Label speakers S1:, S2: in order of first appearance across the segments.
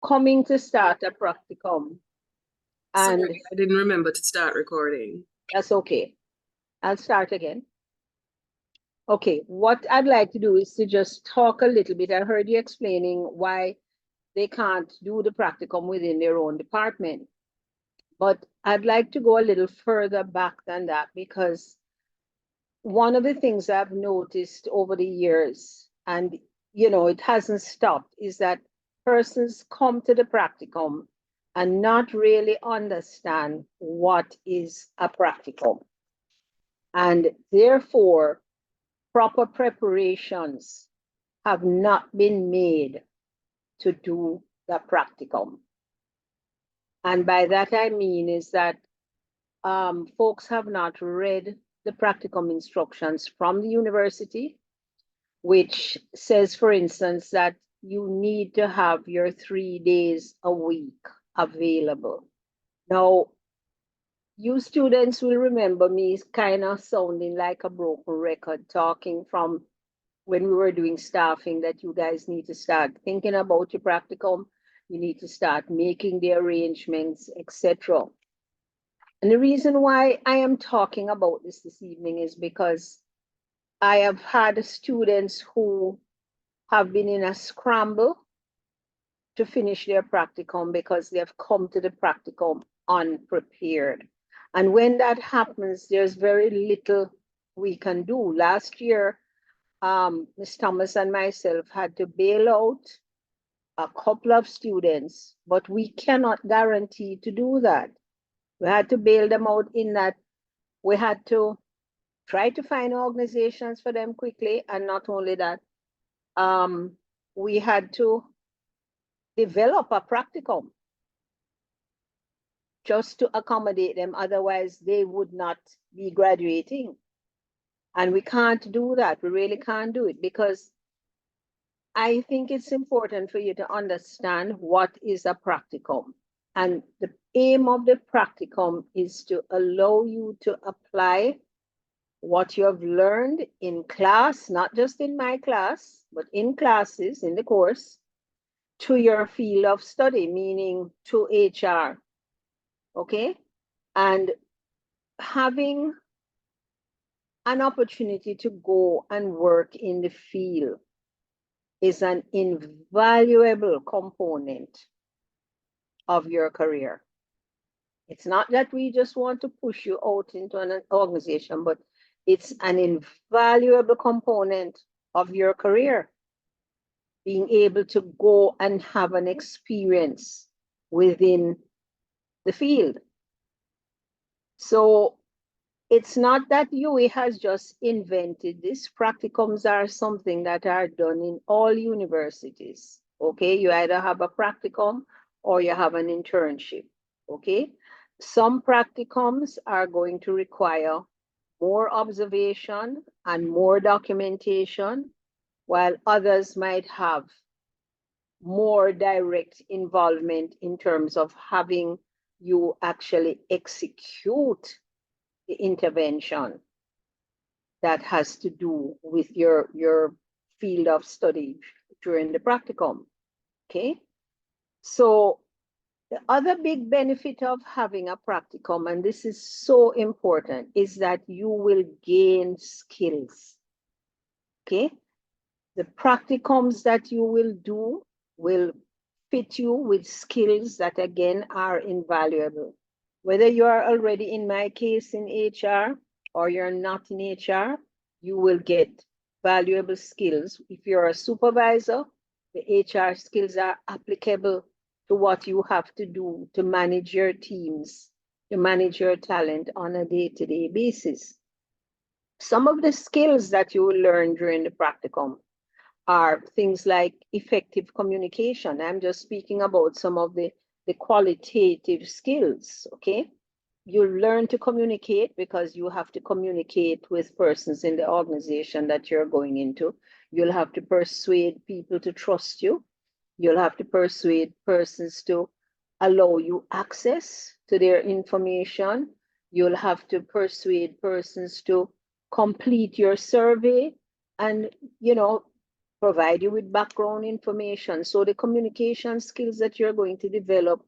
S1: coming to start a practicum. And
S2: sorry, I didn't remember to start recording.
S1: that's okay. I'll start again. Okay, what I'd like to do is to just talk a little bit. I heard you explaining why they can't do the practicum within their own department. But I'd like to go a little further back than that, because one of the things I've noticed over the years, and it hasn't stopped, is that persons come to the practicum and not really understand what is a practicum. And therefore, proper preparations have not been made to do the practicum. And by that I mean is that folks have not read the practicum instructions from the university, which says, for instance, that you need to have your 3 days a week available. Now, you students will remember me kind of sounding like a broken record, talking from when we were doing staffing, that you guys need to start thinking about your practicum, you need to start making the arrangements, etc. And the reason why I am talking about this evening is because I have had students who have been in a scramble to finish their practicum because they have come to the practicum unprepared. And when that happens, there's very little we can do. Last year, Ms. Thomas and myself had to bail out a couple of students, but we cannot guarantee to do that. We had to bail them out in that we had to try to find organizations for them quickly. And not only that, we had to develop a practicum just to accommodate them. Otherwise, they would not be graduating. And we can't do that. We really can't do it, because I think it's important for you to understand what is a practicum. And the aim of the practicum is to allow you to apply what you have learned in class, not just in my class, but in classes, in the course, to your field of study, meaning to HR. Okay? And having an opportunity to go and work in the field is an invaluable component of your career. It's not that we just want to push you out into an organization, but it's an invaluable component of your career. Being able to go and have an experience within the field. So it's not that UWI has just invented this. Practicums are something that are done in all universities. Okay, you either have a practicum or you have an internship. Okay, some practicums are going to require more observation and more documentation, while others might have more direct involvement in terms of having you actually execute the intervention that has to do with your field of study during the practicum. Okay, so the other big benefit of having a practicum, and this is so important, is that you will gain skills. Okay, the practicums that you will do will fit you with skills that again are invaluable. Whether you are already, in my case, in HR or you're not in HR, you will get valuable skills. If you're a supervisor, the HR skills are applicable to what you have to do to manage your teams, to manage your talent on a day-to-day basis. Some of the skills that you will learn during the practicum are things like effective communication. I'm just speaking about some of the qualitative skills, okay? You learn to communicate because you have to communicate with persons in the organization that you're going into. You'll have to persuade people to trust you. You'll have to persuade persons to allow you access to their information. You'll have to persuade persons to complete your survey. And, provide you with background information. So the communication skills that you're going to develop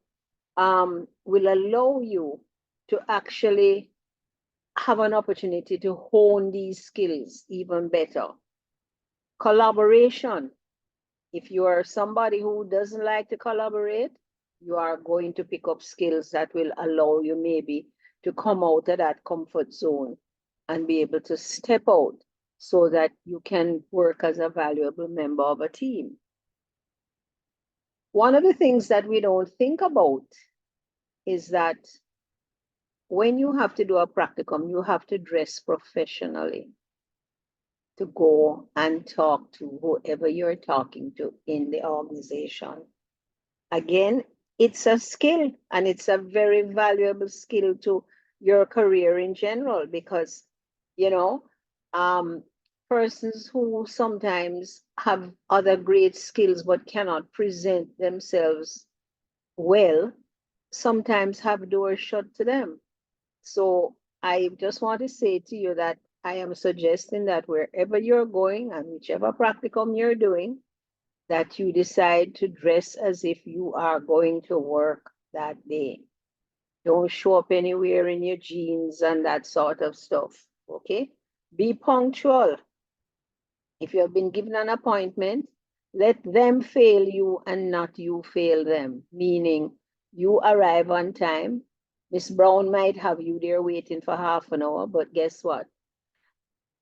S1: will allow you to actually have an opportunity to hone these skills even better. Collaboration. If you are somebody who doesn't like to collaborate, you are going to pick up skills that will allow you maybe to come out of that comfort zone and be able to step out so that you can work as a valuable member of a team. One of the things that we don't think about is that when you have to do a practicum, you have to dress professionally to go and talk to whoever you're talking to in the organization. Again, it's a skill, and it's a very valuable skill to your career in general, because, you know, persons who sometimes have other great skills but cannot present themselves well sometimes have doors shut to them. So I just want to say to you that I am suggesting that wherever you're going and whichever practicum you're doing, that you decide to dress as if you are going to work that day. Don't show up anywhere in your jeans and that sort of stuff, okay? Be punctual. If you have been given an appointment, let them fail you and not you fail them, meaning you arrive on time. Miss Brown might have you there waiting for half an hour, but guess what?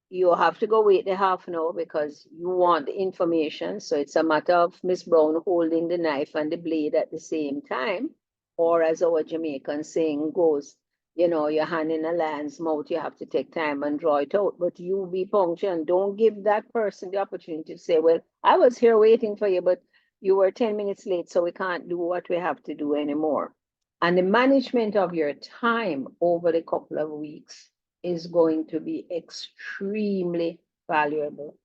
S1: You have to go wait the half an hour because you want the information. So it's a matter of Miss Brown holding the knife and the blade at the same time. Or as our Jamaican saying goes, you know, your hand in a lion's mouth, you have to take time and draw it out. But you be punctual and don't give that person the opportunity to say, well, I was here waiting for you, but you were 10 minutes late, so we can't do what we have to do anymore. And the management of your time over the couple of weeks is going to be extremely valuable.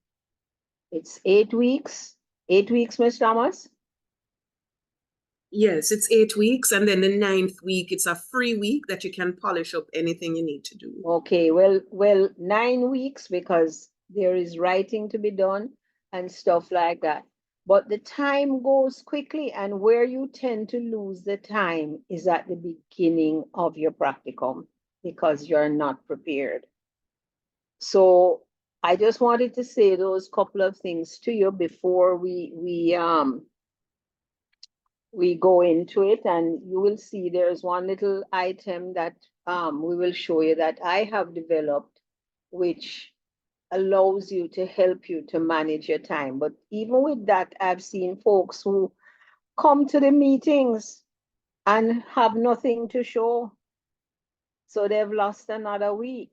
S1: It's 8 weeks. 8 weeks, Ms. Thomas?
S2: Yes, it's 8 weeks, and then the 9th week, it's a free week that you can polish up anything you need to do.
S1: Okay, well, 9 weeks because there is writing to be done and stuff like that. But the time goes quickly, and where you tend to lose the time is at the beginning of your practicum because you're not prepared. So I just wanted to say those couple of things to you before we go into it, and you will see there's one little item that we will show you that I have developed, which allows you to help you to manage your time. But even with that, I've seen folks who come to the meetings and have nothing to show. So they've lost another week.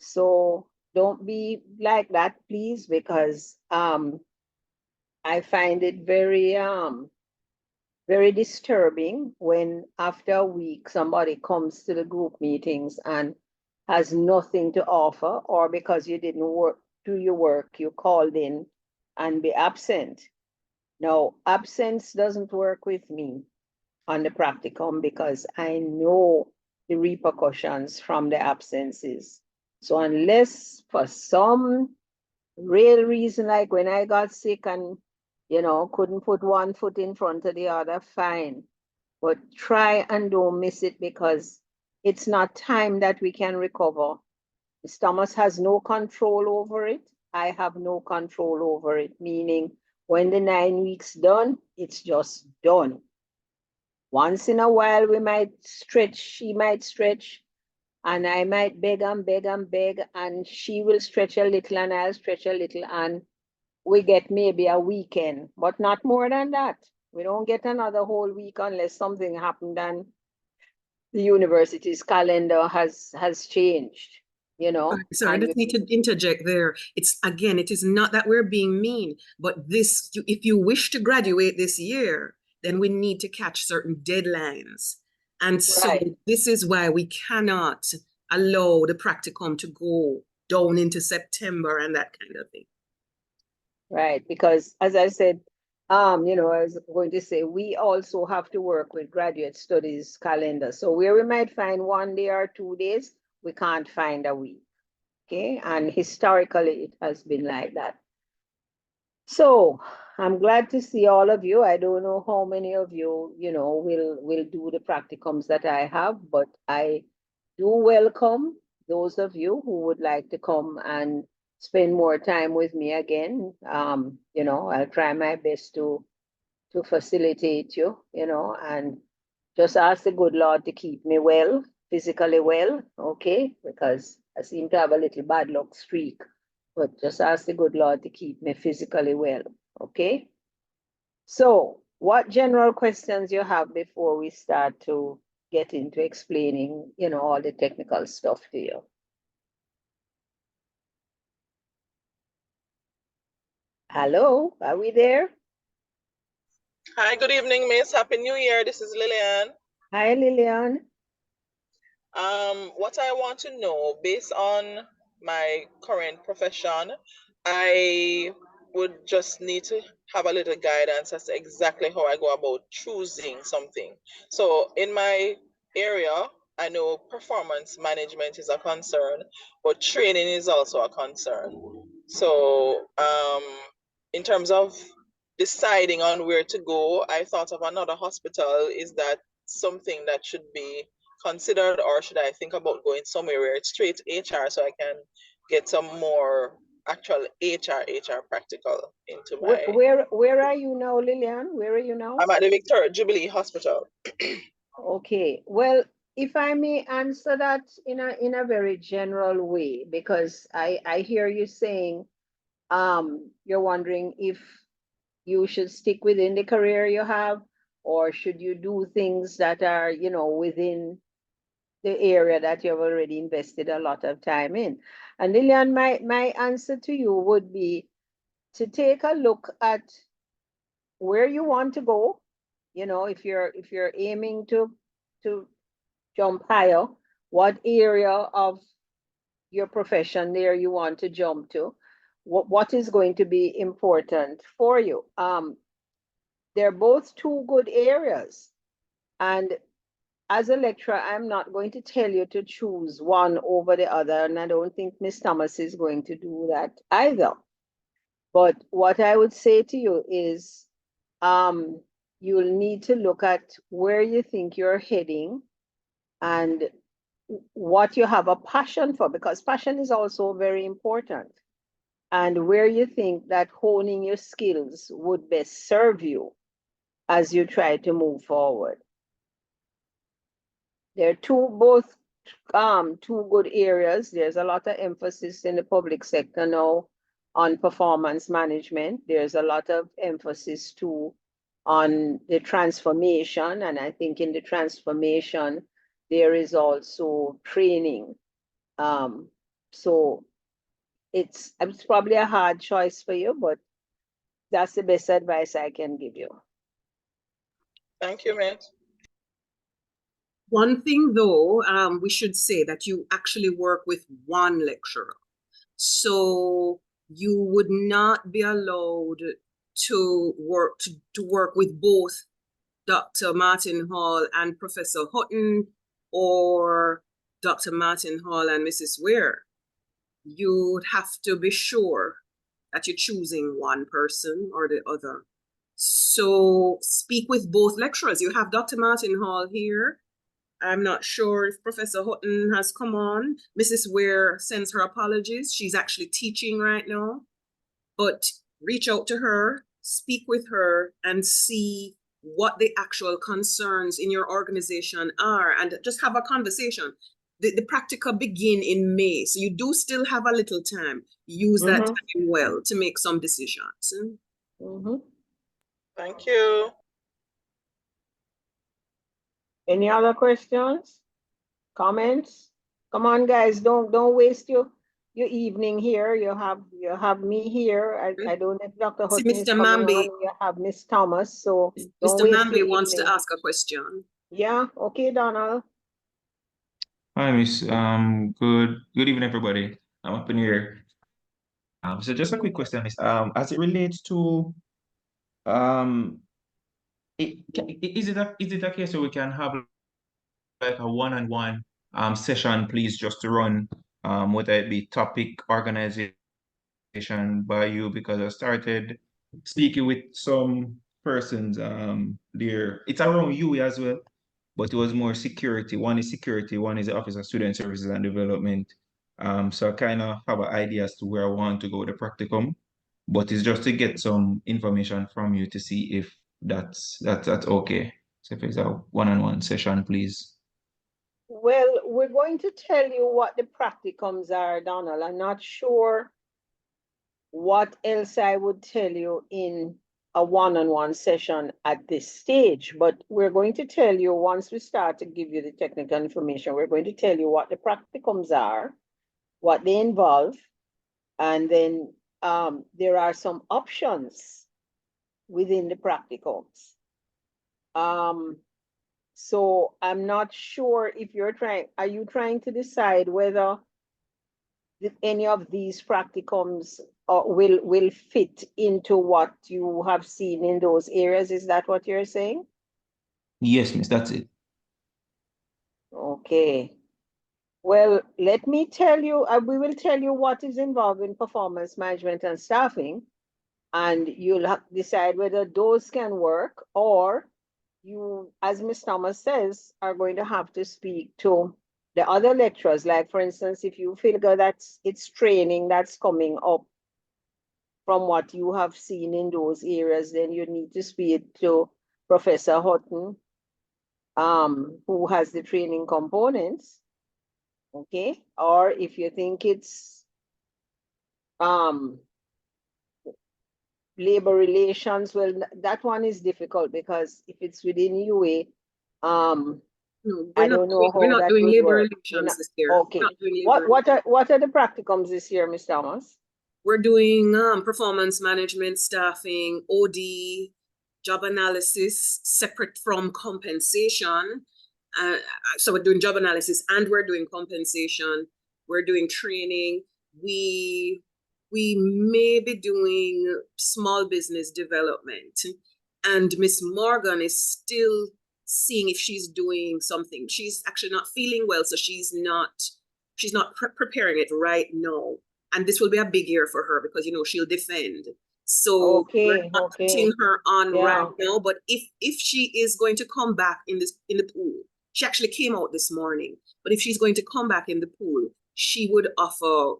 S1: So don't be like that, please, because I find it very disturbing when after a week somebody comes to the group meetings and has nothing to offer, or because you didn't do your work, you called in and be absent. Now, absence doesn't work with me on the practicum because I know the repercussions from the absences. So unless for some real reason, like when I got sick and, you know, couldn't put one foot in front of the other, fine. But try and don't miss it because it's not time that we can recover. Ms. Thomas has no control over it. I have no control over it, meaning when the 9 weeks done, it's just done. Once in a while, we might stretch, she might stretch, and I might beg and beg and beg, and she will stretch a little and I'll stretch a little, and we get maybe a weekend, but not more than that. We don't get another whole week unless something happened and the university's calendar has changed, you know.
S2: Sorry, I just need to interject there. It's again, it is not that we're being mean, but this, if you wish to graduate this year, then we need to catch certain deadlines. And so
S1: Right.
S2: this is why we cannot allow the practicum to go down into September and that kind of thing.
S1: Right, because as I said, you know, I was going to say, we also have to work with graduate studies calendar. So where we might find 1 day or 2 days, we can't find a week. Okay, and historically it has been like that. So I'm glad to see all of you. I don't know how many of you, will do the practicums that I have, but I do welcome those of you who would like to come and spend more time with me again. I'll try my best to facilitate you, and just ask the good Lord to keep me well, physically well, okay? Because I seem to have a little bad luck streak, but just ask the good Lord to keep me physically well, okay? So, what general questions you have before we start to get into explaining, all the technical stuff to you? Hello, are we there?
S3: Hi, good evening, Miss. Happy New Year. This is Lillian.
S1: Hi, Lillian.
S3: What I want to know, based on my current profession, I would just need to have a little guidance as to exactly how I go about choosing something. So in my area, I know performance management is a concern, but training is also a concern. So in terms of deciding on where to go, I thought of another hospital. Is that something that should be considered, or should I think about going somewhere where it's straight HR so I can get some more actual HR practical into
S1: Where,
S3: my...
S1: where, where are you now, Lillian? Where are you now?
S3: I'm at the Victoria Jubilee Hospital.
S1: Okay, well, if I may answer that in a very general way, because I hear you saying you're wondering if you should stick within the career you have, or should you do things that are, within the area that you've already invested a lot of time in. And Lillian, my answer to you would be to take a look at where you want to go. If you're aiming to jump higher, what area of your profession there you want to jump to, what is going to be important for you. They're both two good areas. And as a lecturer, I'm not going to tell you to choose one over the other, and I don't think Miss Thomas is going to do that either. But what I would say to you is um, you'll need to look at where you think you're heading and what you have a passion for, because passion is also very important, and where you think that honing your skills would best serve you as you try to move forward. There are two good areas. There's a lot of emphasis in the public sector now on performance management. There's a lot of emphasis too on the transformation, and I think in the transformation there is also training. So it's probably a hard choice for you, but that's the best advice I can give you.
S3: Thank you, Miss.
S2: One thing though, we should say that you actually work with one lecturer. So you would not be allowed to work with both Dr. Martin Hall and Professor Hutton, or Dr. Martin Hall and Mrs. Ware. You'd have to be sure that you're choosing one person or the other. So speak with both lecturers. You have Dr. Martin Hall here. I'm not sure if Professor Hutton has come on. Mrs. Ware sends her apologies. She's actually teaching right now. But reach out to her, speak with her, and see what the actual concerns in your organization are, and just have a conversation. The practica begin in May, so you do still have a little time. Use that time well to make some decisions.
S3: Thank you.
S1: Any other questions? Comments? Come on, guys, don't waste your evening here. You have me here. I don't know if Dr.
S2: See,
S1: Hutton is
S2: Mr.
S1: coming
S2: Mambi.
S1: on. You have Miss Thomas, so don't
S2: Mr.
S1: waste your
S2: Mambi wants to
S1: evening.
S2: ask a question.
S1: Yeah, okay, Donald.
S4: Hi, Miss. Good evening, everybody. I'm up in here. So just a quick question, Miss. As it relates to um, is it a case where we can have like a one-on-one session, please, just to run whether it be topic organization by you, because I started speaking with some persons there. It's around UE as well, but it was more security. One is security, one is the Office of Student Services and Development. So I kind of have an idea as to where I want to go with the practicum, but it's just to get some information from you to see if that's okay. So if it's a one-on-one session, please.
S1: Well, we're going to tell you what the practicums are, Donald. I'm not sure what else I would tell you in a one-on-one session at this stage, but we're going to tell you once we start to give you the technical information, we're going to tell you what the practicums are, what they involve, and then there are some options within the practicums. So I'm not sure if are you trying to decide whether any of these practicums will fit into what you have seen in those areas? Is that what you're saying?
S4: Yes, miss, that's it.
S1: Okay. Well, let me tell you, we will tell you what is involved in performance management and staffing, and you'll decide whether those can work, or you, as Ms. Thomas says, are going to have to speak to the other lecturers. Like, for instance, if you figure that it's training that's coming up from what you have seen in those areas, then you need to speak to Professor Houghton, who has the training components. Okay, or if you think it's labor relations, well, that one is difficult because if it's within UA,
S2: No,
S1: I don't know
S2: we're
S1: how
S2: not
S1: that
S2: doing
S1: would
S2: labor
S1: work.
S2: relations this year.
S1: Okay.
S2: Not doing labor.
S1: What are the practicums this year, Ms. Thomas?
S2: We're doing performance management, staffing, OD, job analysis, separate from compensation. So we're doing job analysis and we're doing compensation. We're doing training. We may be doing small business development. And Miss Morgan is still seeing if she's doing something. She's actually not feeling well, so she's not preparing it right now. And this will be a big year for her because she'll defend. So we're
S1: Okay,
S2: not
S1: okay.
S2: putting her on
S1: Yeah.
S2: right now. But if she is going to come back in the pool, she actually came out this morning. But if she's going to come back in the pool, she would offer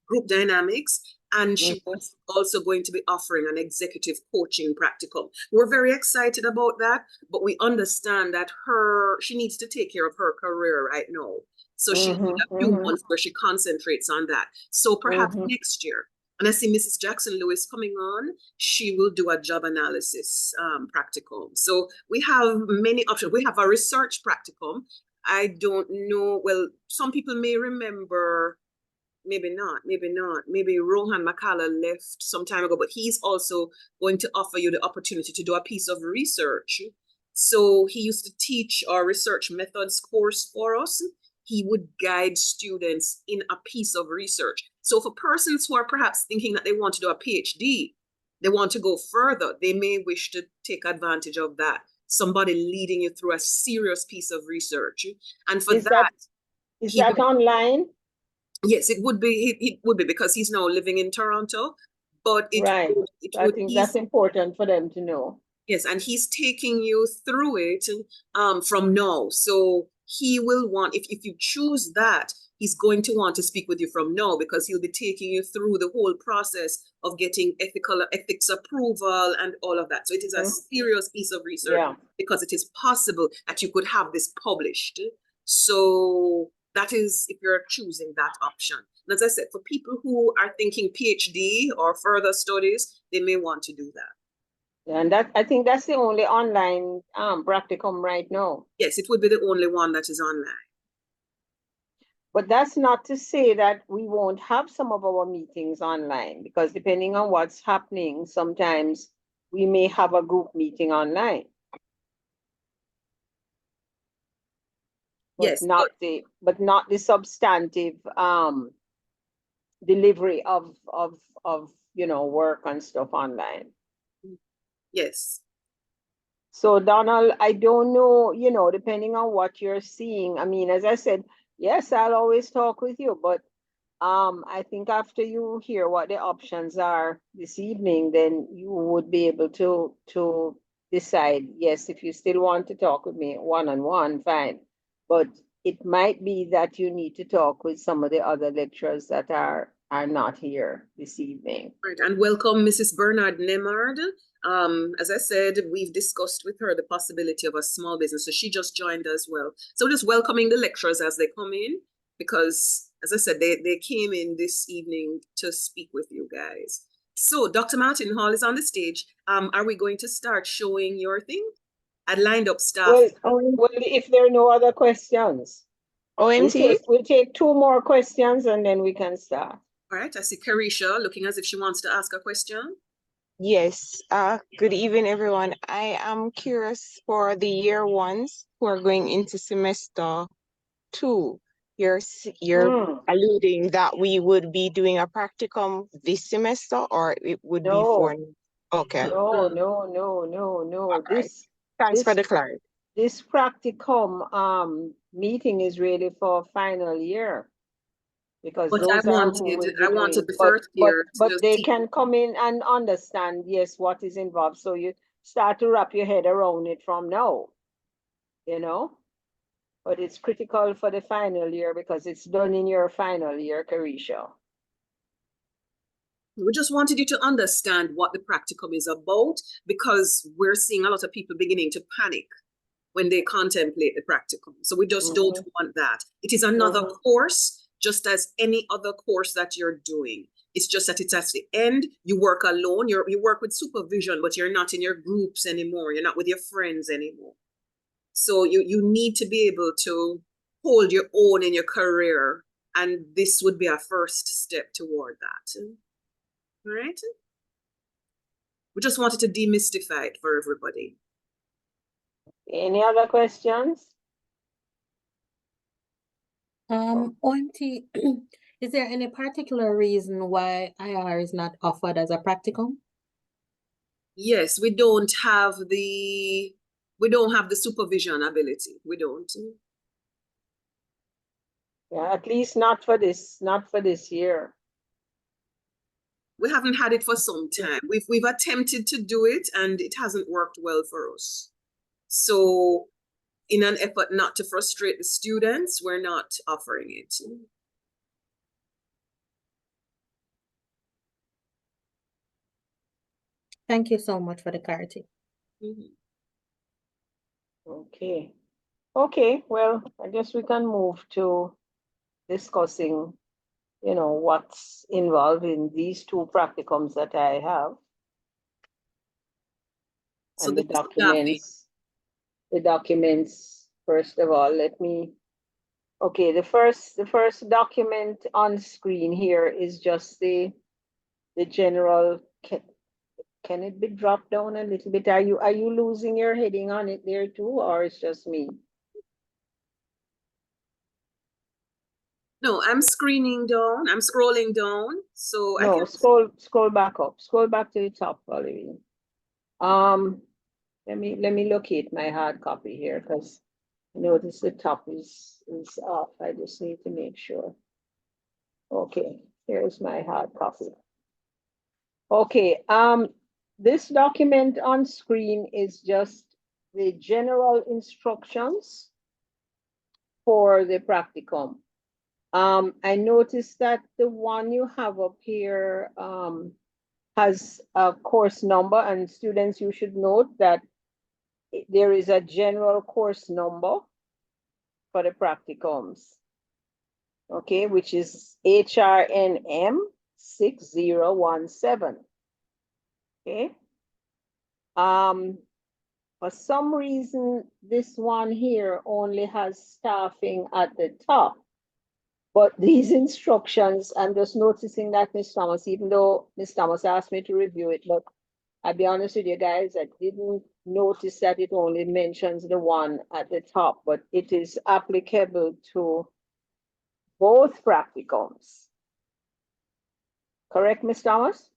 S2: group dynamics, and she was also going to be offering an executive coaching practicum. We're very excited about that, but we understand that she needs to take care of her career right now. So she needs a few months where she concentrates on that. So perhaps next year, and I see Mrs. Jackson Lewis coming on, she will do a job analysis practicum. So we have many options. We have a research practicum. I don't know. Well, some people may remember, maybe not. Maybe Rohan Makala left some time ago, but he's also going to offer you the opportunity to do a piece of research. So he used to teach our research methods course for us. He would guide students in a piece of research. So for persons who are perhaps thinking that they want to do a PhD, they want to go further, they may wish to take advantage of that. Somebody leading you through a serious piece of research. And for
S1: Is that online?
S2: Yes, it would be. It would be because he's now living in Toronto, but
S1: I think that's important for them to know.
S2: Yes, and he's taking you through it from now. So he will want, if you choose that, he's going to want to speak with you from now because he'll be taking you through the whole process of getting ethics approval and all of that. So it is a serious piece of research because it is possible that you could have this published. So that is if you're choosing that option. And as I said, for people who are thinking PhD or further studies, they may want to do that.
S1: And I think that's the only online practicum right now.
S2: Yes, it would be the only one that is online.
S1: But that's not to say that we won't have some of our meetings online, because depending on what's happening, sometimes we may have a group meeting online. But
S2: yes,
S1: not the substantive delivery of work and stuff online.
S2: Yes.
S1: So Donald, I don't know, depending on what you're seeing. I mean, as I said, yes, I'll always talk with you, but I think after you hear what the options are this evening, then you would be able to decide, yes, if you still want to talk with me one-on-one, fine. But it might be that you need to talk with some of the other lecturers that are not here this evening.
S2: Right, and welcome Mrs. Bernard Nemard. As I said, we've discussed with her the possibility of a small business, so she just joined as well. So just welcoming the lecturers as they come in, because as I said, they came in this evening to speak with you guys. So Dr. Martin Hall is on the stage. Are we going to start showing your thing? I lined up staff.
S1: Well, if there are no other questions,
S5: OMT?
S1: we'll take 2 more questions and then we can start.
S2: All right, I see Carisha looking as if she wants to ask a question.
S5: Yes. Good evening, everyone. I am curious for the year ones who are going into semester 2. You're alluding that we would be doing a practicum this semester, or it would be for. Okay.
S1: No.
S5: Right. Thanks for the clarity.
S1: This practicum meeting is really for final year, because
S2: But
S1: those are who will be
S2: I wanted
S1: doing.
S2: the first year
S1: But
S2: to
S1: they
S2: see.
S1: can come in and understand, yes, what is involved. So you start to wrap your head around it from now, you know? But it's critical for the final year because it's done in your final year, Carisha.
S2: We just wanted you to understand what the practicum is about, because we're seeing a lot of people beginning to panic when they contemplate the practicum. So we just don't want that. It is another course, just as any other course that you're doing. It's just that it's at the end, you work alone, you work with supervision, but you're not in your groups anymore. You're not with your friends anymore. So you need to be able to hold your own in your career. And this would be a first step toward that. All right? We just wanted to demystify it for everybody.
S1: Any other questions?
S6: OMT, is there any particular reason why IR is not offered as a practicum?
S2: Yes, we don't have the supervision ability. We don't.
S1: Yeah, at least not for this year.
S2: We haven't had it for some time. We've attempted to do it and it hasn't worked well for us. So in an effort not to frustrate the students, we're not offering it.
S6: Thank you so much for the clarity.
S1: Okay, well, I guess we can move to discussing, what's involved in these 2 practicums that I have.
S2: So
S1: and the documents, first of all, the first document on screen here is just the general. Can it be dropped down a little bit? Are you losing your heading on it there too, or it's just me?
S2: No, I'm screening down. I'm scrolling down. So
S1: no,
S2: I can
S1: scroll back up. Scroll back to the top, Valerie. Let me locate my hard copy here, because I notice the top is off. I just need to make sure. Okay, here's my hard copy. Okay, this document on screen is just the general instructions for the practicum. I noticed that the one you have up here has a course number, and students, you should note that there is a general course number for the practicums, okay, which is HRNM 6017. Okay. For some reason, this one here only has staffing at the top. But these instructions, I'm just noticing that Ms. Thomas, even though Ms. Thomas asked me to review it, but I'll be honest with you guys, I didn't notice that it only mentions the one at the top, but it is applicable to both practicums. Correct, Ms. Thomas?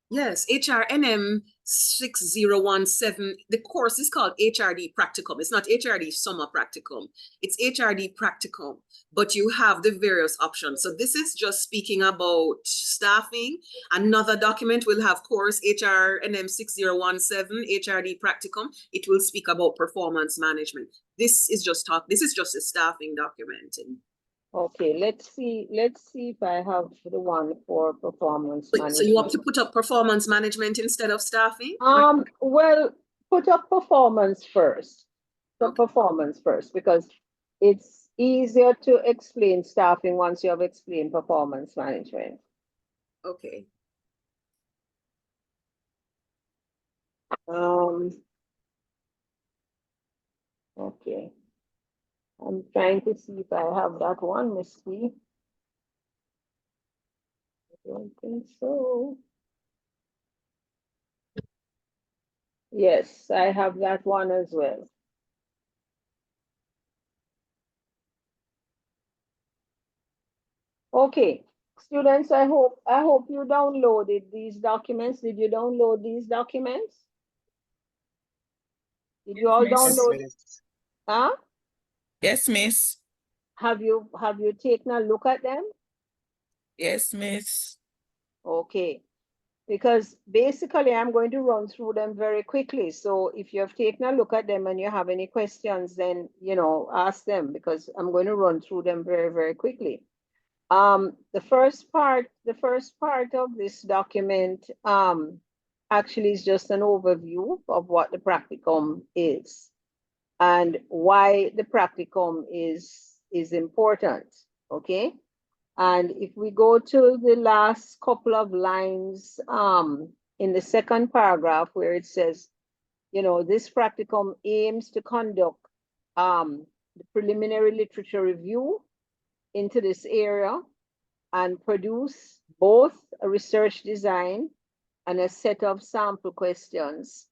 S2: Yes, HRNM 6017. The course is called HRD Practicum. It's not HRD Summer Practicum. It's HRD Practicum, but you have the various options. So this is just speaking about staffing. Another document will have course HRNM 6017, HRD Practicum. It will speak about performance management. This is just a staffing document.
S1: Okay, let's see if I have the one for performance
S2: So you want
S1: management.
S2: to put up performance management instead of staffing?
S1: Well, put up performance first. The
S2: Okay.
S1: performance first, because it's easier to explain staffing once you have explained performance management.
S2: Okay.
S1: Okay. I'm trying to see if I have that one, Misty. I don't think so. Yes, I have that one as well. Okay, students, I hope you downloaded these documents. Did you download these documents? Did you all download? Huh?
S7: Yes, miss.
S1: Have you taken a look at them?
S7: Yes, miss.
S1: Okay, because basically I'm going to run through them very quickly. So if you have taken a look at them and you have any questions, then ask them, because I'm going to run through them very, very quickly. The first part of this document actually is just an overview of what the practicum is and why the practicum is important. Okay. And if we go to the last couple of lines in the second paragraph where it says, this practicum aims to conduct the preliminary literature review into this area and produce both a research design and a set of sample questions.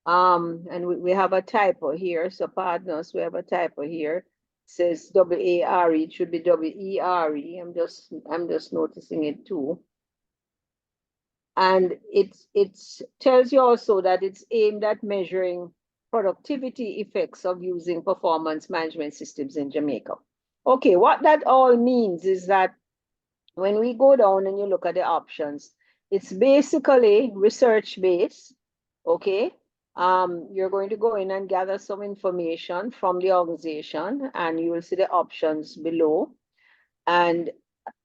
S1: And we have a typo here, so pardon us, we have a typo here. It says W-A-R-E, it should be W-E-R-E. I'm just noticing it too. And it tells you also that it's aimed at measuring productivity effects of using performance management systems in Jamaica. Okay, what that all means is that when we go down and you look at the options, it's basically research-based, okay? You're going to go in and gather some information from the organization, and you will see the options below. And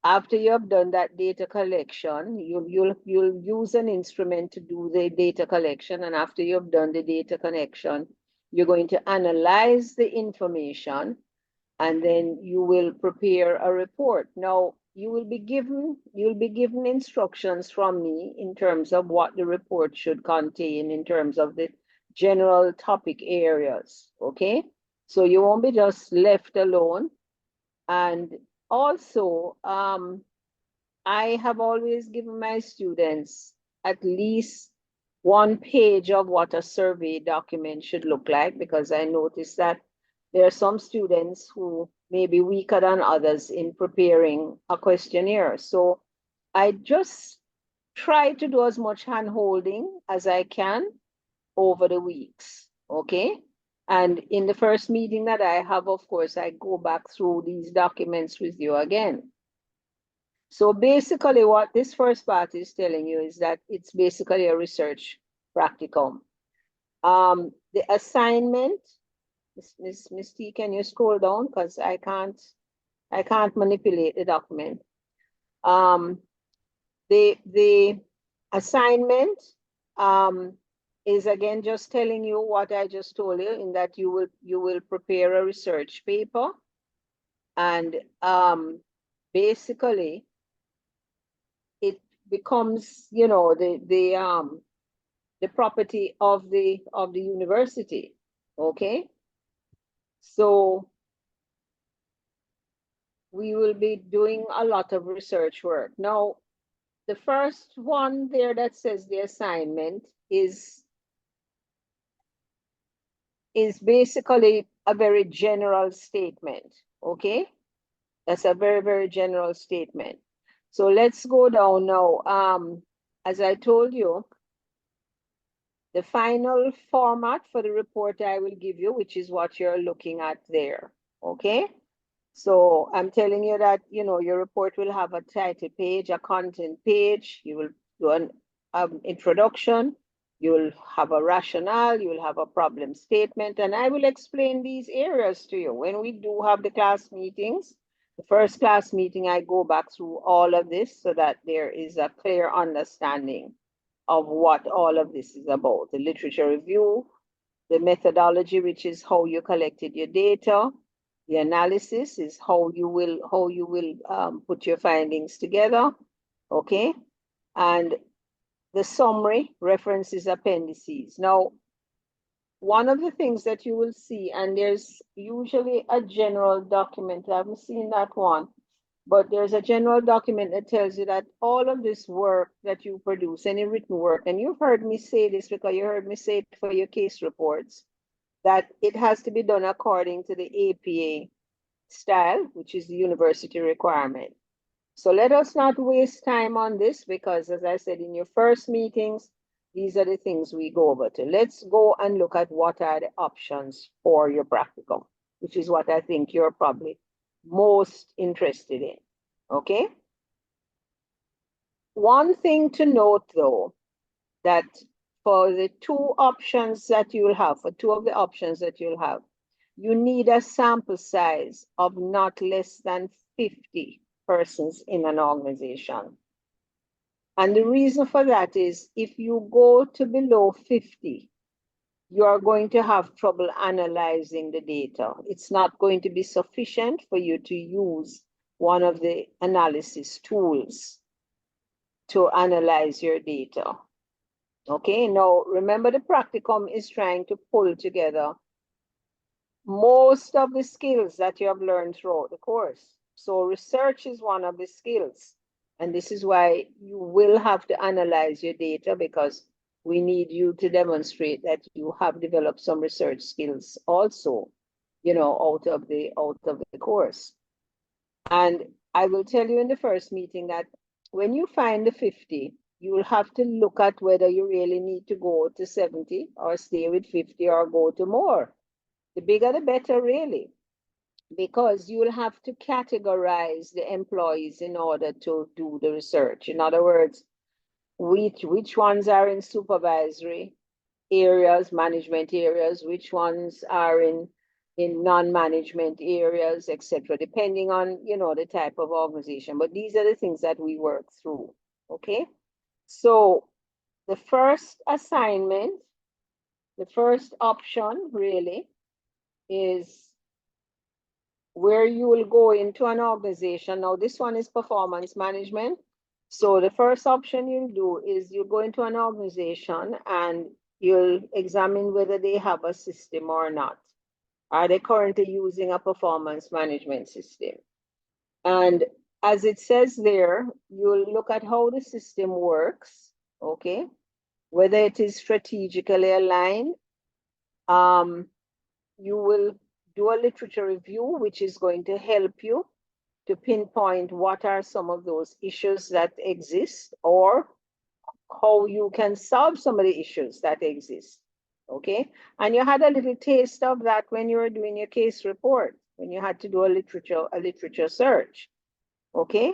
S1: after you have done that data collection, you'll use an instrument to do the data collection. And after you've done the data collection, you're going to analyze the information, and then you will prepare a report. Now, you'll be given instructions from me in terms of what the report should contain in terms of the general topic areas, okay? So you won't be just left alone. And also, I have always given my students at least one page of what a survey document should look like, because I noticed that there are some students who may be weaker than others in preparing a questionnaire. So I just try to do as much hand-holding as I can over the weeks, okay? And in the first meeting that I have, of course, I go back through these documents with you again. So basically what this first part is telling you is that it's basically a research practicum. The assignment, Miss T, can you scroll down? Because I can't manipulate the document. The assignment is again just telling you what I just told you, in that you will prepare a research paper, and basically it becomes the property of the university. Okay, so we will be doing a lot of research work. Now, the first one there that says the assignment is basically a very general statement, okay? That's a very, very general statement. So let's go down now. As I told you, the final format for the report I will give you, which is what you're looking at there, okay? So I'm telling you that, you know, your report will have a title page, a content page, you will do an introduction, you will have a rationale, you will have a problem statement, and I will explain these areas to you. When we do have the class meetings, the first class meeting, I go back through all of this so that there is a clear understanding of what all of this is about. The literature review, the methodology, which is how you collected your data. The analysis is how you will put your findings together, okay? And the summary, references, appendices. Now, one of the things that you will see, and there's usually a general document, I haven't seen that one, but there's a general document that tells you that all of this work that you produce, any written work, and you've heard me say this because you heard me say it for your case reports, that it has to be done according to the APA style, which is the university requirement. So let us not waste time on this because, as I said, in your first meetings, these are the things we go over to. Let's go and look at what are the options for your practicum, which is what I think you're probably most interested in, okay? One thing to note though, that for the two options that you'll have, for two of the options that you'll have, you need a sample size of not less than 50 persons in an organization. And the reason for that is if you go to below 50, you are going to have trouble analyzing the data. It's not going to be sufficient for you to use one of the analysis tools to analyze your data. Okay, now remember the practicum is trying to pull together most of the skills that you have learned throughout the course. So research is one of the skills. And this is why you will have to analyze your data because we need you to demonstrate that you have developed some research skills also, you know, out of the course. And I will tell you in the first meeting that when you find the 50, you will have to look at whether you really need to go to 70 or stay with 50 or go to more. The bigger the better, really, because you will have to categorize the employees in order to do the research. In other words, which ones are in supervisory areas, management areas, which ones are in non-management areas, etc., depending on, you know, the type of organization. But these are the things that we work through, okay? So the first assignment, the first option really is where you will go into an organization. Now, this one is performance management. So the first option you'll do is you go into an organization and you'll examine whether they have a system or not. Are they currently using a performance management system? And as it says there, you'll look at how the system works, okay? Whether it is strategically aligned. You will do a literature review, which is going to help you to pinpoint what are some of those issues that exist or how you can solve some of the issues that exist, okay? And you had a little taste of that when you were doing your case report, when you had to do a literature search, okay?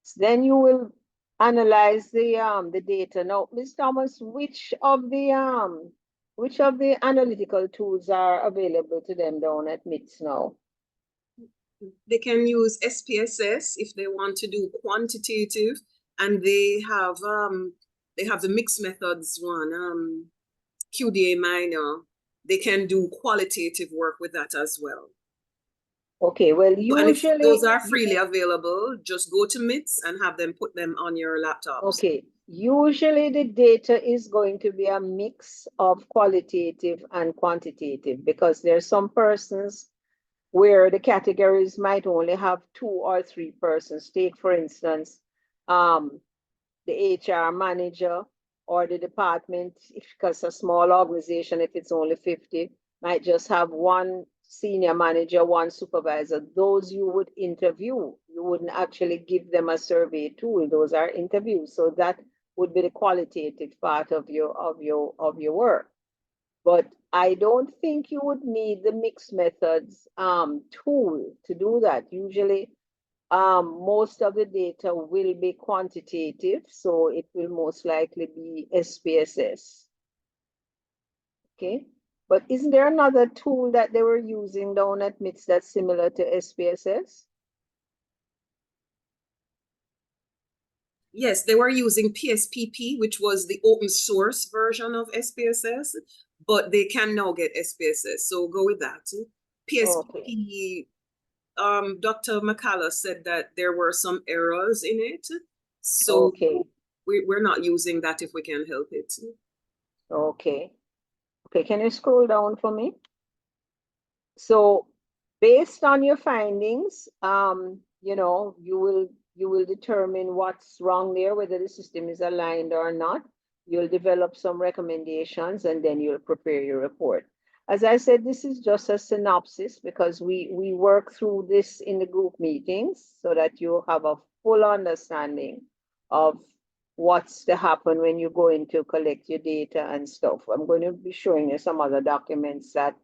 S1: So then you will analyze the data. Now, Ms. Thomas, which of the analytical tools are available to them down at MITS now?
S2: They can use SPSS if they want to do quantitative, and they have the mixed methods one, QDA minor. They can do qualitative work with that as well.
S1: Okay, well,
S2: And if
S1: usually
S2: those are freely available, just go to MITS and have them put them on your laptops.
S1: Okay, usually the data is going to be a mix of qualitative and quantitative because there are some persons where the categories might only have 2 or 3 persons. Take, for instance, the HR manager or the department, because a small organization, if it's only 50, might just have 1 senior manager, 1 supervisor. Those you would interview. You wouldn't actually give them a survey tool. Those are interviews. So that would be the qualitative part of your work. But I don't think you would need the mixed methods tool to do that. Usually, most of the data will be quantitative, so it will most likely be SPSS. Okay, but isn't there another tool that they were using down at MITS that's similar to SPSS?
S2: Yes, they were using PSPP, which was the open source version of SPSS, but they can now get SPSS. So go with that. PSPP, Dr. McCullough said that there were some errors in it. So
S1: Okay,
S2: we're not using that if we can help it.
S1: okay. Okay, can you scroll down for me? So based on your findings, you know, you will determine what's wrong there, whether the system is aligned or not. You'll develop some recommendations and then you'll prepare your report. As I said, this is just a synopsis because we work through this in the group meetings so that you have a full understanding of what's to happen when you go in to collect your data and stuff. I'm going to be showing you some other documents that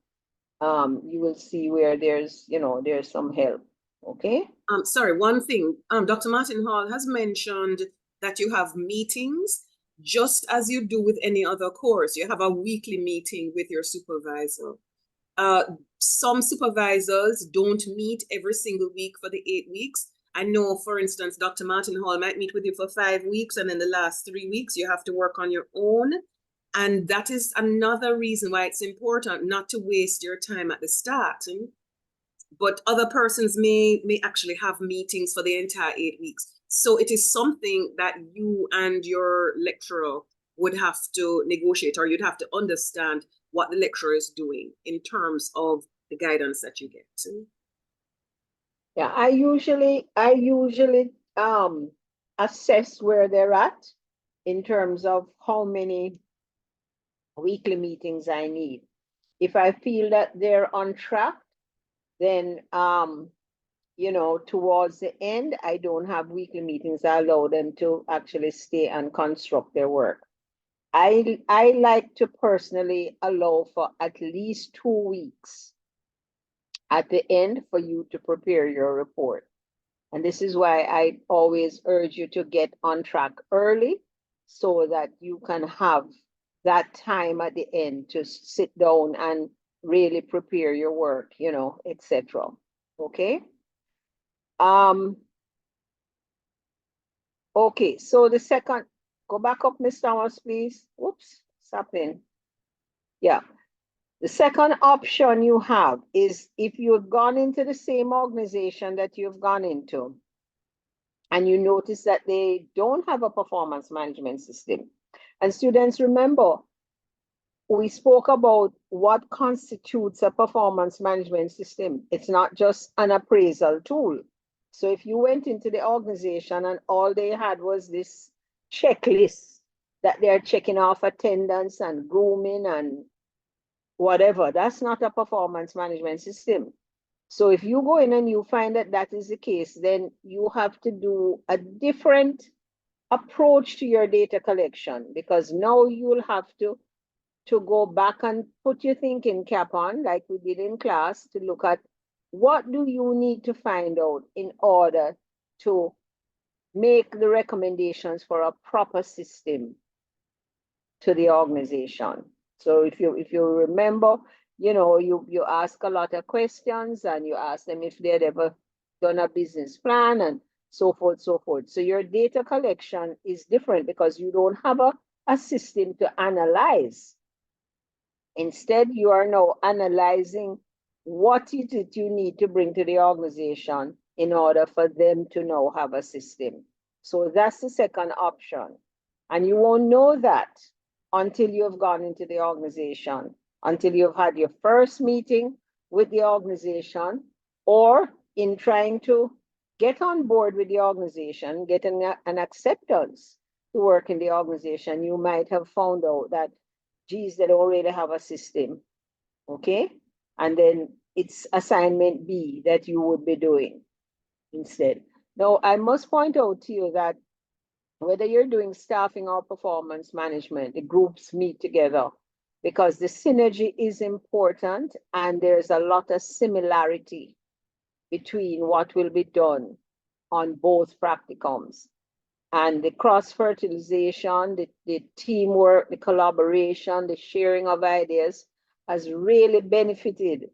S1: you will see where there's, you know, there's some help. Okay.
S2: Sorry, one thing. Dr. Martin Hall has mentioned that you have meetings just as you do with any other course. You have a weekly meeting with your supervisor. Some supervisors don't meet every single week for the 8 weeks. I know, for instance, Dr. Martin Hall might meet with you for 5 weeks, and in the last 3 weeks, you have to work on your own. And that is another reason why it's important not to waste your time at the start. But other persons may actually have meetings for the entire 8 weeks. So it is something that you and your lecturer would have to negotiate, or you'd have to understand what the lecturer is doing in terms of the guidance that you get.
S1: Yeah, I usually assess where they're at in terms of how many weekly meetings I need. If I feel that they're on track, then you know, towards the end, I don't have weekly meetings. I allow them to actually stay and construct their work. I like to personally allow for at least 2 weeks at the end for you to prepare your report. And this is why I always urge you to get on track early so that you can have that time at the end to sit down and really prepare your work, you know, etc. Okay. Okay, so the second, go back up, Ms. Thomas, please. Whoops, something. Yeah. The second option you have is if you've gone into the same organization that you've gone into, and you notice that they don't have a performance management system. And students, remember, we spoke about what constitutes a performance management system. It's not just an appraisal tool. So if you went into the organization and all they had was this checklist that they're checking off attendance and grooming and whatever, that's not a performance management system. So if you go in and you find that that is the case, then you have to do a different approach to your data collection, because now you'll have to go back and put your thinking cap on, like we did in class, to look at what do you need to find out in order to make the recommendations for a proper system to the organization. So if you remember, you know, you ask a lot of questions and you ask them if they had ever done a business plan and so forth, so forth. So your data collection is different because you don't have a system to analyze. Instead, you are now analyzing what is it you need to bring to the organization in order for them to now have a system. So that's the second option. And you won't know that until you've gone into the organization, until you've had your first meeting with the organization, or in trying to get on board with the organization, get an acceptance to work in the organization, you might have found out that, geez, they already have a system, okay? And then it's assignment B that you would be doing instead. Now, I must point out to you that whether you're doing staffing or performance management, the groups meet together because the synergy is important and there's a lot of similarity between what will be done on both practicums. And the cross-fertilization, the teamwork, the collaboration, the sharing of ideas has really benefited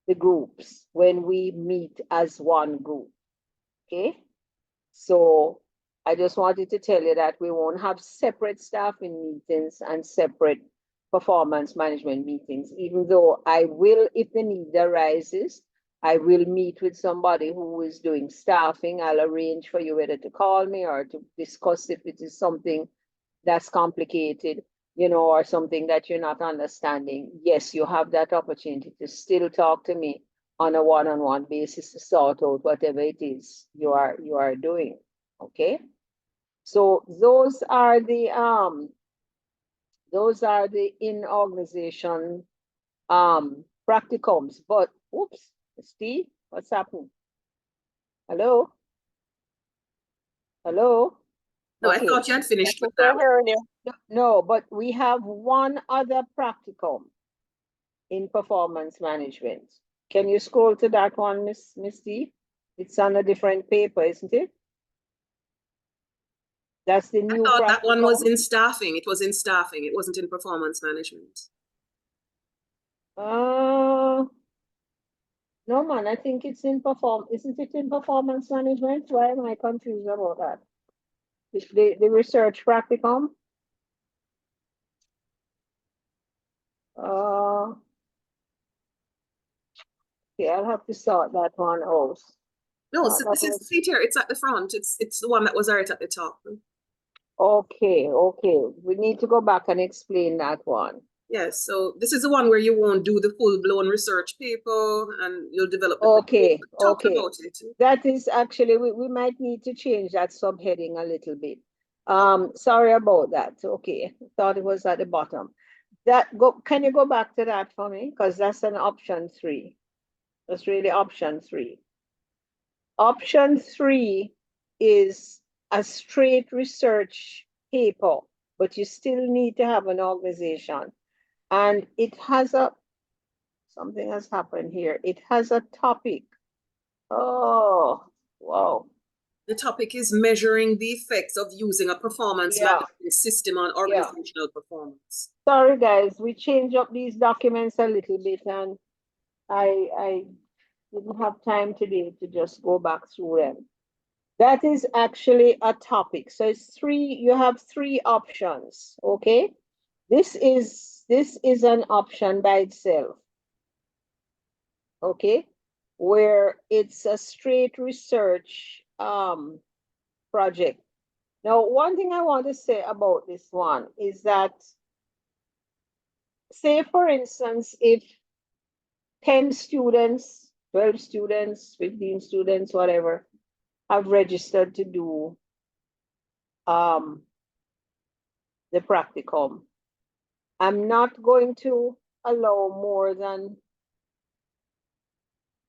S1: the groups when we meet as one group. Okay? So I just wanted to tell you that we won't have separate staffing meetings and separate performance management meetings, even though I will, if the need arises, I will meet with somebody who is doing staffing. I'll arrange for you whether to call me or to discuss if it is something that's complicated, you know, or something that you're not understanding. Yes, you have that opportunity to still talk to me on a one-on-one basis to sort out whatever it is you are doing. Okay. So those are the in-organization practicums. But oops, Steve, what's happening? Hello? Hello?
S2: No, I
S1: Okay.
S2: thought you had finished with
S5: We're
S2: that.
S5: hearing you.
S1: No, but we have one other practicum in performance management. Can you scroll to that one, Miss Steve? It's on a different paper, isn't it? That's the
S2: I
S1: new
S2: thought that one was
S1: practicum.
S2: in staffing. It was in staffing. It wasn't in performance management.
S1: No, man, I think it's in isn't it in performance management? Why am I confused about that? It's the research practicum. Okay, I'll have to sort that one out.
S2: No, so this is see here, it's at the front. It's the one that was right at the top.
S1: Okay. We need to go back and explain that one.
S2: Yes, so this is the one where you won't do the full-blown research paper and you'll develop the
S1: Okay.
S2: talk about it.
S1: That is actually we might need to change that subheading a little bit. Sorry about that. Okay, thought it was at the bottom. Can you go back to that for me? Because that's an option 3. That's really option 3. Option 3 is a straight research paper, but you still need to have an organization. And it has something has happened here. It has a topic. Oh, wow.
S2: The topic is measuring the effects of using a performance management system on organizational performance.
S1: Sorry, guys, we changed up these documents a little bit, and I didn't have time today to just go back through them. That is actually a topic. So it's 3, you have 3 options, okay? This is an option by itself, okay? Where it's a straight research project. Now, one thing I want to say about this one is that, say for instance, if 10 students, 12 students, 15 students, whatever, have registered to do the practicum, I'm not going to allow more than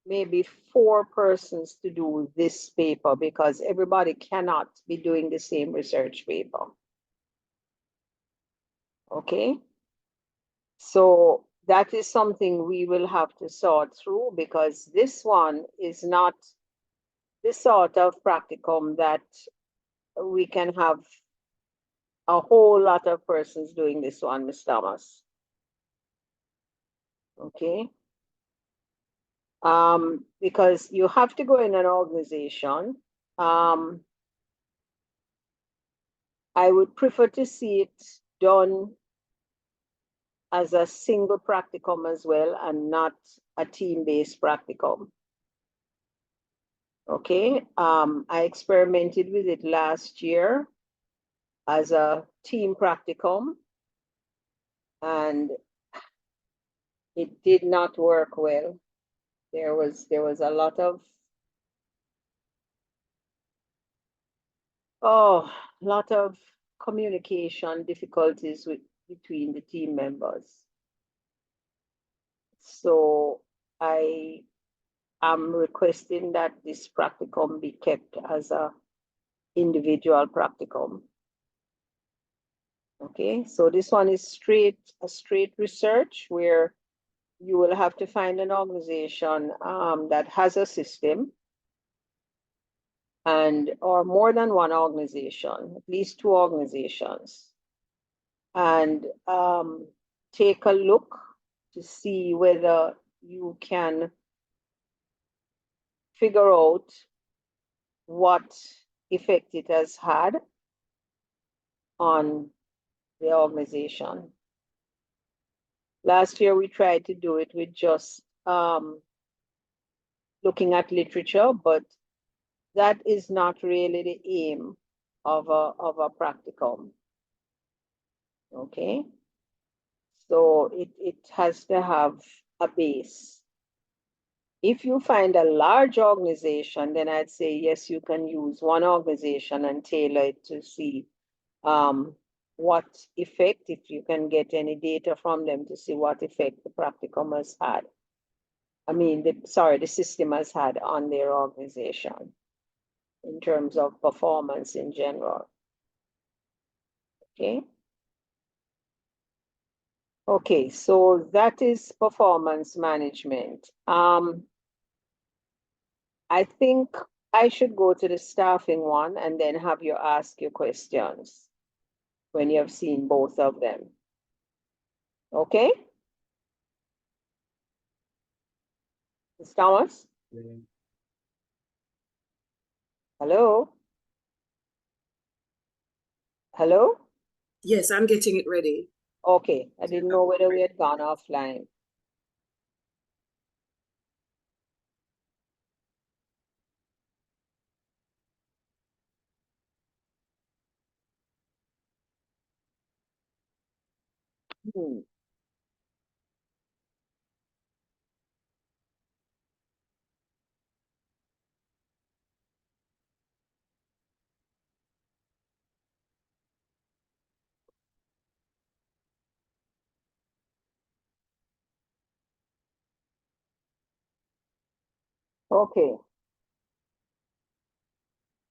S1: maybe 4 persons to do this paper because everybody cannot be doing the same research paper. Okay? So that is something we will have to sort through because this one is not the sort of practicum that we can have a whole lot of persons doing this one, Ms. Thomas. Okay? Because you have to go in an organization. I would prefer to see it done as a single practicum as well and not a team-based practicum. Okay, I experimented with it last year as a team practicum and it did not work well. There was a lot of communication difficulties between the team members. So I am requesting that this practicum be kept as a individual practicum Okay, so this one is a straight research where you will have to find an organization that has a system or more than one organization, at least two organizations, and take a look to see whether you can figure out what effect it has had on the organization. Last year, we tried to do it with just looking at literature, but that is not really the aim of a practicum. Okay, so it has to have a base. If you find a large organization, then I'd say, yes, you can use one organization and tailor it to see what effect, if you can get any data from them to see what effect the practicum has had. I mean, the system has had on their organization in terms of performance in general. Okay. Okay, so that is performance management. I think I should go to the staffing one and then have you ask your questions when you have seen both of them. Okay? Ms. Thomas? Hello? Hello?
S2: Yes, I'm getting it ready.
S1: Okay, I didn't know whether we had gone offline. Okay.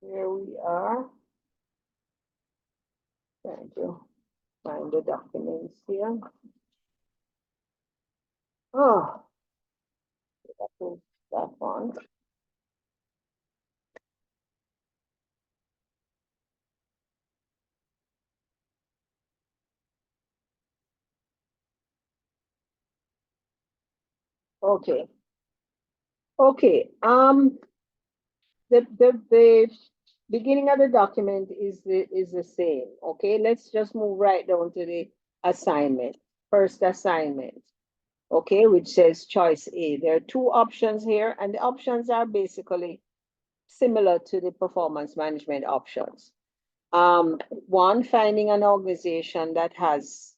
S1: Here we are. Trying to find the documents here. Oh, that is that one. Okay. Okay. The beginning of the document is the same. Okay, let's just move right down to the assignment. First assignment. Okay, which says choice A. There are two options here, and the options are basically similar to the performance management options. One, finding an organization that has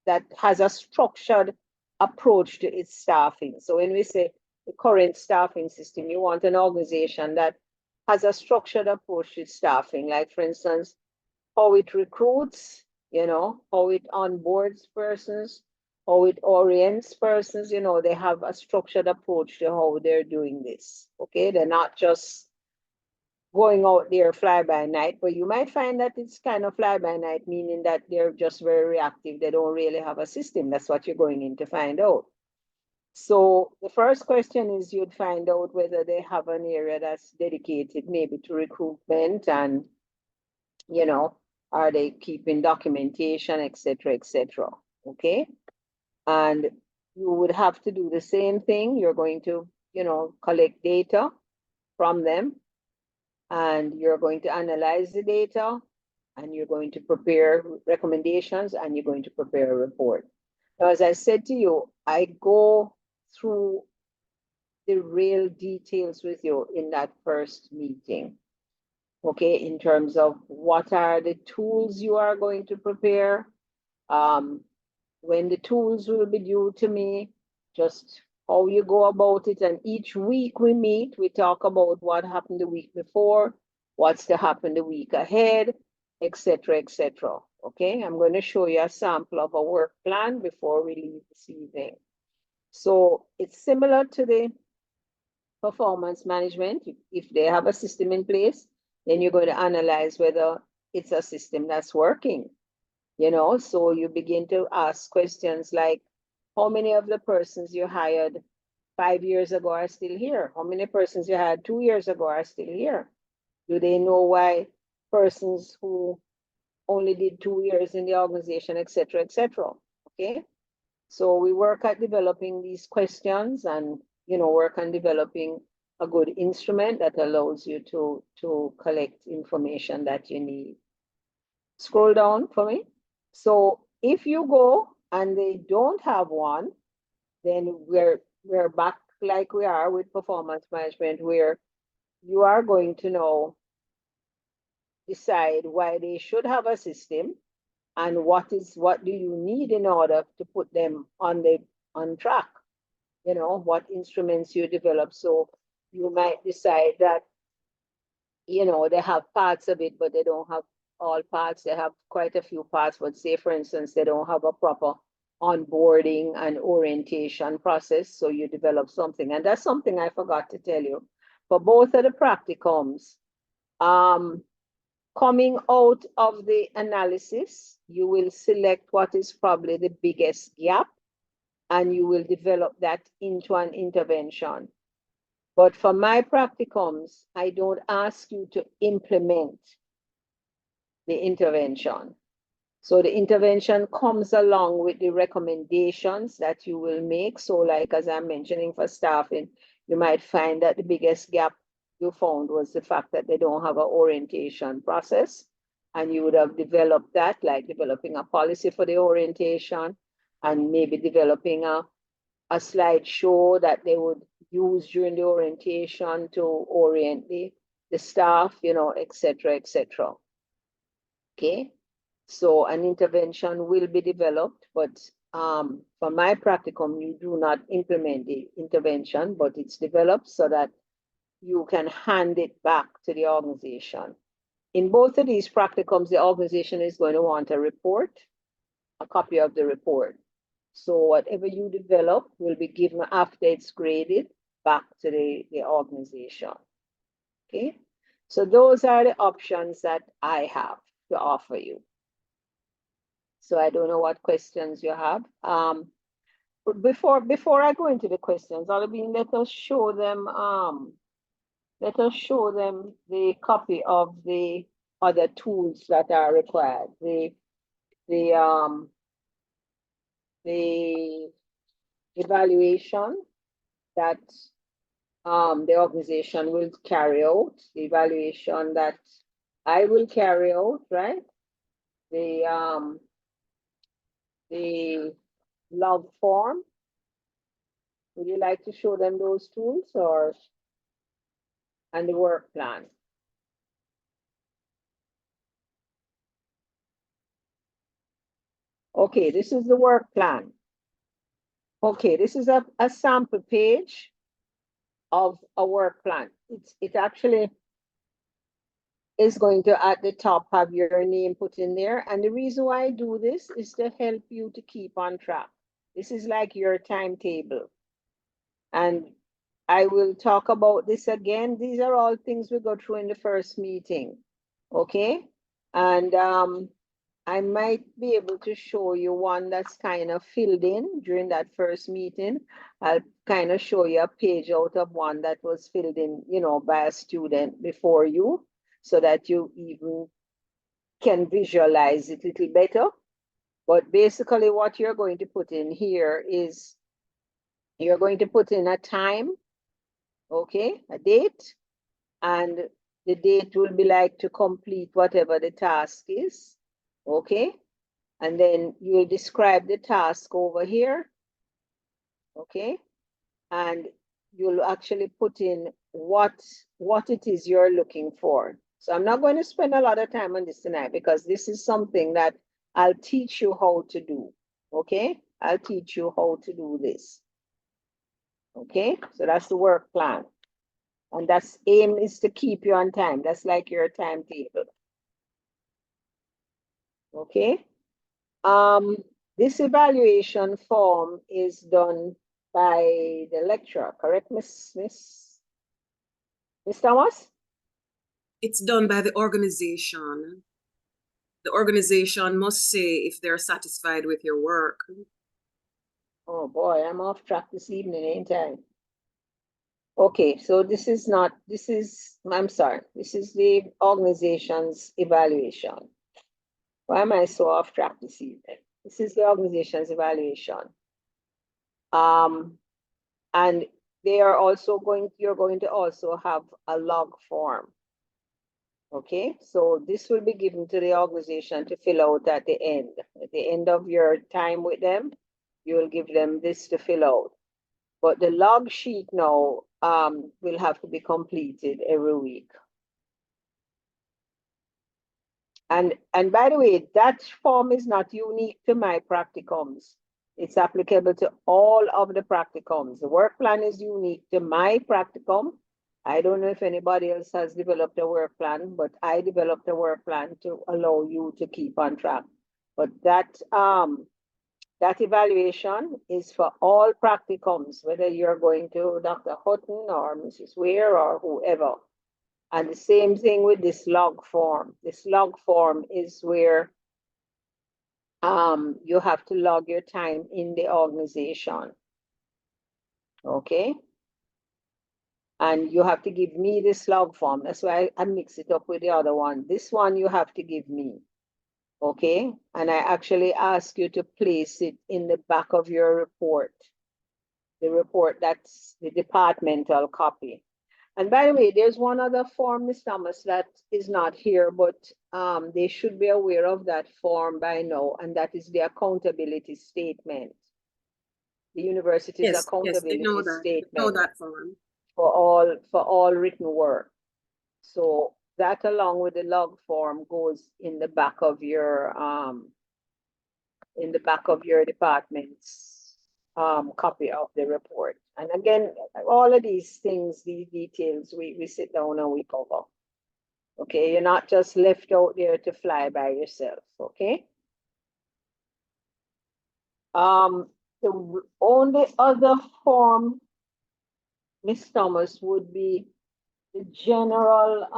S1: a structured approach to its staffing. So when we say the current staffing system, you want an organization that has a structured approach to staffing, like for instance, how it recruits, how it onboards persons, how it orients persons, they have a structured approach to how they're doing this. Okay, they're not just going out there fly by night, but you might find that it's kind of fly by night, meaning that they're just very reactive. They don't really have a system. That's what you're going in to find out. So the first question is you'd find out whether they have an area that's dedicated maybe to recruitment and, are they keeping documentation, etc., etc. Okay. And you would have to do the same thing. You're going to, collect data from them, and you're going to analyze the data, and you're going to prepare recommendations, and you're going to prepare a report. Now, as I said to you, I go through the real details with you in that first meeting. Okay, in terms of what are the tools you are going to prepare, when the tools will be due to me, just how you go about it. And each week we meet, we talk about what happened the week before, what's to happen the week ahead, etc., etc. Okay, I'm going to show you a sample of a work plan before we leave this evening. So it's similar to the performance management. If they have a system in place, then you're going to analyze whether it's a system that's working. So you begin to ask questions like, how many of the persons you hired 5 years ago are still here? How many persons you had 2 years ago are still here? Do they know why persons who only did 2 years in the organization, et cetera, okay? So we work at developing these questions and, work on developing a good instrument that allows you to collect information that you need. Scroll down for me. So if you go and they don't have one, then we're back like we are with performance management, where you are going to now decide why they should have a system and what do you need in order to put them on track. What instruments you develop. So you might decide that they have parts of it, but they don't have all parts. They have quite a few parts, but say, for instance, they don't have a proper onboarding and orientation process. So you develop something. And that's something I forgot to tell you. For both of the practicums, coming out of the analysis, you will select what is probably the biggest gap, and you will develop that into an intervention. But for my practicums, I don't ask you to implement the intervention. So the intervention comes along with the recommendations that you will make. So like, as I'm mentioning for staffing, you might find that the biggest gap you found was the fact that they don't have an orientation process. And you would have developed that, like developing a policy for the orientation and maybe developing a slideshow that they would use during the orientation to orient the staff, et cetera, et cetera. Okay, so an intervention will be developed, but for my practicum, you do not implement the intervention, but it's developed so that you can hand it back to the organization. In both of these practicums, the organization is going to want a report, a copy of the report. So whatever you develop will be given after it's graded back to the organization. Okay, so those are the options that I have to offer you. So I don't know what questions you have. Before I go into the questions, Olivine, let us show them the copy of the other tools that are required. The evaluation that the organization will carry out, the evaluation that I will carry out, right? The log form. Would you like to show them those tools and the work plan? Okay, this is the work plan. Okay, this is a sample page of a work plan. It actually is going to, at the top, have your name put in there. And the reason why I do this is to help you to keep on track. This is like your timetable. And I will talk about this again. These are all things we go through in the first meeting. Okay? And I might be able to show you one that's kind of filled in during that first meeting. I'll kind of show you a page out of one that was filled in, by a student before you, so that you even can visualize it a little better. But basically what you're going to put in here is you're going to put in a time, okay, a date, and the date will be like to complete whatever the task is, okay? And then you'll describe the task over here, okay? And you'll actually put in what it is you're looking for. So I'm not going to spend a lot of time on this tonight because this is something that I'll teach you how to do, okay? I'll teach you how to do this. Okay, so that's the work plan. And that's aim is to keep you on time. That's like your timetable. Okay. This evaluation form is done by the lecturer, correct, Miss Thomas?
S2: It's done by the organization. The organization must say if they're satisfied with your work.
S1: Oh boy, I'm off track this evening, ain't I? Okay, so this is not, I'm sorry, this is the organization's evaluation. Why am I so off track this evening? This is the organization's evaluation. And they are also you're going to also have a log form. Okay, so this will be given to the organization to fill out at the end. At the end of your time with them, you will give them this to fill out. But the log sheet now will have to be completed every week. And by the way, that form is not unique to my practicums. It's applicable to all of the practicums. The work plan is unique to my practicum. I don't know if anybody else has developed a work plan, but I developed a work plan to allow you to keep on track. But that evaluation is for all practicums, whether you're going to Dr. Hutton or Mrs. Ware or whoever. And the same thing with this log form. This log form is where you have to log your time in the organization. Okay? And you have to give me this log form. That's why I mix it up with the other one. This one you have to give me. Okay? And I actually ask you to place it in the back of your report. The report, that's the departmental copy. And by the way, there's one other form, Ms. Thomas, that is not here, but they should be aware of that form by now, and that is the accountability statement. The university's
S2: Yes,
S1: accountability
S2: they know that.
S1: statement
S2: They know that form.
S1: for all written work. So that along with the log form goes in the back of your department's copy of the report. And again, all of these things, these details, we sit down and we cover. Okay, you're not just left out there to fly by yourself, okay? The only other form, Miss Thomas, would be the general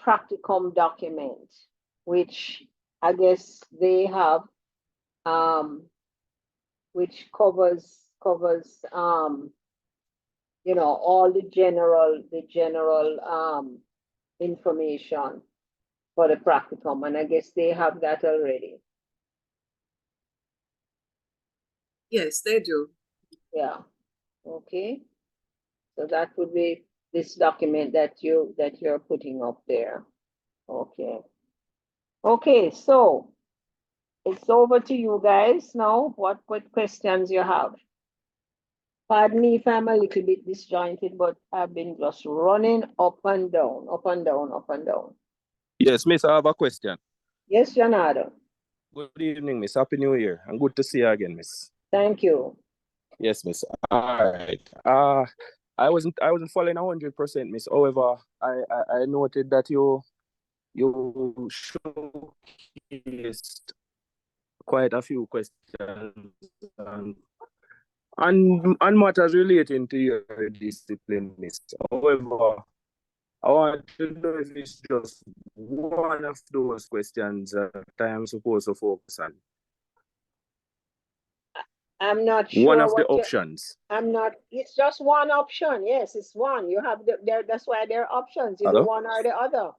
S1: practicum document, which I guess they have, which covers you know, all the general information for the practicum, and I guess they have that already.
S2: Yes, they do.
S1: Yeah. Okay. So that would be this document that you're putting up there. Okay. Okay, so it's over to you guys now. What questions you have? Pardon me if I'm a little bit disjointed, but I've been just running up and down, up and down, up and down.
S8: Yes, Miss, I have a question.
S1: Yes, Janado.
S8: Good evening, Miss. Happy New Year. And good to see you again, Miss.
S1: Thank you.
S8: Yes, Miss. All right. I wasn't following 100%, Miss. However, I noted that you showcased quite a few questions and matters relating to your discipline, Miss. However, I want to know if it's just one of those questions that I am supposed to focus on.
S1: I'm not sure.
S8: One of the options.
S1: I'm not, it's just one option. Yes, it's one. You have that's why there are options. You
S8: Hello?
S1: do one or the other.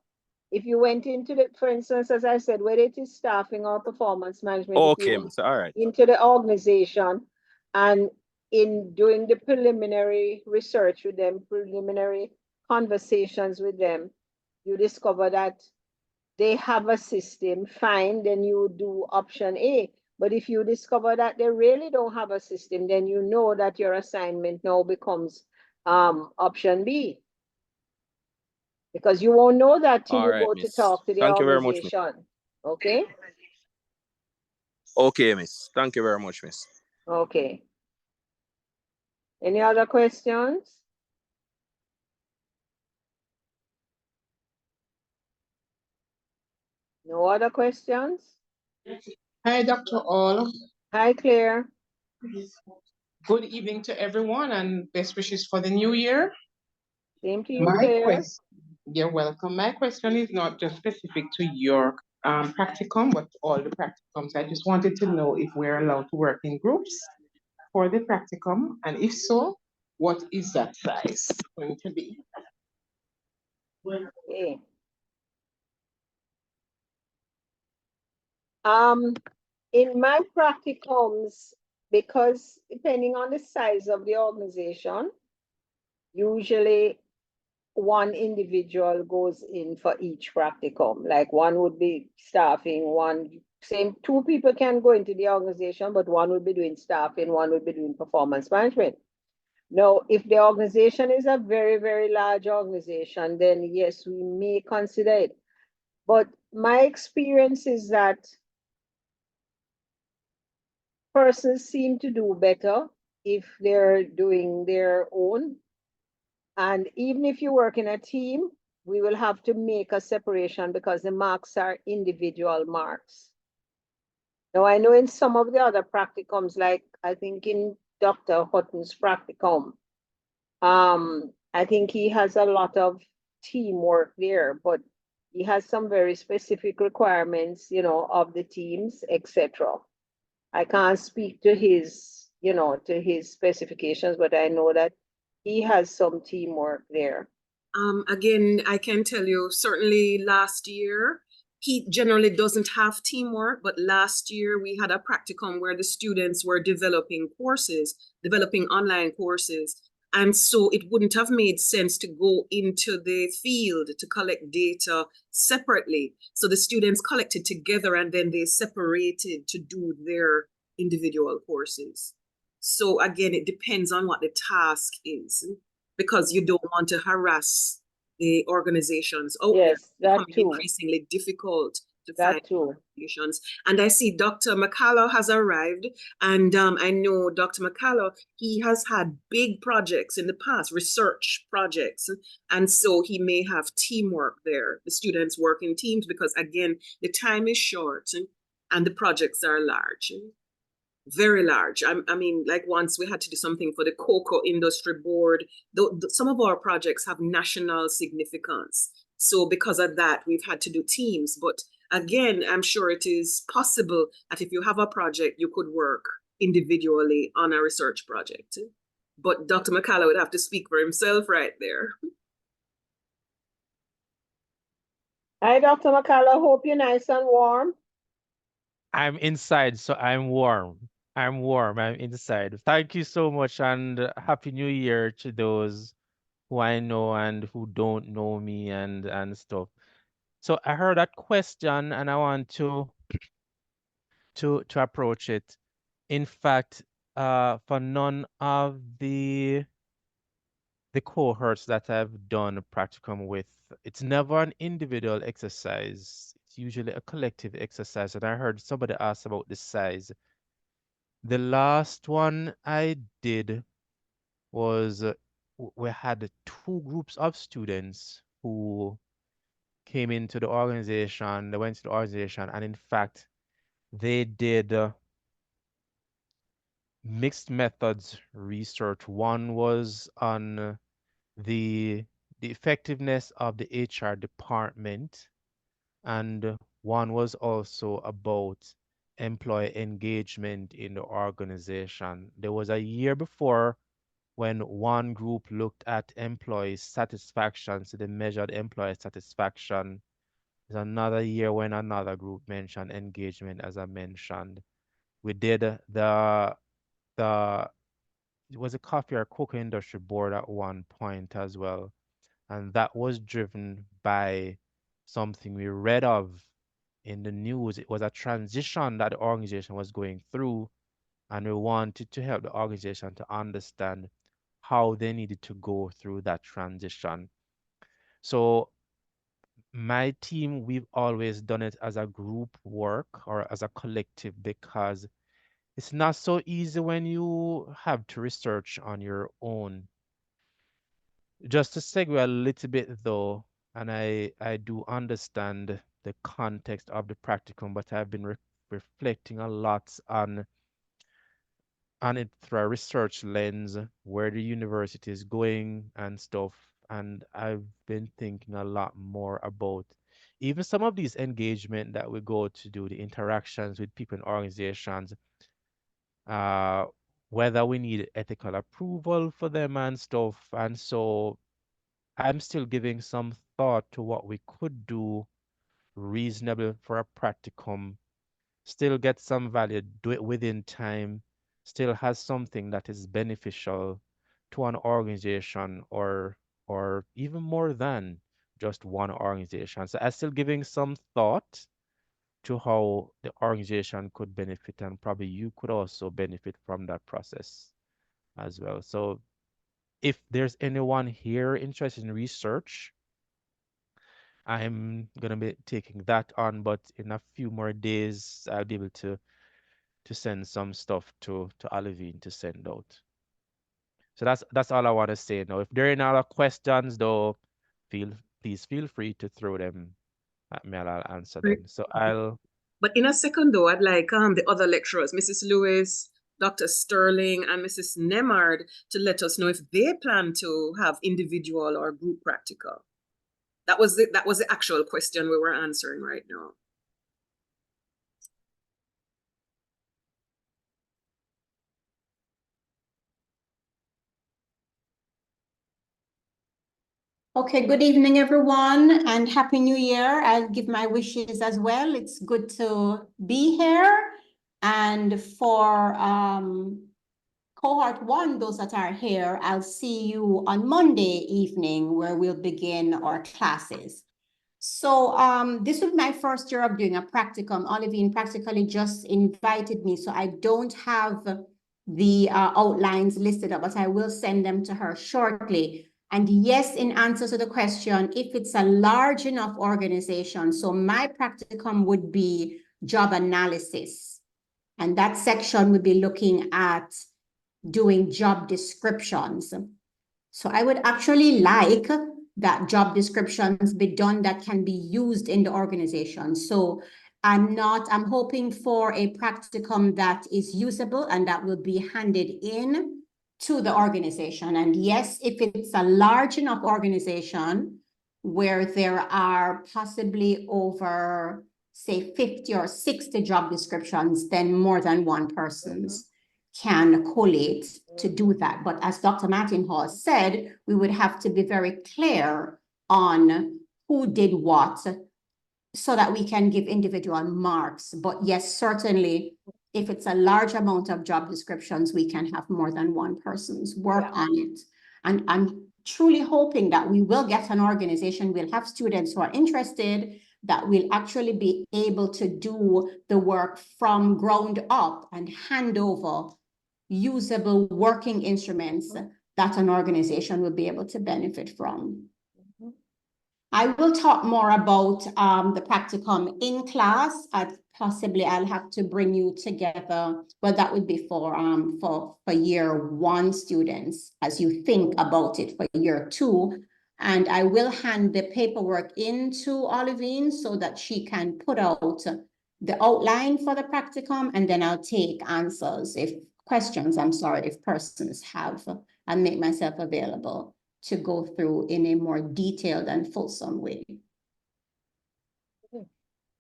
S1: If you went into the, for instance, as I said, whether it is staffing or performance management,
S8: Okay, Miss. All right.
S1: into the organization and in doing the preliminary research with them, preliminary conversations with them, you discover that they have a system, fine, then you do option A. But if you discover that they really don't have a system, then you know that your assignment now becomes option B. Because you won't know that till you go to talk to the
S8: Thank you very much,
S1: organization. Okay?
S8: Okay, Miss. Thank you very much, Miss.
S1: Okay. Any other questions? No other questions?
S9: Hi, Dr. All.
S1: Hi, Claire.
S9: Good evening to everyone and best wishes for the new year.
S1: Same to you, Claire.
S9: You're welcome. My question is not just specific to your practicum, but all the practicums. I just wanted to know if we're allowed to work in groups for the practicum, and if so, what is that size going to be?
S1: Okay. In my practicums, because depending on the size of the organization, usually one individual goes in for each practicum. Like one would be staffing, same two people can go into the organization, but one would be doing staffing, one would be doing performance management. Now, if the organization is a very, very large organization, then yes, we may consider it. But my experience is that persons seem to do better if they're doing their own. And even if you work in a team, we will have to make a separation because the marks are individual marks. Now, I know in some of the other practicums, like I think in Dr. Hutton's practicum, I think he has a lot of teamwork there, but he has some very specific requirements, of the teams, etc. I can't speak to to his specifications, but I know that he has some teamwork there.
S2: Again, I can tell you, certainly last year, he generally doesn't have teamwork, but last year we had a practicum where the students were developing online courses. And so it wouldn't have made sense to go into the field to collect data separately. So the students collected together and then they separated to do their individual courses. So again, it depends on what the task is, because you don't want to harass the organizations out there.
S1: Yes, that
S2: Becoming
S1: too.
S2: increasingly difficult to
S1: That
S2: find
S1: too.
S2: organizations. And I see Dr. McCullough has arrived, and I know Dr. McCullough, he has had big projects in the past, research projects, and so he may have teamwork there. The students work in teams because, again, the time is short and the projects are large. Very large. I mean, like once we had to do something for the cocoa industry board. Some of our projects have national significance. So because of that, we've had to do teams. But again, I'm sure it is possible that if you have a project, you could work individually on a research project. But Dr. McCullough would have to speak for himself right there.
S1: Hi, Dr. McCullough. Hope you're nice and warm.
S10: I'm inside, so I'm warm. I'm warm. I'm inside. Thank you so much, and Happy New Year to those who I know and who don't know me and stuff. So I heard that question, and I want to approach it. In fact, for none of the cohorts that I've done a practicum with, it's never an individual exercise. It's usually a collective exercise. And I heard somebody ask about the size. The last one I did was we had two groups of students who came into the organization. They went to the organization, and in fact, they did mixed methods research. One was on the effectiveness of the HR department, and one was also about employee engagement in the organization. There was a year before when one group looked at employee satisfaction, so they measured employee satisfaction. There's another year when another group mentioned engagement, as I mentioned. We did the it was a coffee or cocoa industry board at one point as well. And that was driven by something we read of in the news. It was a transition that the organization was going through, and we wanted to help the organization to understand how they needed to go through that transition. So my team, we've always done it as a group work or as a collective because it's not so easy when you have to research on your own. Just to segue a little bit though, and I do understand the context of the practicum, but I've been reflecting a lot on it through a research lens, where the university is going and stuff. and I've been thinking a lot more about even some of these engagement that we go to do, the interactions with people in organizations, uh, whether we need ethical approval for them and stuff. And so I'm still giving some thought to what we could do reasonable for a practicum, still get some value, do it within time, still has something that is beneficial to an organization or even more than just one organization. So I'm still giving some thought to how the organization could benefit, and probably you could also benefit from that process as well. So if there's anyone here interested in research, I'm gonna be taking that on, but in a few more days, I'll be able to send some stuff to Olivine to send out. So that's all I want to say now. If there are any other questions, though, feel please feel free to throw them at me and I'll answer
S2: Right.
S10: them. So I'll
S2: But in a second, though, I'd like the other lecturers, Mrs. Lewis, Dr. Sterling, and Mrs. Nemard, to let us know if they plan to have individual or group practical. That was the actual question we were answering right now.
S11: Okay, good evening, everyone, and Happy New Year. I'll give my wishes as well. It's good to be here. And for cohort 1, those that are here, I'll see you on Monday evening where we'll begin our classes. So this was my first year of doing a practicum. Olivine practically just invited me, so I don't have the outlines listed up, but I will send them to her shortly. And yes, in answer to the question, if it's a large enough organization, so my practicum would be job analysis. And that section would be looking at doing job descriptions. So I would actually like that job descriptions be done that can be used in the organization. So I'm hoping for a practicum that is usable and that will be handed in to the organization. And yes, if it's a large enough organization where there are possibly over, say, 50 or 60 job descriptions, then more than one person's can collate to do that. But as Dr. Martin Hall said, we would have to be very clear on who did what so that we can give individual marks. But yes, certainly, if it's a large amount of job descriptions, we can have more than one person's work on it. And I'm truly hoping that we will get an organization, we'll have students who are interested, that will actually be able to do the work from ground up and hand over usable working instruments that an organization will be able to benefit from. I will talk more about the practicum in class. Possibly I'll have to bring you together, but that would be for year 1 students as you think about it for year 2. And I will hand the paperwork into Olivine so that she can put out the outline for the practicum, and then I'll take answers if persons have, and make myself available to go through in a more detailed and fulsome way.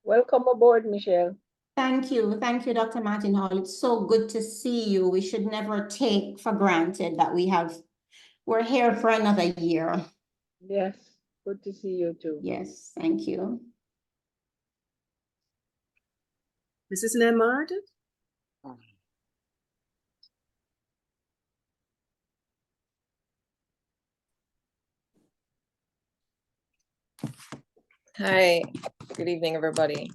S1: Welcome aboard, Michelle.
S11: Thank you, Dr. Martin Hall. It's so good to see you. We should never take for granted that we're here for another year.
S1: Yes, good to see you too.
S11: Yes, thank you.
S2: Mrs. Nemard?
S12: Hi, good evening, everybody.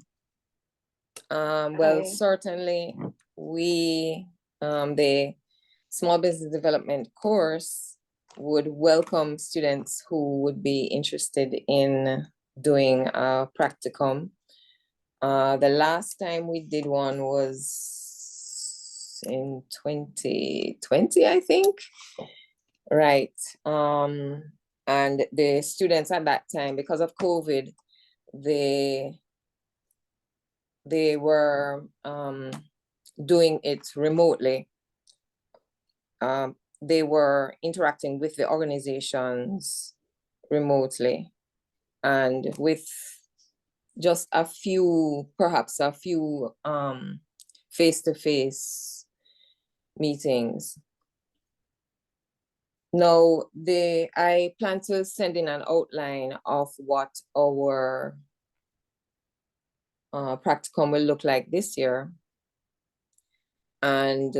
S12: Well, certainly the Small Business Development course would welcome students who would be interested in doing a practicum. The last time we did one was in 2020, I think. Right. And the students at that time, because of COVID, they were doing it remotely. They were interacting with the organizations remotely, and with just perhaps a few face-to-face meetings. Now, I plan to send in an outline of what our practicum will look like this year. And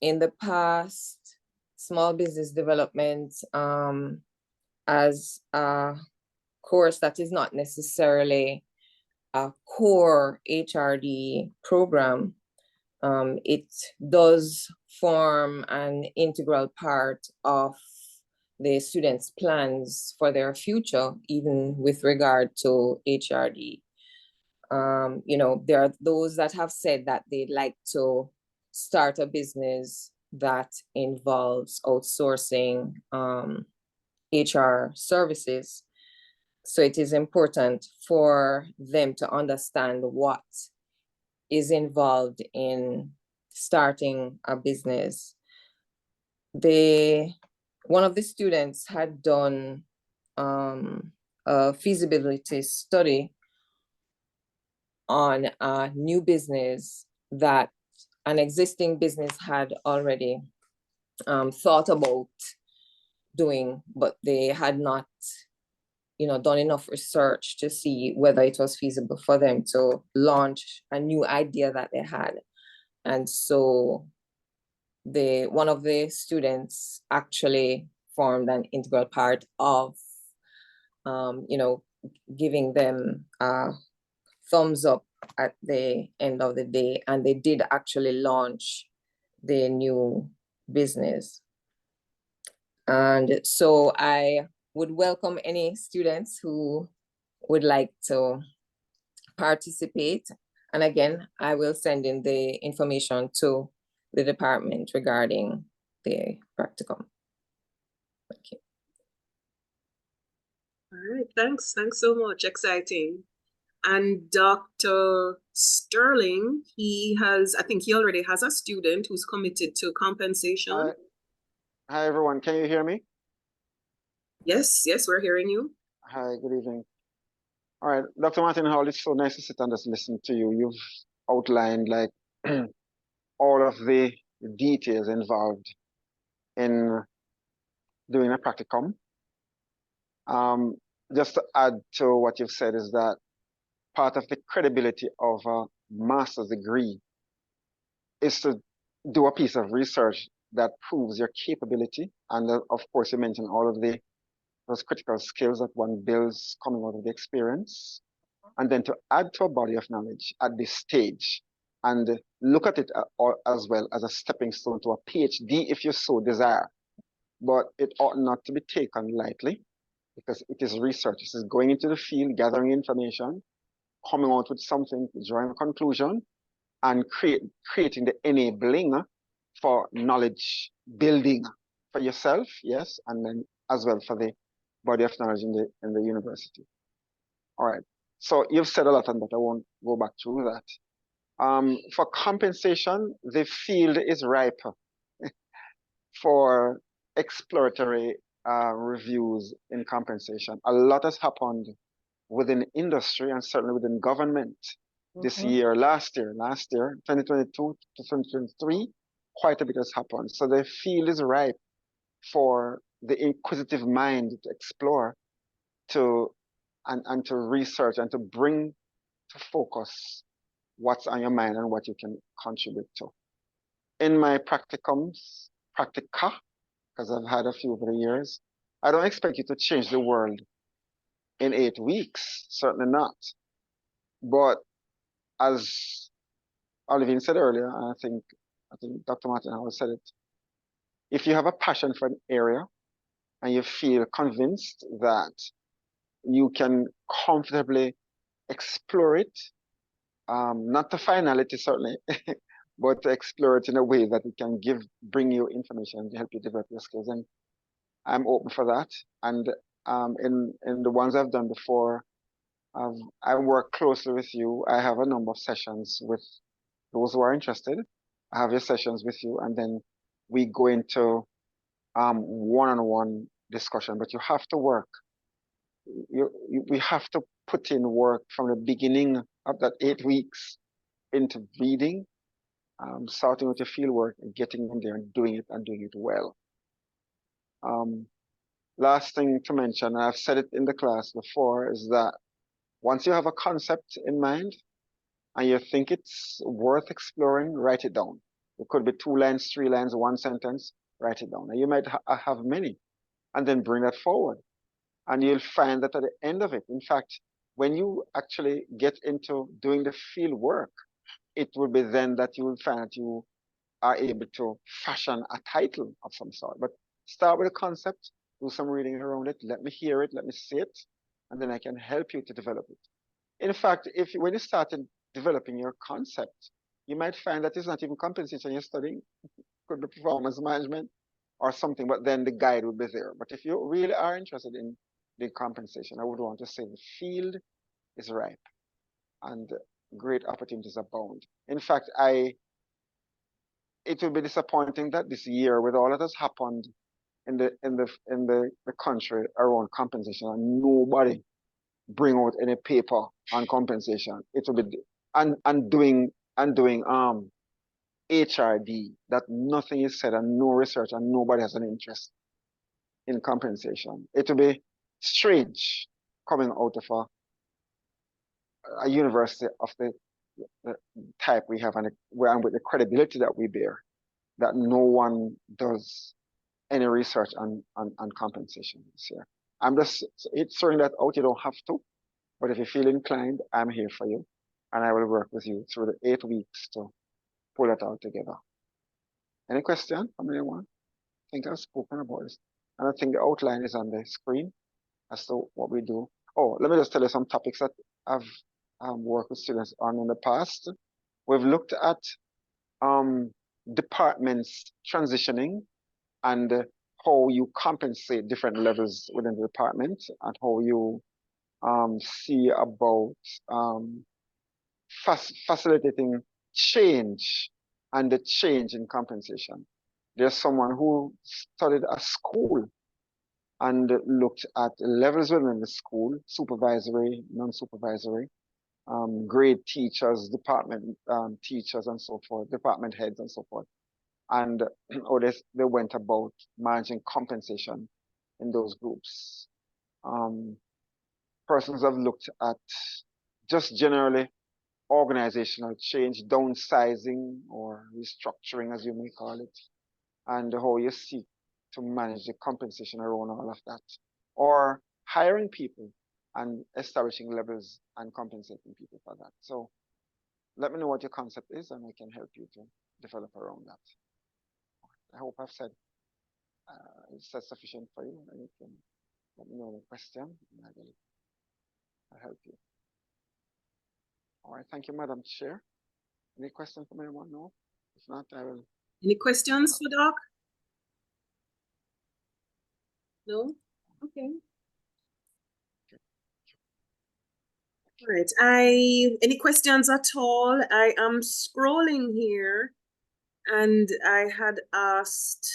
S12: in the past, small business development as a course that is not necessarily a core HRD program, it does form an integral part of the students' plans for their future, even with regard to HRD. There are those that have said that they'd like to start a business that involves outsourcing HR services. So it is important for them to understand what is involved in starting a business. One of the students had done a feasibility study on a new business that an existing business had already thought about doing, but they had not done enough research to see whether it was feasible for them to launch a new idea that they had. And so one of the students actually formed an integral part of giving them a thumbs up at the end of the day, and they did actually launch the new business. And so I would welcome any students who would like to participate. And again, I will send in the information to the department regarding the practicum. Thank you.
S2: All right, thanks so much, exciting. And Dr. Sterling, I think he already has a student who's committed to compensation.
S13: Hi everyone, can you hear me?
S2: Yes, we're hearing you.
S13: Hi, good evening. All right, Dr. Martin Howell, it's so nice to sit and just listen to you. You've outlined like all of the details involved in doing a practicum. Just to add to what you've said is that part of the credibility of a master's degree is to do a piece of research that proves your capability. And of course, you mentioned all of those critical skills that one builds coming out of the experience. And then to add to a body of knowledge at this stage and look at it as well as a stepping stone to a PhD if you so desire. But it ought not to be taken lightly because it is research. This is going into the field, gathering information, coming out with something, drawing a conclusion, and creating the enabling for knowledge building for yourself, yes, and then as well for the body of knowledge in the university. All right. So you've said a lot on that. I won't go back through that. For compensation, the field is ripe for exploratory reviews in compensation. A lot has happened within industry and certainly within government this year, last year, 2022 to 2023, quite a bit has happened. So the field is ripe for the inquisitive mind to explore, and to research and to bring to focus what's on your mind and what you can contribute to. In my practica, because I've had a few over the years, I don't expect you to change the world in 8 weeks, certainly not. But as Olivine said earlier, and I think Dr. Martin Howell said it, if you have a passion for an area and you feel convinced that you can comfortably explore it, not to finality certainly, but to explore it in a way that it can bring you information to help you develop your skills. And I'm open for that. And in the ones I've done before, I work closely with you. I have a number of sessions with those who are interested. I have your sessions with you, and then we go into one-on-one discussion, but you have to work. We have to put in work from the beginning of that 8 weeks into reading, starting with your field work and getting in there and doing it well. Last thing to mention, I've said it in the class before, is that once you have a concept in mind and you think it's worth exploring, write it down. It could be 2 lines, 3 lines, 1 sentence, write it down. And you might have many, and then bring that forward. And you'll find that at the end of it, in fact, when you actually get into doing the field work, it will be then that you will find that you are able to fashion a title of some sort. But start with a concept, do some reading around it, let me hear it, let me see it, and then I can help you to develop it. In fact, when you started developing your concept, you might find that it's not even compensation you're studying. It could be performance management or something, but then the guide will be there. But if you really are interested in the compensation, I would want to say the field is ripe and great opportunities abound. In fact, it will be disappointing that this year, with all that has happened in the country around compensation, and nobody bring out any paper on compensation. It will be and doing HRD, that nothing is said and no research and nobody has an interest in compensation. It will be strange coming out of a university of the type we have and with the credibility that we bear, that no one does any research on compensation this year. I'm just throwing that out. You don't have to, but if you feel inclined, I'm here for you, and I will work with you through the 8 weeks to pull it all together. Any question from anyone? I think I've spoken about this, and I think the outline is on the screen as to what we do. Oh, let me just tell you some topics that I've worked with students on in the past. We've looked at departments transitioning and how you compensate different levels within the department, and how you see about facilitating change and the change in compensation. There's someone who studied a school and looked at levels within the school, supervisory, non-supervisory, grade teachers, department teachers, and so forth, department heads, and so forth. And they went about managing compensation in those groups. Persons have looked at just generally organizational change, downsizing or restructuring, as you may call it, and how you seek to manage the compensation around all of that, or hiring people and establishing levels and compensating people for that. So let me know what your concept is, and I can help you to develop around that. I hope I've said sufficient for you, and you can let me know the question, and I'll help you. All right, thank you, Madam Chair. Any questions from anyone? No? If not, I will.
S2: Any questions for Doc? No? Okay. All right. Any questions at all? I am scrolling here, and I had asked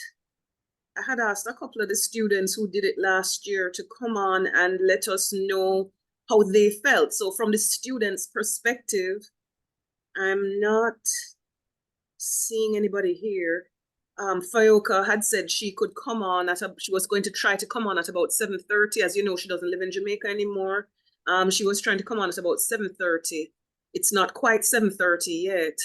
S2: a couple of the students who did it last year to come on and let us know how they felt. So from the students' perspective, I'm not seeing anybody here. Fayoka had said she could come on she was going to try to come on at about 7:30. As you know, she doesn't live in Jamaica anymore. She was trying to come on at about 7:30. It's not quite 7:30 yet.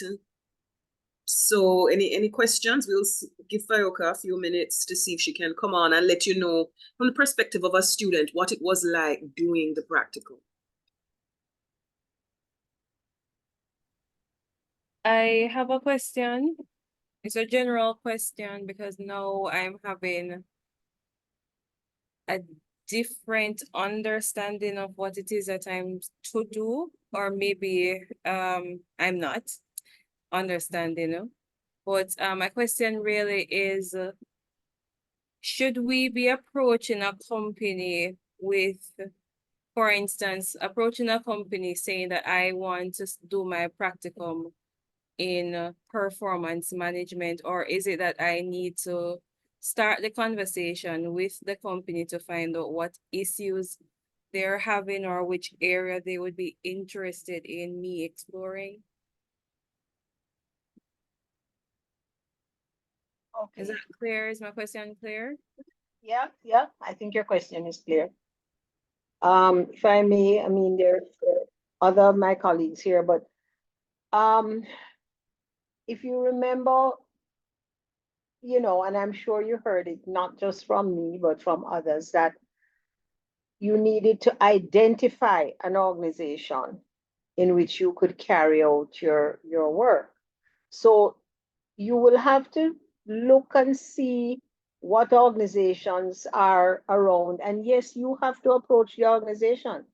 S2: So any questions? We'll give Fayoka a few minutes to see if she can come on and let you know from the perspective of a student what it was like doing the practical.
S14: I have a question. It's a general question because now I'm having a different understanding of what it is that I'm to do, or maybe I'm not understanding. But my question really is, should we be approaching a company with, for instance, approaching a company saying that I want to do my practicum in performance management, or is it that I need to start the conversation with the company to find out what issues they're having or which area they would be interested in me exploring. Is
S1: Okay.
S14: that clear? Is my question clear?
S1: Yeah, I think your question is clear. If I may, I mean, there are other of my colleagues here, but if you remember, you know, and I'm sure you heard it, not just from me, but from others, that you needed to identify an organization in which you could carry out your work. So you will have to look and see what organizations are around. And yes, you have to approach the organization.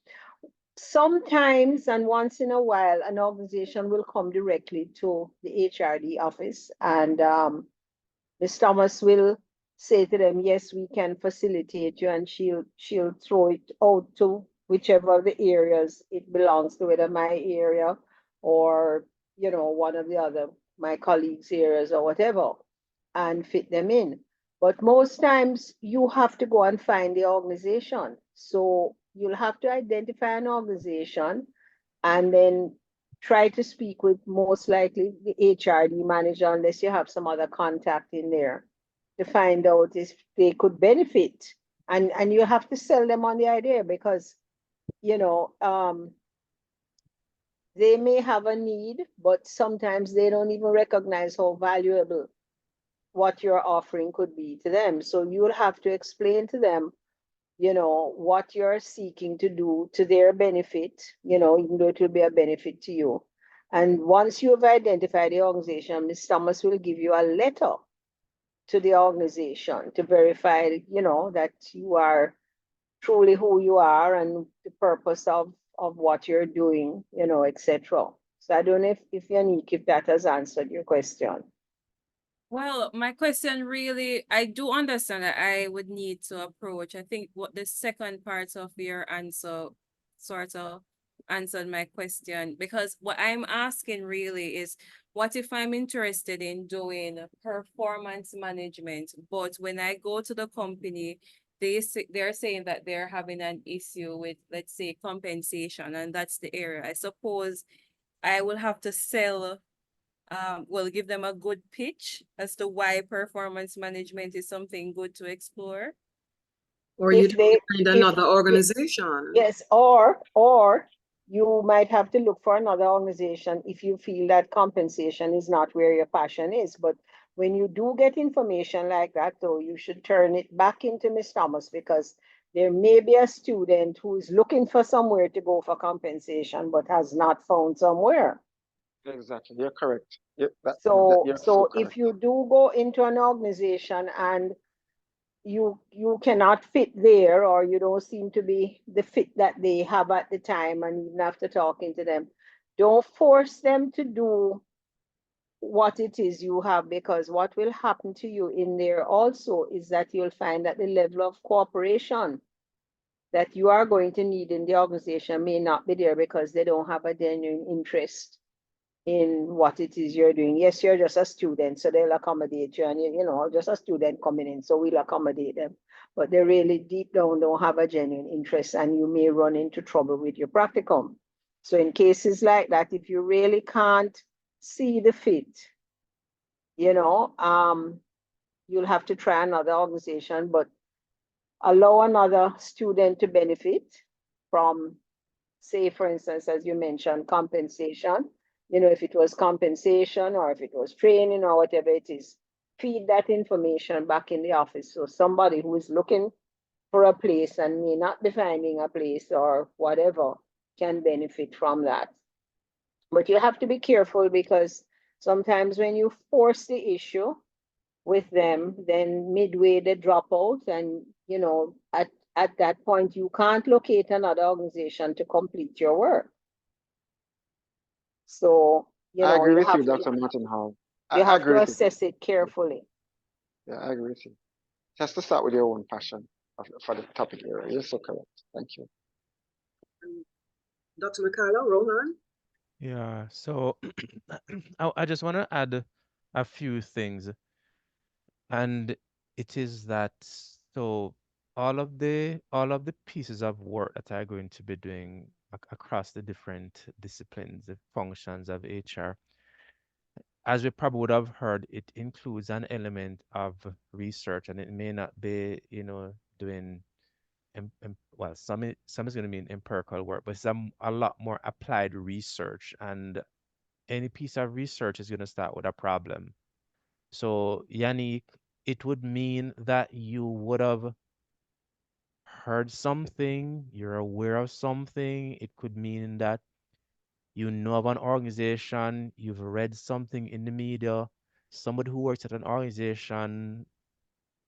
S1: Sometimes and once in a while, an organization will come directly to the HRD office and Ms. Thomas will say to them, yes, we can facilitate you, and she'll throw it out to whichever of the areas it belongs to, whether my area or, you know, one of the other, my colleagues' areas or whatever, and fit them in. But most times you have to go and find the organization. So you'll have to identify an organization and then try to speak with most likely the HRD manager, unless you have some other contact in there, to find out if they could benefit. And you have to sell them on the idea because, you know, they may have a need, but sometimes they don't even recognize how valuable what you're offering could be to them. So you'll have to explain to them, you know, what you're seeking to do to their benefit, you know, even though it will be a benefit to you. And once you have identified the organization, Ms. Thomas will give you a letter to the organization to verify, you know, that you are truly who you are and the purpose of what you're doing, you know, etc. So I don't know if Yannick, if that has answered your question.
S14: Well, my question really, I do understand that I would need to approach. I think what the second part of your answer sort of answered my question, because what I'm asking really is, what if I'm interested in doing performance management, but when I go to the company, they're saying that they're having an issue with, let's say, compensation, and that's the area. I suppose I will have to sell will give them a good pitch as to why performance management is something good to explore.
S2: Or
S1: If
S2: you'd
S1: they,
S2: find
S1: if,
S2: another organization.
S1: yes, or you might have to look for another organization if you feel that compensation is not where your passion is. But when you do get information like that, though, you should turn it back into Ms. Thomas, because there may be a student who is looking for somewhere to go for compensation, but has not found somewhere.
S13: Exactly, you're correct. You're
S1: So
S13: so
S1: if
S13: correct.
S1: you do go into an organization and you cannot fit there, or you don't seem to be the fit that they have at the time, and even after talking to them, don't force them to do what it is you have, because what will happen to you in there also is that you'll find that the level of cooperation that you are going to need in the organization may not be there, because they don't have a genuine interest in what it is you're doing. Yes, you're just a student, so they'll accommodate you, and you know, just a student coming in, so we'll accommodate them. But they really deep down don't have a genuine interest, and you may run into trouble with your practicum. So in cases like that, if you really can't see the fit, you know, you'll have to try another organization, but allow another student to benefit from, say, for instance, as you mentioned, compensation. You know, if it was compensation or if it was training or whatever it is, feed that information back in the office. So somebody who is looking for a place and may not be finding a place or whatever can benefit from that. But you have to be careful, because sometimes when you force the issue with them, then midway they drop out, and you know, at that point you can't locate another organization to complete your work. So, you
S13: I
S1: know,
S13: agree with you, Dr. Martin Hall.
S1: you
S13: I
S1: have
S13: agree
S1: to
S13: with you.
S1: assess it carefully.
S13: Yeah, I agree with you. Just to start with your own passion for the topic area. You're so correct. Thank you.
S2: Dr. Michaela, Rohan?
S10: Yeah, so I just want to add a few things. And it is that so all of the pieces of work that are going to be doing across the different disciplines, the functions of HR, as we probably would have heard, it includes an element of research, and it may not be, doing well, some is going to mean empirical work, but some a lot more applied research, and any piece of research is going to start with a problem. So, Yannick, it would mean that you would have heard something, you're aware of something. It could mean that you know of an organization, you've read something in the media, somebody who works at an organization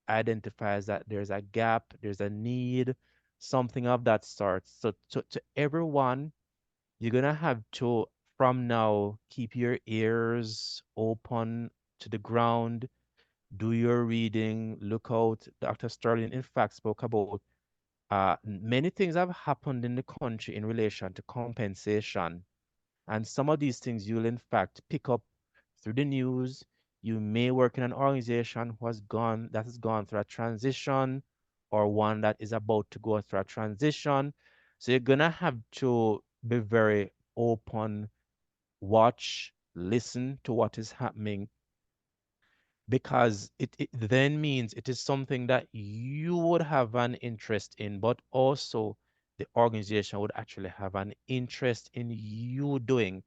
S10: identifies that there's a gap, there's a need, something of that sort. So, to everyone, you're gonna have to, from now, keep your ears open to the ground, do your reading, look out. Dr. Sterling, in fact, spoke about many things have happened in the country in relation to compensation. And some of these things you'll, in fact, pick up through the news. You may work in an organization that has gone through a transition, or one that is about to go through a transition. So you're gonna have to be very open, watch, listen to what is happening, because it then means it is something that you would have an interest in, but also the organization would actually have an interest in you doing.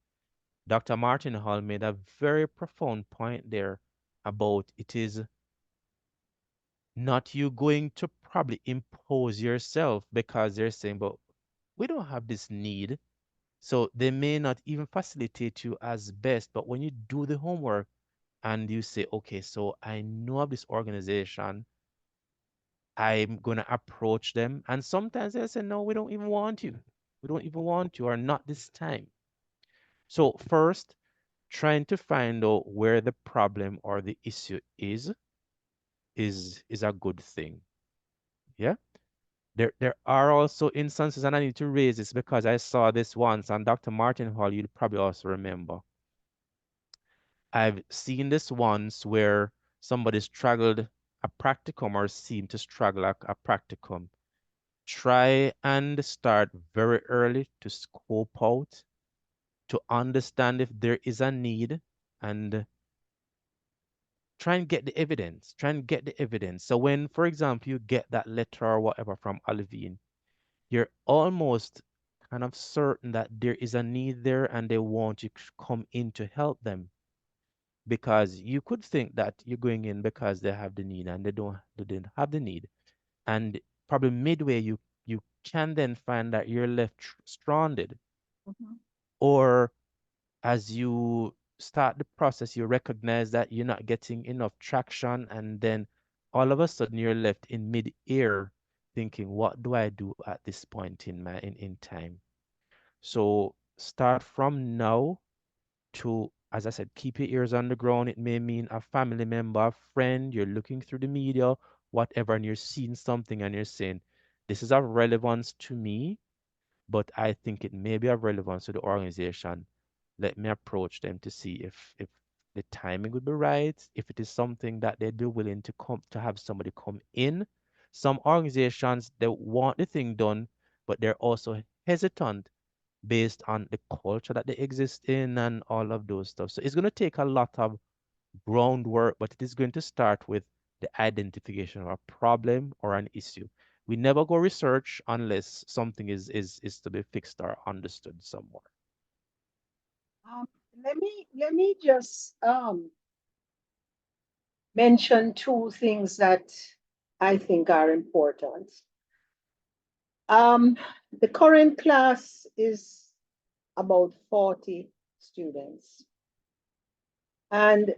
S10: Dr. Martin Hall made a very profound point there about it is not you going to probably impose yourself, because they're saying, but we don't have this need. So they may not even facilitate you as best, but when you do the homework and you say, okay, so I know of this organization, I'm going to approach them. And sometimes they'll say, no, we don't even want you. We don't even want you, or not this time. So first, trying to find out where the problem or the issue is a good thing. Yeah. There are also instances, and I need to raise this because I saw this once, and Dr. Martin Hall, you'd probably also remember. I've seen this once where somebody struggled a practicum or seemed to struggle a practicum. Try and start very early to scope out, to understand if there is a need, and try and get the evidence. Try and get the evidence. So when, for example, you get that letter or whatever from Alvin, you're almost kind of certain that there is a need there and they want you to come in to help them. Because you could think that you're going in because they have the need, and they didn't have the need. And probably midway you can then find that you're left stranded. Or as you start the process, you recognize that you're not getting enough traction, and then all of a sudden you're left in mid-air thinking, what do I do at this point in time? So start from now to, as I said, keep your ears on the ground. It may mean a family member, a friend, you're looking through the media, whatever, and you're seeing something and you're saying, this is of relevance to me, but I think it may be of relevance to the organization. Let me approach them to see if the timing would be right, if it is something that they'd be willing to come to have somebody come in. Some organizations, they want the thing done, but they're also hesitant based on the culture that they exist in and all of those stuff. So it's going to take a lot of groundwork, but it is going to start with the identification of a problem or an issue. We never go research unless something is to be fixed or understood somewhere.
S1: Um, let me just mention two things that I think are important. The current class is about 40 students. And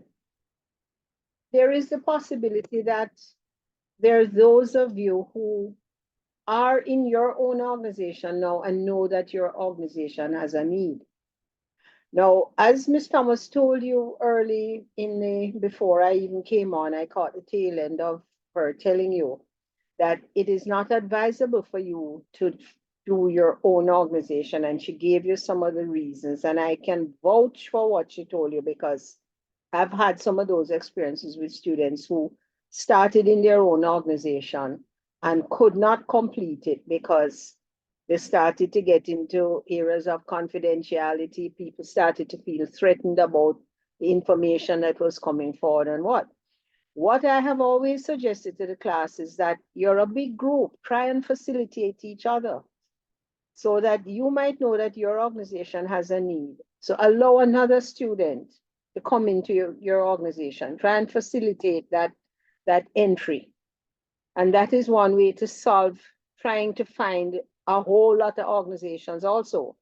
S1: there is the possibility that there are those of you who are in your own organization now and know that your organization has a need. Now, as Ms. Thomas told you early before I even came on, I caught the tail end of her telling you that it is not advisable for you to do your own organization. And she gave you some of the reasons. And I can vouch for what she told you because I've had some of those experiences with students who started in their own organization and could not complete it because they started to get into areas of confidentiality. People started to feel threatened about the information that was coming forward and what. What I have always suggested to the class is that you're a big group, try and facilitate each other so that you might know that your organization has a need. So allow another student to come into your organization, try and facilitate that entry. And that is one way to solve trying to find a whole lot of organizations also,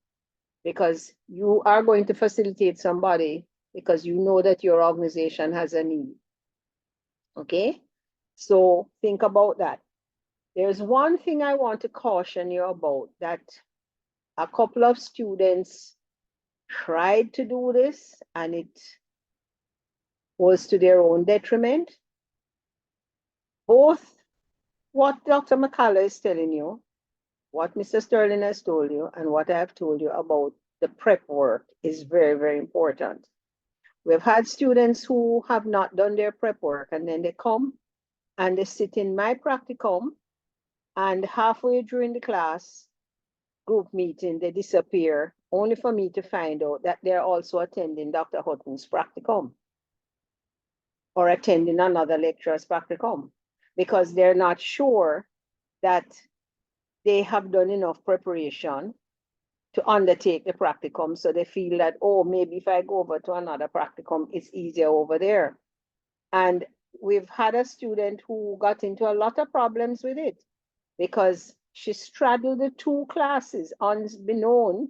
S1: because you are going to facilitate somebody because you know that your organization has a need. Okay? So think about that. There's one thing I want to caution you about, that a couple of students tried to do this and it was to their own detriment. Both what Dr. McCullough is telling you, what Mr. Sterling has told you, and what I have told you about the prep work is very, very important. We've had students who have not done their prep work and then they come and they sit in my practicum, and halfway during the class group meeting, they disappear, only for me to find out that they're also attending Dr. Hutton's practicum or attending another lecturer's practicum because they're not sure that they have done enough preparation to undertake the practicum. So they feel that, oh, maybe if I go over to another practicum, it's easier over there. And we've had a student who got into a lot of problems with it because she straddled the two classes unbeknown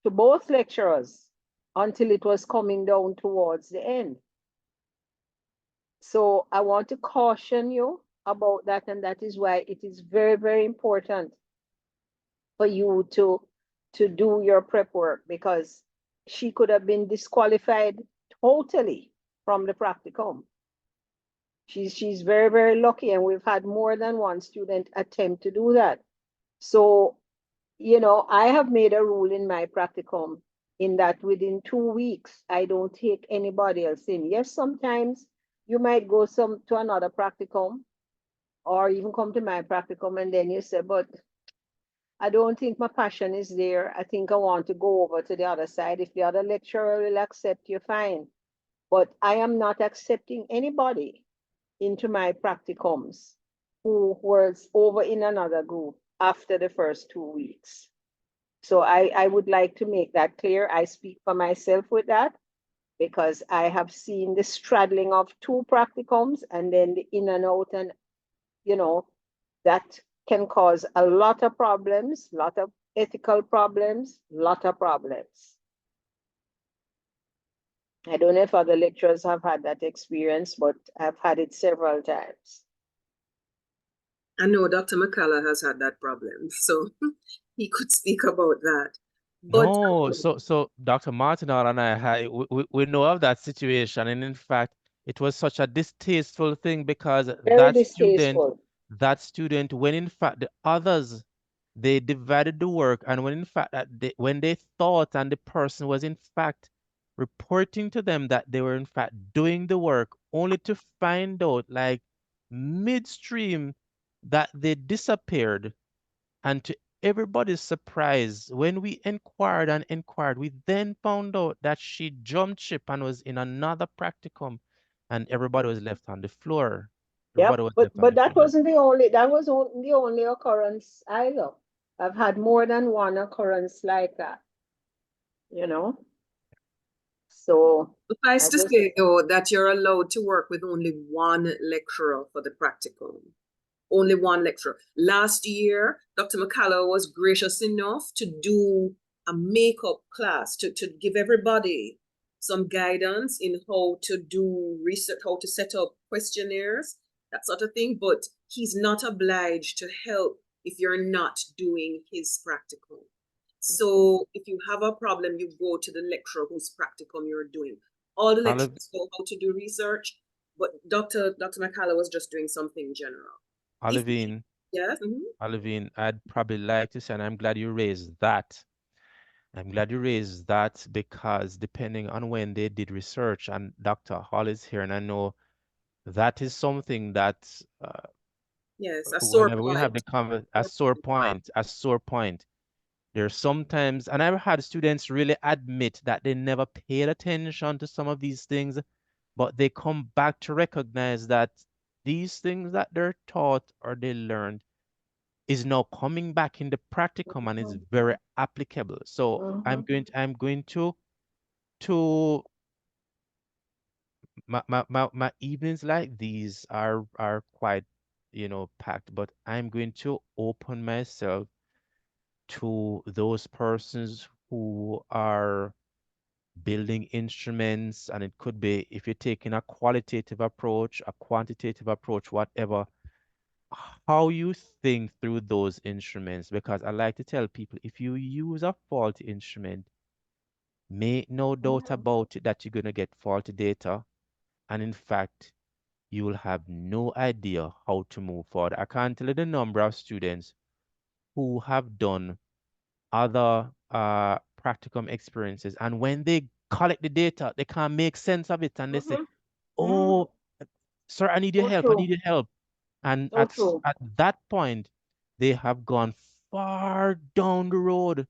S1: to both lecturers until it was coming down towards the end. So I want to caution you about that, and that is why it is very, very important for you to do your prep work, because she could have been disqualified totally from the practicum. She's very, very lucky, and we've had more than one student attempt to do that. So, you know, I have made a rule in my practicum in that within 2 weeks, I don't take anybody else in. Yes, sometimes you might go to another practicum or even come to my practicum and then you say, but I don't think my passion is there. I think I want to go over to the other side. If the other lecturer will accept you, fine. But I am not accepting anybody into my practicums who was over in another group after the first 2 weeks. So I would like to make that clear. I speak for myself with that because I have seen the straddling of two practicums and then the in and out, and you know, that can cause a lot of problems, lot of ethical problems, lot of problems. I don't know if other lecturers have had that experience, but I've had it several times.
S2: I know Dr. McCullough has had that problem, so he could speak about that. But
S10: No, so Dr. Martinal and we know of that situation, and in fact, it was such a distasteful thing because
S1: Very distasteful.
S10: that student, when in fact the others, they divided the work, and when in fact when they thought and the person was in fact reporting to them that they were in fact doing the work, only to find out like midstream that they disappeared. And to everybody's surprise, when we inquired, we then found out that she jumped ship and was in another practicum, and everybody was left on the floor.
S1: Yep,
S10: Everybody was left on
S1: but
S10: the
S1: that
S10: floor.
S1: wasn't the only occurrence either. I've had more than one occurrence like that, you know. So
S2: suffice to say, though, that you're allowed to work with only one lecturer for the practicum. Only one lecturer. Last year, Dr. McCullough was gracious enough to do a makeup class to give everybody some guidance in how to do research, how to set up questionnaires, that sort of thing. But he's not obliged to help if you're not doing his practicum. So if you have a problem, you go to the lecturer whose practicum you're doing. All the lecturers know how to do research, but Dr. McCullough was just doing something general.
S10: Olivine,
S2: Yes.
S10: Olivine, I'd probably like to say, and I'm glad you raised that. I'm glad you raised that because depending on when they did research, and Dr. Hall is here, and I know that is something that
S2: Yes, a sore
S10: whenever we have
S2: point.
S10: the a sore point. There's sometimes, and I've had students really admit that they never paid attention to some of these things, but they come back to recognize that these things that they're taught or they learned is now coming back in the practicum and is very applicable. So I'm going to my evenings like these are quite, packed, but I'm going to open myself to those persons who are building instruments, and it could be if you're taking a qualitative approach, a quantitative approach, whatever, how you think through those instruments. Because I like to tell people, if you use a faulty instrument, make no doubt about it that you're going to get faulty data. And in fact, you will have no idea how to move forward. I can't tell you the number of students who have done other practicum experiences, and when they collect the data, they can't make sense of it, and they say, "Oh, sir, I need your
S1: So
S10: help. I need
S1: true.
S10: your help." And
S1: So true.
S10: at that point, they have gone far down the road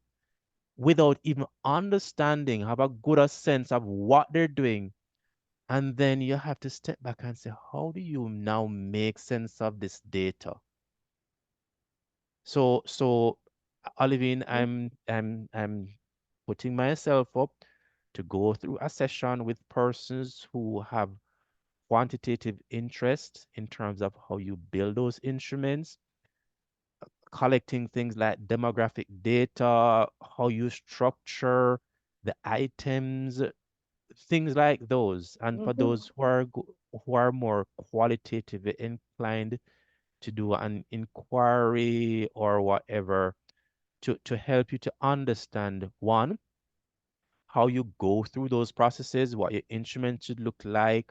S10: without even understanding, have a good a sense of what they're doing. And then you have to step back and say, how do you now make sense of this data? So, Olivine, I'm putting myself up to go through a session with persons who have quantitative interest in terms of how you build those instruments, collecting things like demographic data, how you structure the items, things like those. And for those who are more qualitatively inclined to do an inquiry or whatever, to help you to understand, one, how you go through those processes, what your instrument should look like,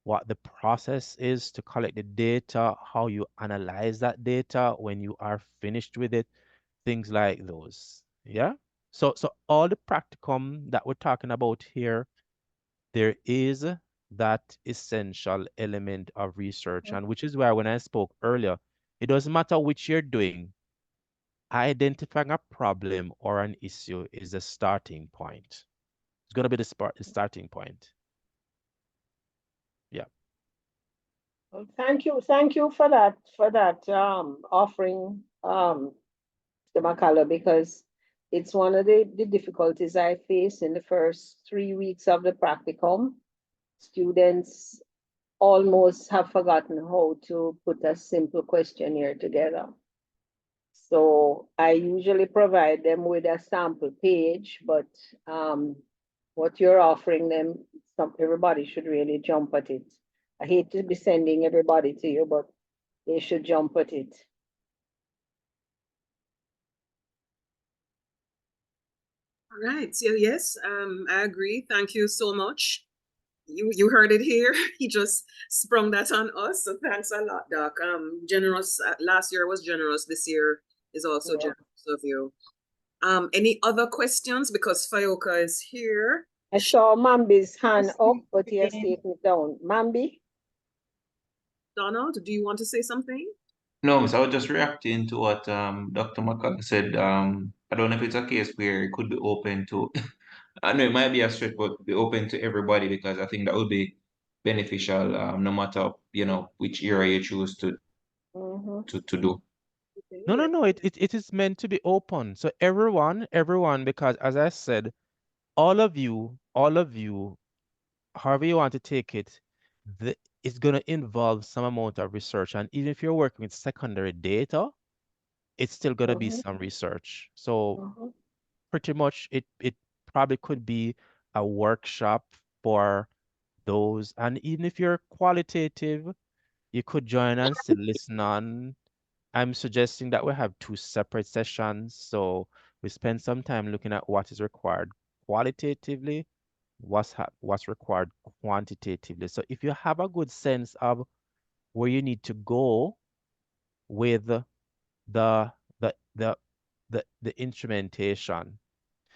S10: what the process is to collect the data, how you analyze that data when you are finished with it, things like those. Yeah. So all the practicum that we're talking about here, there is that essential element of research, and which is why when I spoke earlier, it doesn't matter which you're doing, identifying a problem or an issue is the starting point. It's going to be the starting point. Yeah.
S1: Well, thank you for that offering, Mr. McCullough, because it's one of the difficulties I face in the first 3 weeks of the practicum. Students almost have forgotten how to put a simple questionnaire together. So I usually provide them with a sample page, but what you're offering them, everybody should really jump at it. I hate to be sending everybody to you, but they should jump at it.
S2: All right. So yes, I agree. Thank you so much. You heard it here. He just sprung that on us. So thanks a lot, Doc. Generous. Last year was generous. This year is also
S1: Yeah.
S2: generous of you. Any other questions? Because Fayoka is here.
S1: I saw Mambi's hand up, but he has taken it down. Mambi?
S2: Donald, do you want to say something?
S4: No, so I was just reacting to what Dr. McCullough said. I don't know if it's a case where it could be open to, I know it might be a stretch, but be open to everybody, because I think that would be beneficial, no matter, which area you choose to do.
S10: No. It is meant to be open. So everyone, because as I said, all of you, however you want to take it, it's going to involve some amount of research. And even if you're working with secondary data, it's still going to be some research. So pretty much it probably could be a workshop for those. And even if you're qualitative, you could join and still listen on. I'm suggesting that we have two separate sessions. So we spend some time looking at what is required qualitatively, what's required quantitatively. So if you have a good sense of where you need to go with the the the the instrumentation.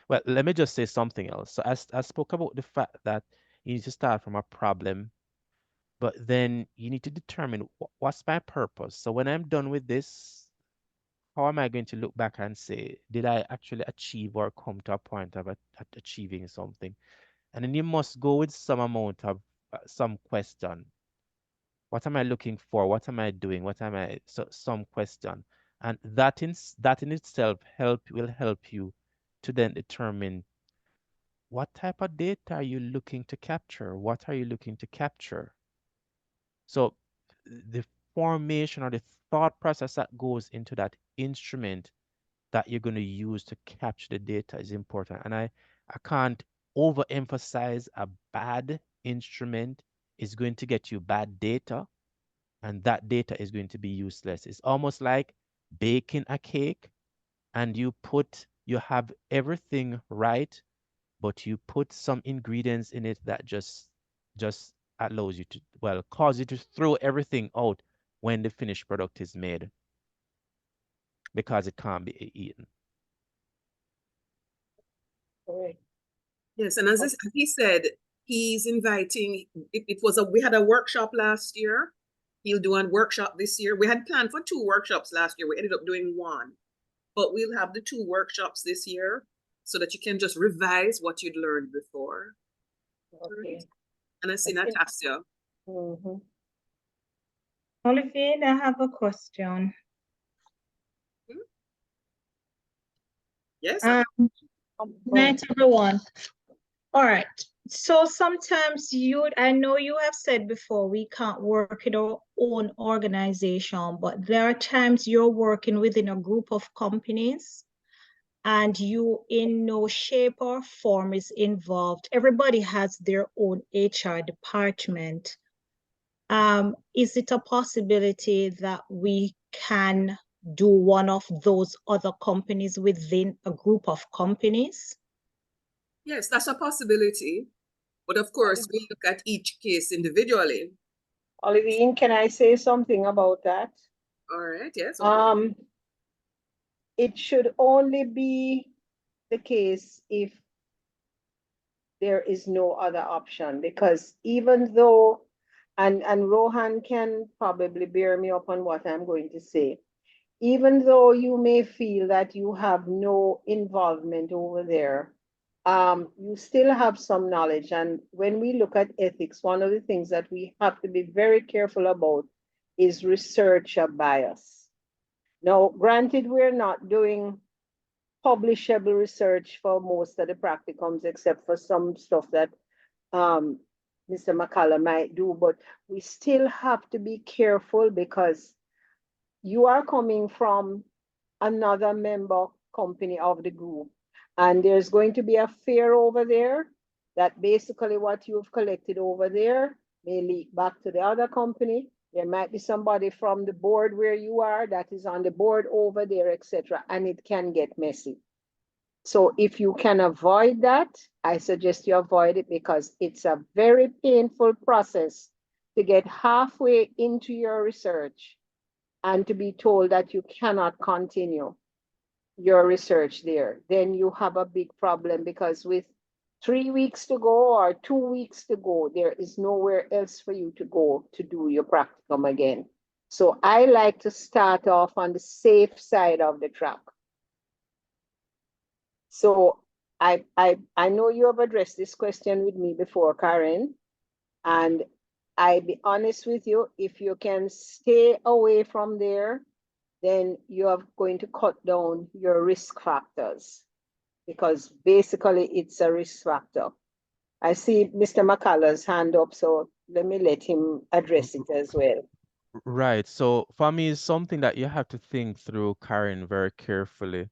S10: Well, let me just say something else. So I spoke about the fact that you need to start from a problem but then you need to determine what's my purpose. So when I'm done with this, how am I going to look back and say, did I actually achieve or come to a point of achieving something? And then you must go with some amount of some question. What am I looking for? What am I doing? What am I, so some question. And that in itself will help you to then determine what type of data are you looking to capture? What are you looking to capture? So the formation or the thought process that goes into that instrument that you're going to use to capture the data is important. And I can't overemphasize a bad instrument is going to get you bad data, and that data is going to be useless. It's almost like baking a cake and you have everything right, but you put some ingredients in it that just allows you to, well, cause you to throw everything out when the finished product is made because it can't be eaten.
S1: Correct.
S2: Yes, and as he said, he's inviting, we had a workshop last year. He'll do a workshop this year. We had planned for 2 workshops last year. We ended up doing 1, but we'll have the 2 workshops this year so that you can just revise what you'd learned before.
S1: Okay.
S2: Right? And I see Natasha.
S1: Mm-hmm.
S15: Olivine, I have a question.
S2: Yes.
S15: Night, everyone. All right. So sometimes I know you have said before, we can't work in our own organization, but there are times you're working within a group of companies and you in no shape or form is involved. Everybody has their own HR department. Is it a possibility that we can do one of those other companies within a group of companies?
S2: Yes, that's a possibility. But of course, we look at each case individually.
S1: Olivine, can I say something about that?
S2: All right, yes.
S1: It should only be the case if there is no other option, because even though, and Rohan can probably bear me up on what I'm going to say, even though you may feel that you have no involvement over there, you still have some knowledge. And when we look at ethics, one of the things that we have to be very careful about is researcher bias. Now, granted, we're not doing publishable research for most of the practicums, except for some stuff that Mr. McCullough might do, but we still have to be careful because you are coming from another member company of the group, and there's going to be a fair over there that basically what you've collected over there may leak back to the other company. There might be somebody from the board where you are that is on the board over there, etc., and it can get messy. So if you can avoid that, I suggest you avoid it, because it's a very painful process to get halfway into your research and to be told that you cannot continue your research there. Then you have a big problem, because with 3 weeks to go or 2 weeks to go, there is nowhere else for you to go to do your practicum again. So I like to start off on the safe side of the track. So I know you have addressed this question with me before, Karen, and I be honest with you, if you can stay away from there, then you are going to cut down your risk factors, because basically it's a risk factor. I see Mr. McCullough's hand up, so let me let him address it as well.
S10: Right. So for me, it's something that you have to think through, Karen, very carefully.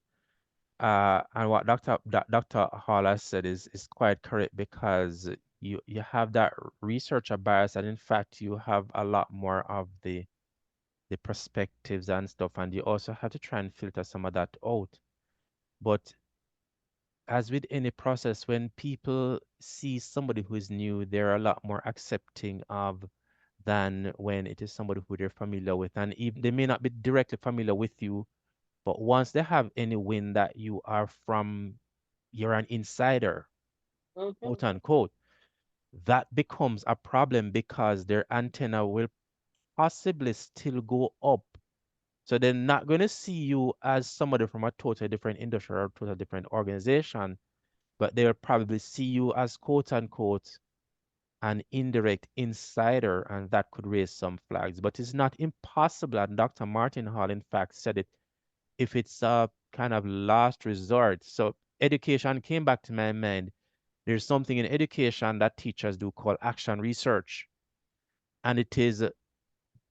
S10: And what Dr. Hall said is quite correct, because you have that researcher bias, and in fact, you have a lot more of the perspectives and stuff, and you also have to try and filter some of that out. But as with any process, when people see somebody who is new, they're a lot more accepting of than when it is somebody who they're familiar with. And even they may not be directly familiar with you, but once they have any win that you're an insider, quote unquote, that becomes a problem because their antenna will possibly still go up. So they're not going to see you as somebody from a totally different industry or totally different organization, but they'll probably see you as quote unquote an indirect insider, and that could raise some flags. But it's not impossible, and Dr. Martin Hall, in fact, said it, if it's a kind of last resort. So education came back to my mind. There's something in education that teachers do called action research. And it is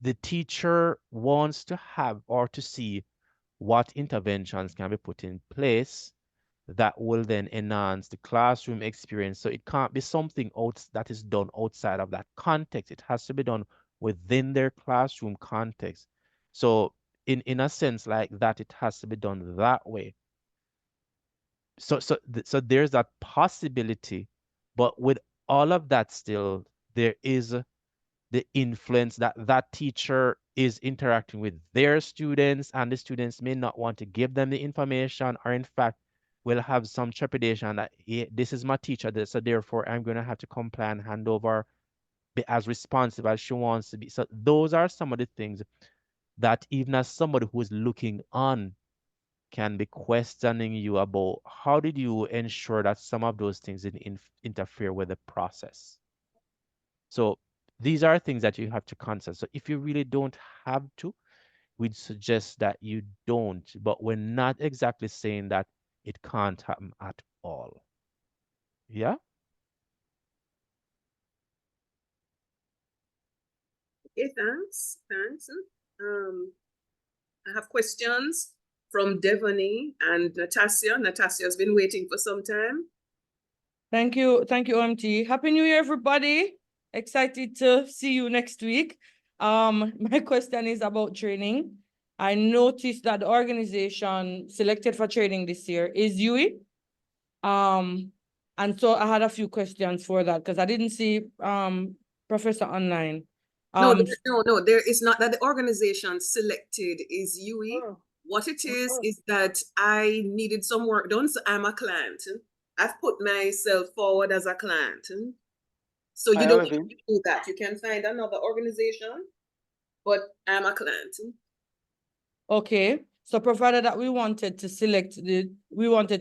S10: the teacher wants to have or to see what interventions can be put in place that will then enhance the classroom experience. So it can't be something else that is done outside of that context. It has to be done within their classroom context. So in a sense like that, it has to be done that way. So there's that possibility, but with all of that still, there is the influence that that teacher is interacting with their students, and the students may not want to give them the information, or in fact will have some trepidation that, "Hey, this is my teacher, so therefore I'm going to have to comply and hand over, be as responsive as she wants to be." So those are some of the things that even as somebody who is looking on can be questioning you about how did you ensure that some of those things didn't interfere with the process. So these are things that you have to consider. So if you really don't have to, we'd suggest that you don't, but we're not exactly saying that it can't happen at all. Yeah?
S2: Okay, thanks. Thanks. I have questions from Devony and Natasha. Natasha has been waiting for some time.
S16: Thank you, OMT. Happy New Year, everybody. Excited to see you next week. My question is about training. I noticed that the organization selected for training this year is UE. And so I had a few questions for that because I didn't see Professor online.
S2: No, there is not that the organization selected is UE.
S16: Oh.
S2: What it is that I needed some work done, so I'm a client. I've put myself forward as a client. So you don't have to do that. You can find another organization, but I'm a client.
S16: Okay. So provided that we wanted to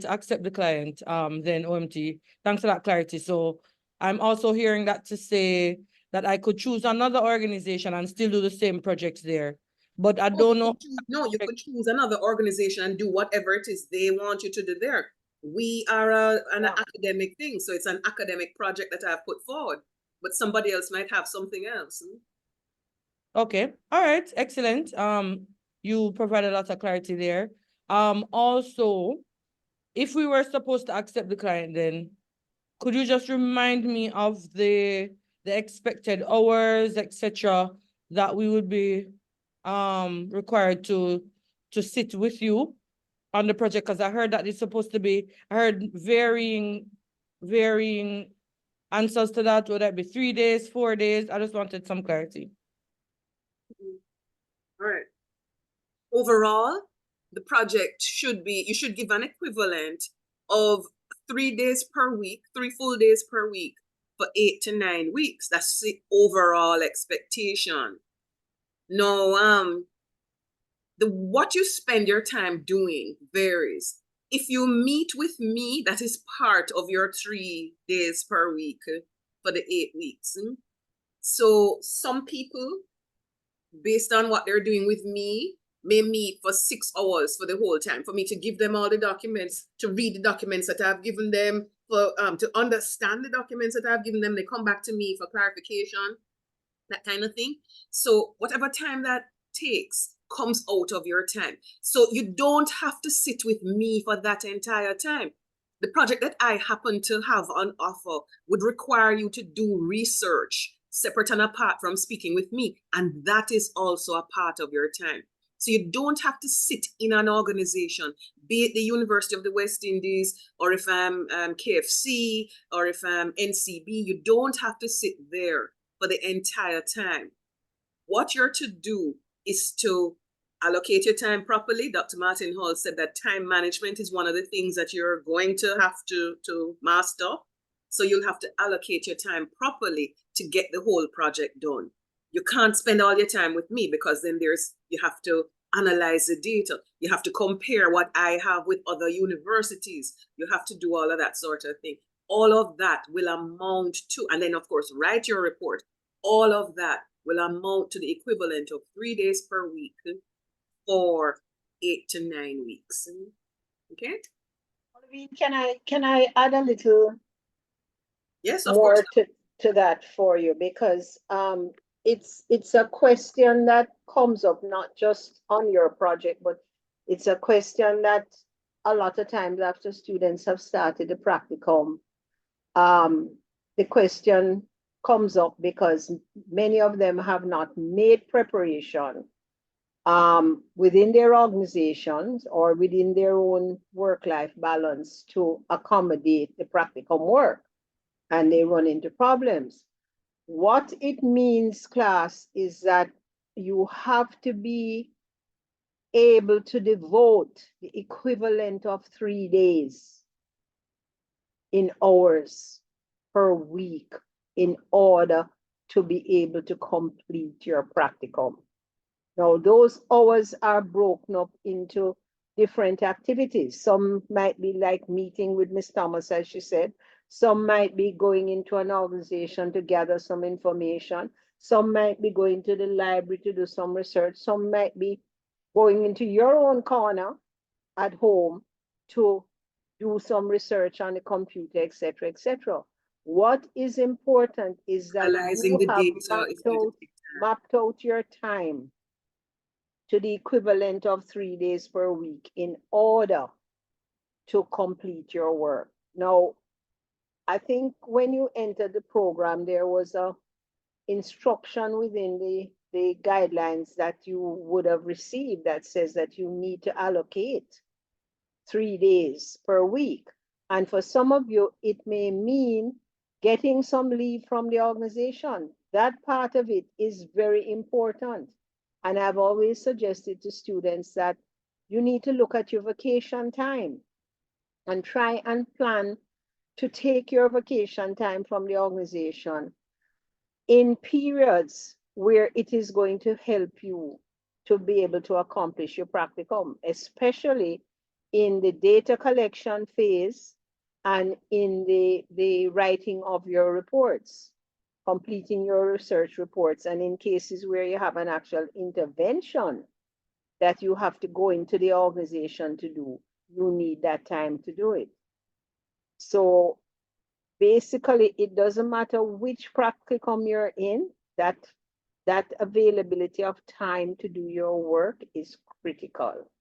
S16: accept the client, then OMT, thanks for that clarity. So I'm also hearing that to say that I could choose another organization and still do the same projects there. But I don't know.
S2: No, you could choose another organization and do whatever it is they want you to do there. We are an academic thing, so it's an academic project that I've put forward, but somebody else might have something else.
S16: Okay, all right, excellent. You provided a lot of clarity there. Also, if we were supposed to accept the client, then could you just remind me of the expected hours, etc., that we would be required to sit with you on the project? Because I heard that it's supposed to be, I heard varying answers to that. Would that be 3 days, 4 days? I just wanted some clarity.
S2: All right. Overall, the project should be, you should give an equivalent of 3 days per week, 3 full days per week for 8 to 9 weeks. That's the overall expectation. Now, what you spend your time doing varies. If you meet with me, that is part of your 3 days per week for the 8 weeks. So some people, based on what they're doing with me, may meet for 6 hours for the whole time, for me to give them all the documents, to read the documents that I've given them, for to understand the documents that I've given them. They come back to me for clarification, that kind of thing. So whatever time that takes comes out of your time. So you don't have to sit with me for that entire time. The project that I happen to have on offer would require you to do research separate and apart from speaking with me. And that is also a part of your time. So you don't have to sit in an organization, be it the University of the West Indies, or if I'm KFC, or if I'm NCB, you don't have to sit there for the entire time. What you're to do is to allocate your time properly. Dr. Martin Hall said that time management is one of the things that you're going to have to master. So you'll have to allocate your time properly to get the whole project done. You can't spend all your time with me because then you have to analyze the data. You have to compare what I have with other universities. You have to do all of that sort of thing. All of that will amount to, and then of course, write your report. All of that will amount to the equivalent of 3 days per week for 8 to 9 weeks. Okay?
S1: Can I add a little
S2: Yes, of
S1: more
S2: course.
S1: to that for you? Because it's a question that comes up not just on your project, but it's a question that a lot of times after students have started the practicum, the question comes up because many of them have not made preparation within their organizations or within their own work-life balance to accommodate the practicum work, and they run into problems. What it means, class, is that you have to be able to devote the equivalent of 3 days in hours per week in order to be able to complete your practicum. Now, those hours are broken up into different activities. Some might be like meeting with Ms. Thomas, as she said. Some might be going into an organization to gather some information. Some might be going to the library to do some research. Some might be going into your own corner at home to do some research on the computer, etc., etc. What is important is that
S2: Analyzing
S1: you
S2: the
S1: have
S2: data is going to take time.
S1: mapped out your time to the equivalent of 3 days per week in order to complete your work. Now, I think when you entered the program, there was a instruction within the guidelines that you would have received that says that you need to allocate 3 days per week. And for some of you, it may mean getting some leave from the organization. That part of it is very important. And I've always suggested to students that you need to look at your vacation time and try and plan to take your vacation time from the organization in periods where it is going to help you to be able to accomplish your practicum, especially in the data collection phase and in the writing of your reports, completing your research reports, and in cases where you have an actual intervention that you have to go into the organization to do, you need that time to do it. So basically, it doesn't matter which practicum you're in, that availability of time to do your work is critical.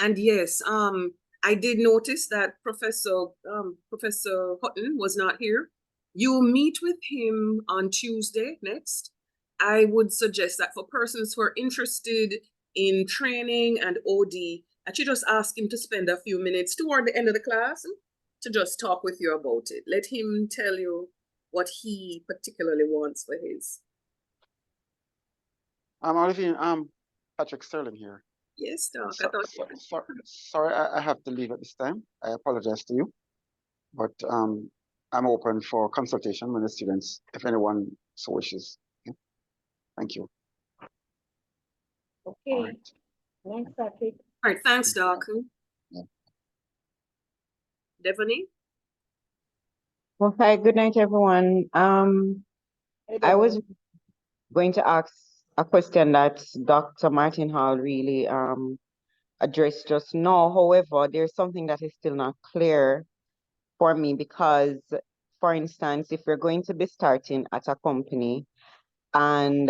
S2: And yes, I did notice that Professor Hutton was not here. You meet with him on Tuesday next. I would suggest that for persons who are interested in training and OD, that you just ask him to spend a few minutes toward the end of the class to just talk with you about it. Let him tell you what he particularly wants for his.
S13: Olivia, Patrick Sterling here.
S2: Yes, Doc.
S13: Sorry, I have to leave at this time. I apologize to you, but I'm open for consultation with the students if anyone so wishes. Okay? Thank you.
S1: Okay. All right. Thanks, Patrick.
S2: All right, thanks, Doc.
S13: Yeah.
S2: Devaney?
S5: Well, hi, good night, everyone. I was going to ask a question that Dr. Martin Hall really addressed just now. However, there's something that is still not clear for me because, for instance, if you're going to be starting at a company and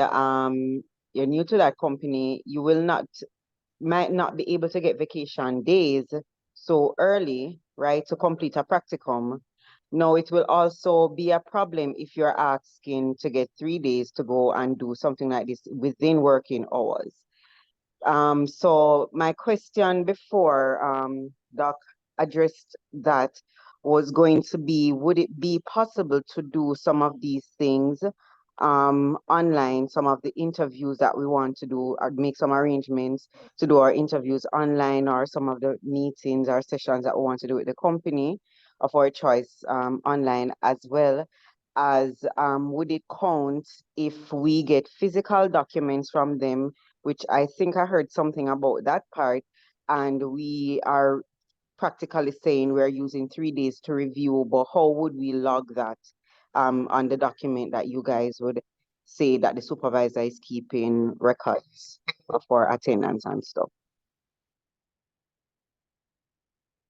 S5: you're new to that company, you might not be able to get vacation days so early, right, to complete a practicum. Now, it will also be a problem if you're asking to get 3 days to go and do something like this within working hours. So my question before Doc addressed that was going to be, would it be possible to do some of these things online some of the interviews that we want to do, or make some arrangements to do our interviews online, or some of the meetings or sessions that we want to do with the company of our choice online, as well as would it count if we get physical documents from them, which I think I heard something about that part, and we are practically saying we're using 3 days to review, but how would we log that on the document that you guys would say that the supervisor is keeping records for attendance and stuff?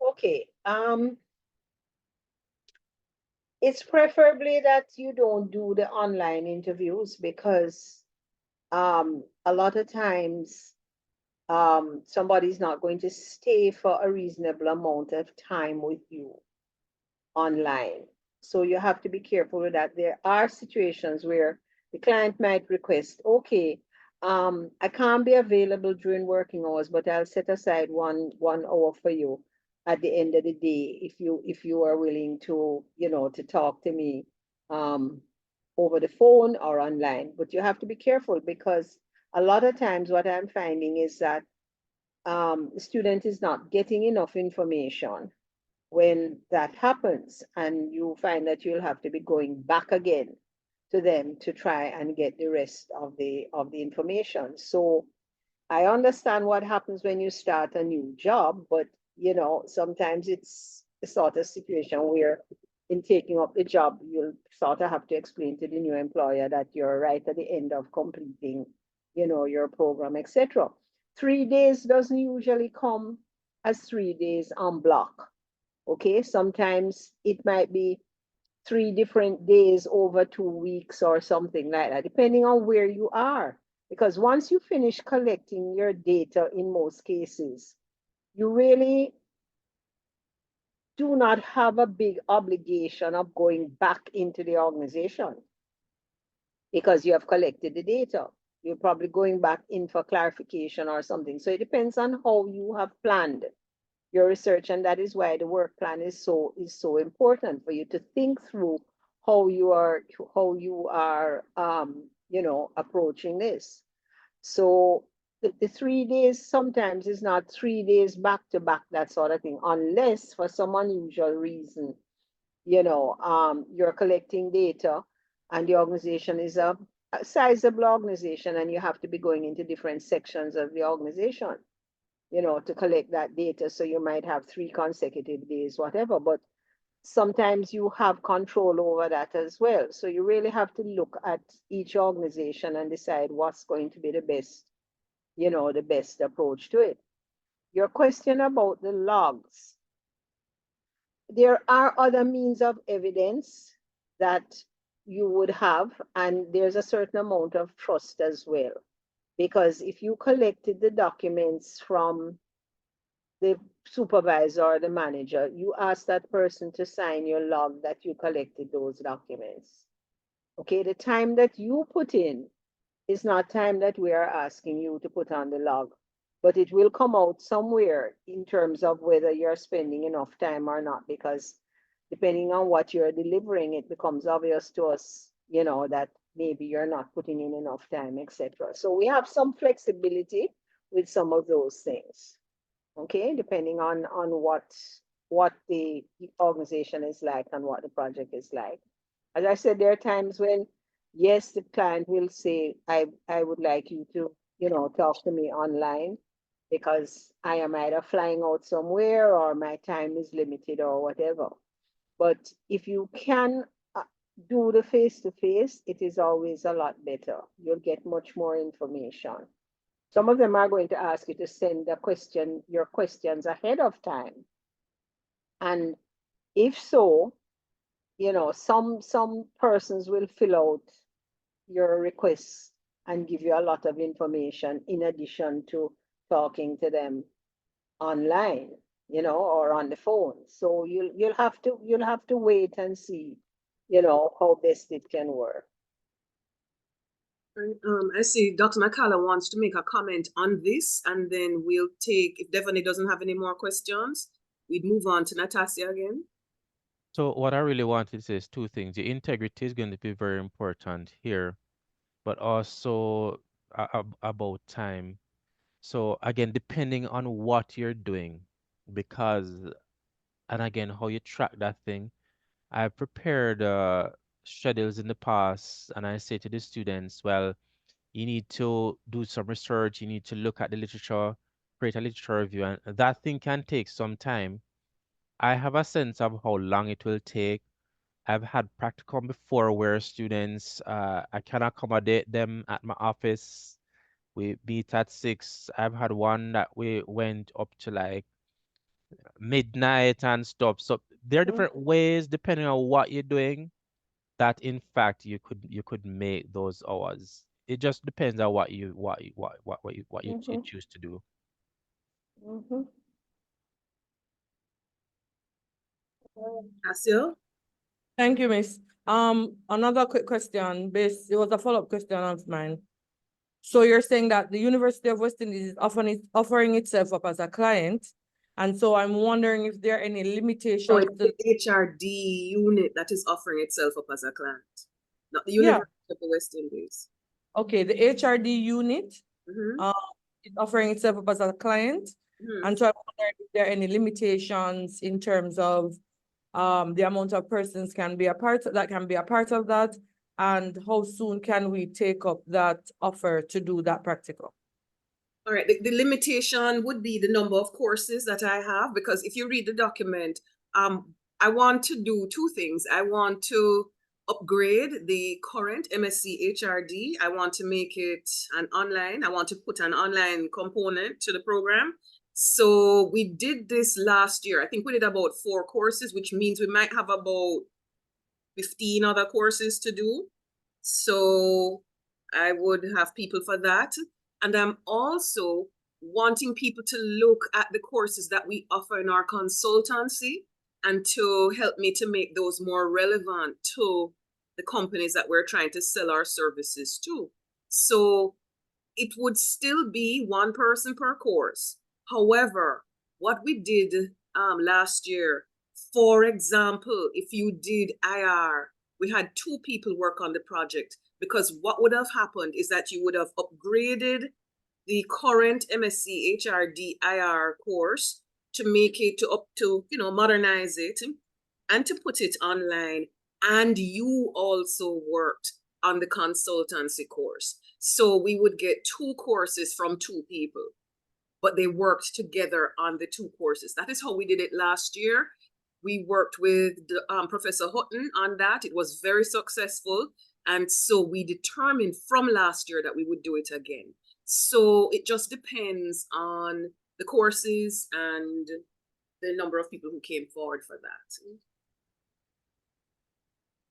S1: Okay. It's preferably that you don't do the online interviews because a lot of times somebody's not going to stay for a reasonable amount of time with you online. So you have to be careful with that. There are situations where the client might request, okay, I can't be available during working hours, but I'll set aside one hour for you at the end of the day if you are willing to, to talk to me over the phone or online. But you have to be careful because a lot of times what I'm finding is that the student is not getting enough information when that happens, and you find that you'll have to be going back again to them to try and get the rest of the information. So I understand what happens when you start a new job, but sometimes it's the sort of situation where in taking up the job, you'll sort of have to explain to the new employer that you're right at the end of completing, your program, etc. 3 days doesn't usually come as 3 days on block. Okay, sometimes it might be 3 different days over 2 weeks or something like that, depending on where you are. Because once you finish collecting your data, in most cases, you really do not have a big obligation of going back into the organization because you have collected the data. You're probably going back in for clarification or something. So it depends on how you have planned your research, and that is why the work plan is so important for you to think through how you are approaching this. So the 3 days sometimes is not 3 days back to back, that sort of thing, unless for some unusual reason you're collecting data and the organization is a sizable organization and you have to be going into different sections of the organization to collect that data. So you might have 3 consecutive days, whatever, but sometimes you have control over that as well. So you really have to look at each organization and decide what's going to be the best, the best approach to it. Your question about the logs. There are other means of evidence that you would have, and there's a certain amount of trust as well. Because if you collected the documents from the supervisor or the manager, you ask that person to sign your log that you collected those documents. Okay, the time that you put in is not time that we are asking you to put on the log, but it will come out somewhere in terms of whether you're spending enough time or not, because depending on what you're delivering, it becomes obvious to us, that maybe you're not putting in enough time, etc. So we have some flexibility with some of those things. Okay, depending on what the organization is like and what the project is like. As I said, there are times when, yes, the client will say, I would like you to, talk to me online because I am either flying out somewhere or my time is limited or whatever. But if you can do the face-to-face, it is always a lot better. You'll get much more information. Some of them are going to ask you to send your questions ahead of time. And if so, some persons will fill out your requests and give you a lot of information in addition to talking to them online, or on the phone. So you'll have to wait and see, how best it can work.
S2: I see Dr. McCalla wants to make a comment on this, and then we'll take, if Devani doesn't have any more questions, we'd move on to Natasha again.
S10: So what I really wanted to say is two things. The integrity is going to be very important here, but also about time. So again, depending on what you're doing, because, and again, how you track that thing. I've prepared schedules in the past, and I say to the students, well, you need to do some research, you need to look at the literature, create a literature review, and that thing can take some time. I have a sense of how long it will take. I've had practicum before where students, I can accommodate them at my office. We meet at 6. I've had one that we went up to like midnight and stuff. So there are different ways depending on what you're doing that in fact you could make those hours. It just depends on what you choose to do.
S2: Casio?
S16: Thank you, Miss. Another quick question. It was a follow-up question of mine. So you're saying that the University of West Indies is offering itself up as a client, and so I'm wondering if there are any
S2: So
S16: limitations
S2: it's the HRD unit that is offering itself up as a client, not the
S16: Yeah.
S2: University of the West Indies.
S16: Okay, the HRD unit
S2: Mhm.
S16: is offering itself up as a client,
S2: Mhm.
S16: and so I'm wondering if there are any limitations in terms of the amount of persons can be a part of that, and how soon can we take up that offer to do that practical?
S2: All right, the limitation would be the number of courses that I have, because if you read the document, I want to do two things. I want to upgrade the current MSc HRD. I want to make it an online. I want to put an online component to the program. So we did this last year. I think we did about 4 courses, which means we might have about 15 other courses to do. So I would have people for that. And I'm also wanting people to look at the courses that we offer in our consultancy and to help me to make those more relevant to the companies that we're trying to sell our services to. So it would still be one person per course. However, what we did last year, for example, if you did IR, we had 2 people work on the project, because what would have happened is that you would have upgraded the current MSc HRD IR course to make it modernize it and to put it online. And you also worked on the consultancy course. So we would get 2 courses from 2 people, but they worked together on the 2 courses. That is how we did it last year. We worked with Professor Hutton on that. It was very successful. And so we determined from last year that we would do it again. So it just depends on the courses and the number of people who came forward for that.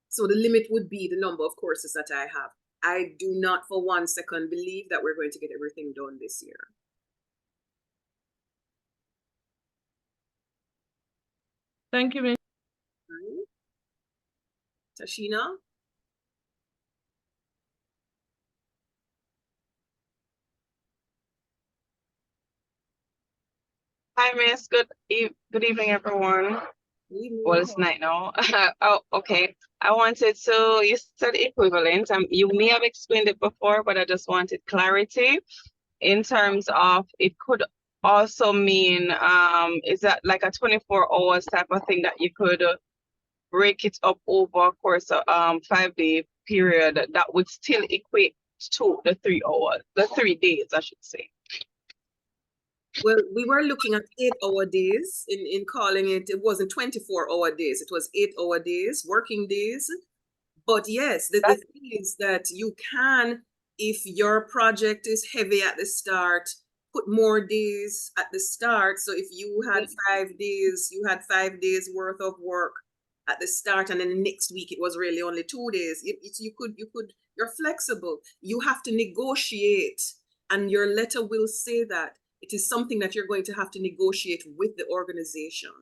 S2: So the limit would be the number of courses that I have. I do not for one second believe that we're going to get everything done this year.
S16: Thank you, Miss.
S2: Tashina?
S5: Hi, Miss. Good evening, everyone. Well, it's night now. Oh, okay. I wanted to, you said equivalent. You may have explained it before, but I just wanted clarity in terms of it could also mean, is that like a 24 hours type of thing that you could break it up over a course of 5-day period that would still equate to the 3 hours, the 3 days, I should say.
S2: Well, we were looking at 8-hour days in calling it. It wasn't 24-hour days. It was 8-hour days, working days. But yes, the thing is that you can, if your project is heavy at the start, put more days at the start. So if you had 5 days, you had 5 days worth of work at the start, and then the next week it was really only 2 days. You're flexible. You have to negotiate, and your letter will say that. It is something that you're going to have to negotiate with the organization.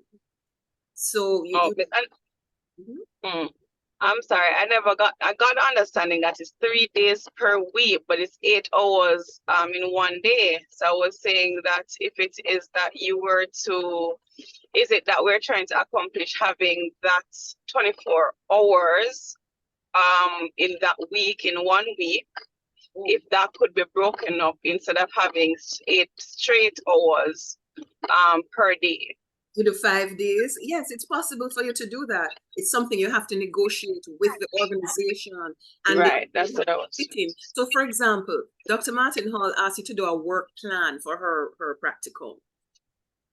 S2: So
S17: I'm sorry, I got the understanding that it's 3 days per week, but it's 8 hours in one day. So I was saying that if it is that you were to, is it that we're trying to accomplish having that 24 hours in that week, in one week, if that could be broken up instead of having 8 straight hours per day.
S2: To the 5 days, yes, it's possible for you to do that. It's something you have to negotiate with the organization and
S17: Right, that's what I was
S2: fitting. So, for example, Dr. Martin Hall asked you to do a work plan for her practicum.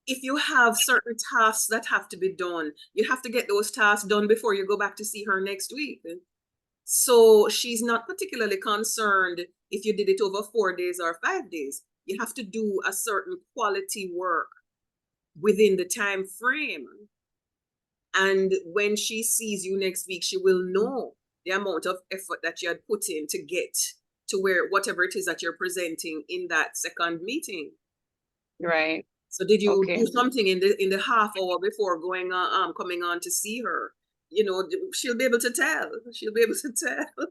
S2: If you have certain tasks that have to be done, you have to get those tasks done before you go back to see her next week. So she's not particularly concerned if you did it over 4 days or 5 days. You have to do a certain quality work within the time frame. And when she sees you next week, she will know the amount of effort that you had put in to get to where whatever it is that you're presenting in that second meeting.
S17: Right.
S2: So did you
S17: Okay.
S2: do something in the half hour before going coming on to see her? You know, she'll be able to tell. She'll be able to tell.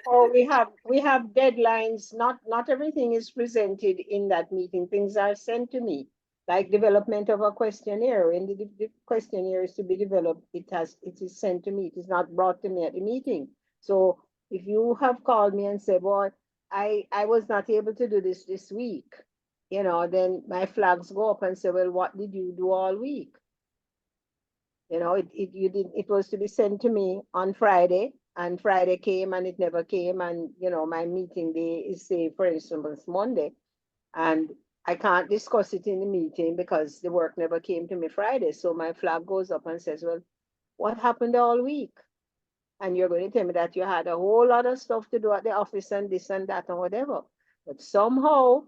S1: Or we have deadlines. Not everything is presented in that meeting. Things are sent to me, like development of a questionnaire. When the questionnaire is to be developed, it is sent to me. It is not brought to me at the meeting. So if you have called me and said, "Well, I was not able to do this week," then my flags go up and say, "Well, what did you do all week?" It was to be sent to me on Friday, and Friday came and it never came. And, my meeting day is, say, for instance, Monday, and I can't discuss it in the meeting because the work never came to me Friday. So my flag goes up and says, "Well, what happened all week?" And you're going to tell me that you had a whole lot of stuff to do at the office and this and that and whatever. But somehow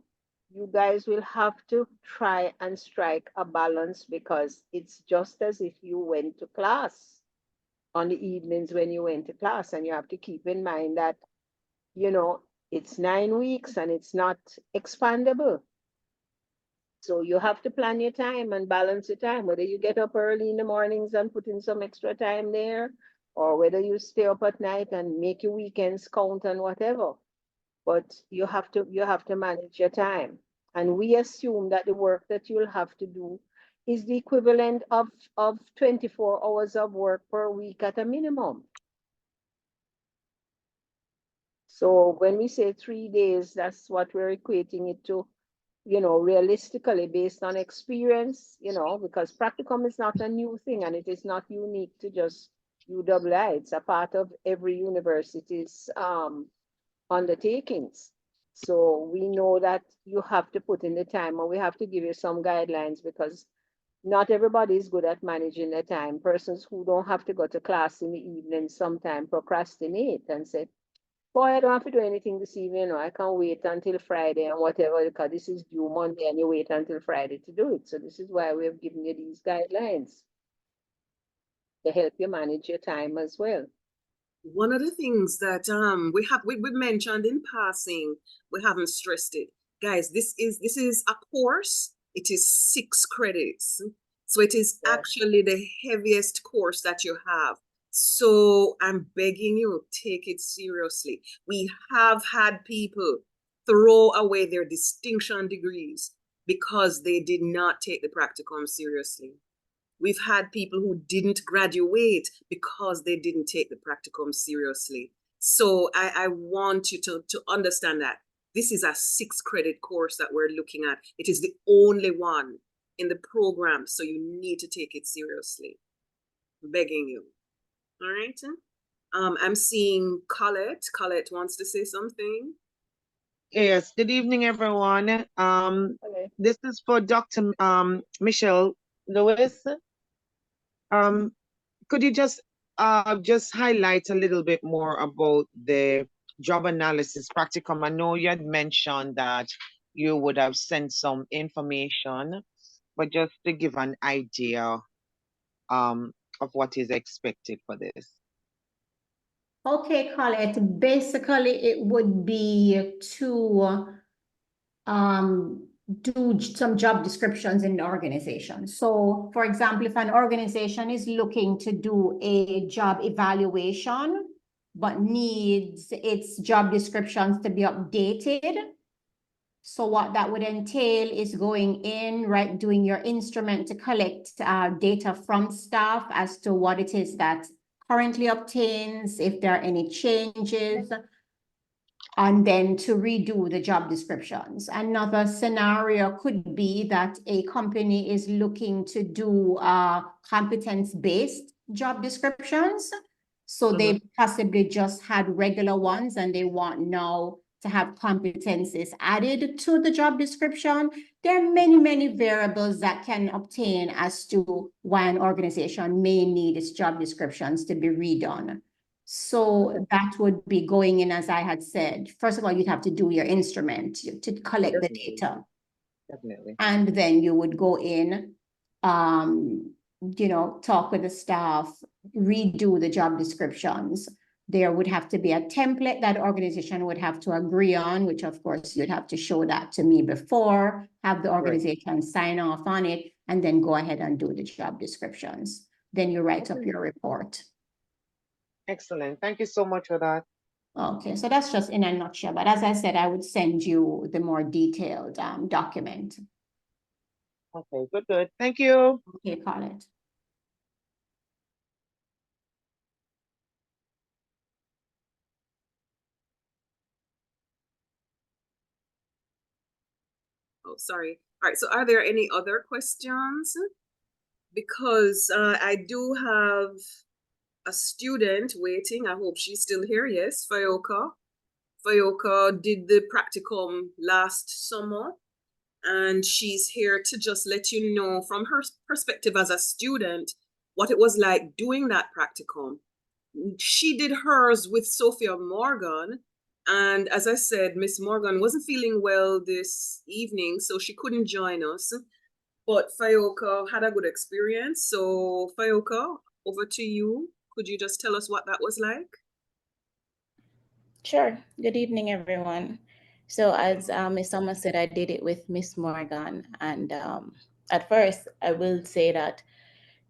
S1: you guys will have to try and strike a balance, because it's just as if you went to class on the evenings when you went to class. And you have to keep in mind that, it's 9 weeks and it's not expandable. So you have to plan your time and balance your time, whether you get up early in the mornings and put in some extra time there, or whether you stay up at night and make your weekends count and whatever. But you have to manage your time. And we assume that the work that you'll have to do is the equivalent of 24 hours of work per week at a minimum. So when we say 3 days, that's what we're equating it to, realistically based on experience, because practicum is not a new thing and it is not unique to just UWI. It's a part of every university's undertakings. So we know that you have to put in the time, and we have to give you some guidelines, because not everybody is good at managing their time. Persons who don't have to go to class in the evening sometimes procrastinate and say, "Boy, I don't have to do anything this evening, or I can wait until Friday and whatever, because this is due Monday and you wait until Friday to do it." So this is why we have given you these guidelines to help you manage your time as well.
S2: One of the things that we mentioned in passing, we haven't stressed it. Guys, this is a course. It is 6 credits. So it is actually the heaviest course that you have. So I'm begging you, take it seriously. We have had people throw away their distinction degrees because they did not take the practicum seriously. We've had people who didn't graduate because they didn't take the practicum seriously. So I want you to understand that this is a 6 credit course that we're looking at. It is the only one in the program, so you need to take it seriously. I'm begging you. All right. I'm seeing Colette. Colette wants to say something.
S18: Yes, good evening, everyone. This is for Dr. Michelle Lewis. Could you just highlight a little bit more about the job analysis practicum? I know you had mentioned that you would have sent some information, but just to give an idea of what is expected for this.
S11: Okay, Colette, basically it would be to do some job descriptions in the organization. So for example, if an organization is looking to do a job evaluation, but needs its job descriptions to be updated, so what that would entail is going in, right, doing your instrument to collect data from staff as to what it is that currently obtains, if there are any changes, and then to redo the job descriptions. Another scenario could be that a company is looking to do competence-based job descriptions. So they possibly just had regular ones and they want now to have competencies added to the job description. There are many, many variables that can obtain as to why an organization may need its job descriptions to be redone. So that would be going in, as I had said. First of all, you'd have to do your instrument to collect the data.
S18: Definitely.
S11: And then you would go in, talk with the staff, redo the job descriptions. There would have to be a template that organization would have to agree on, which of course you'd have to show that to me before, have the organization sign off on it, and then go ahead and do the job descriptions. Then you write up your report.
S18: Excellent. Thank you so much for that.
S11: Okay, so that's just in a nutshell. But as I said, I would send you the more detailed document.
S18: Okay, good. Thank you.
S11: Okay, Colette.
S2: Oh, sorry. All right, so are there any other questions? Because I do have a student waiting. I hope she's still here. Yes, Fayoka. Fayoka did the practicum last summer, and she's here to just let you know from her perspective as a student what it was like doing that practicum. She did hers with Sophia Morgan, and as I said, Miss Morgan wasn't feeling well this evening, so she couldn't join us. But Fayoka had a good experience. So Fayoka, over to you. Could you just tell us what that was like?
S19: Sure. Good evening, everyone. So as Miss Summer said, I did it with Miss Morgan. And at first, I will say that,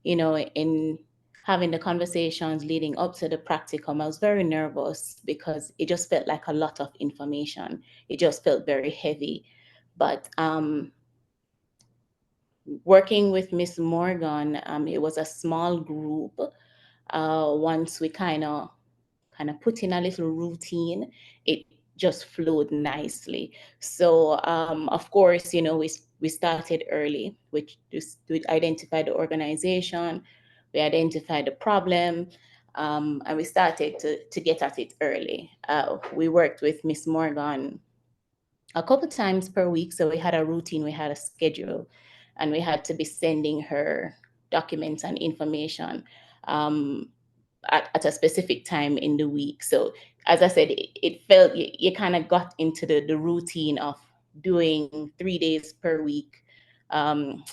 S19: in having the conversations leading up to the practicum, I was very nervous because it just felt like a lot of information. It just felt very heavy. But working with Miss Morgan, it was a small group. Once we kind of put in a little routine, it just flowed nicely. So of course, we started early, which just we identified the organization, we identified the problem, and we started to get at it early. We worked with Miss Morgan a couple times per week, so we had a routine, we had a schedule, and we had to be sending her documents and information at a specific time in the week. So as I said, it felt you kind of got into the routine of doing 3 days per week, and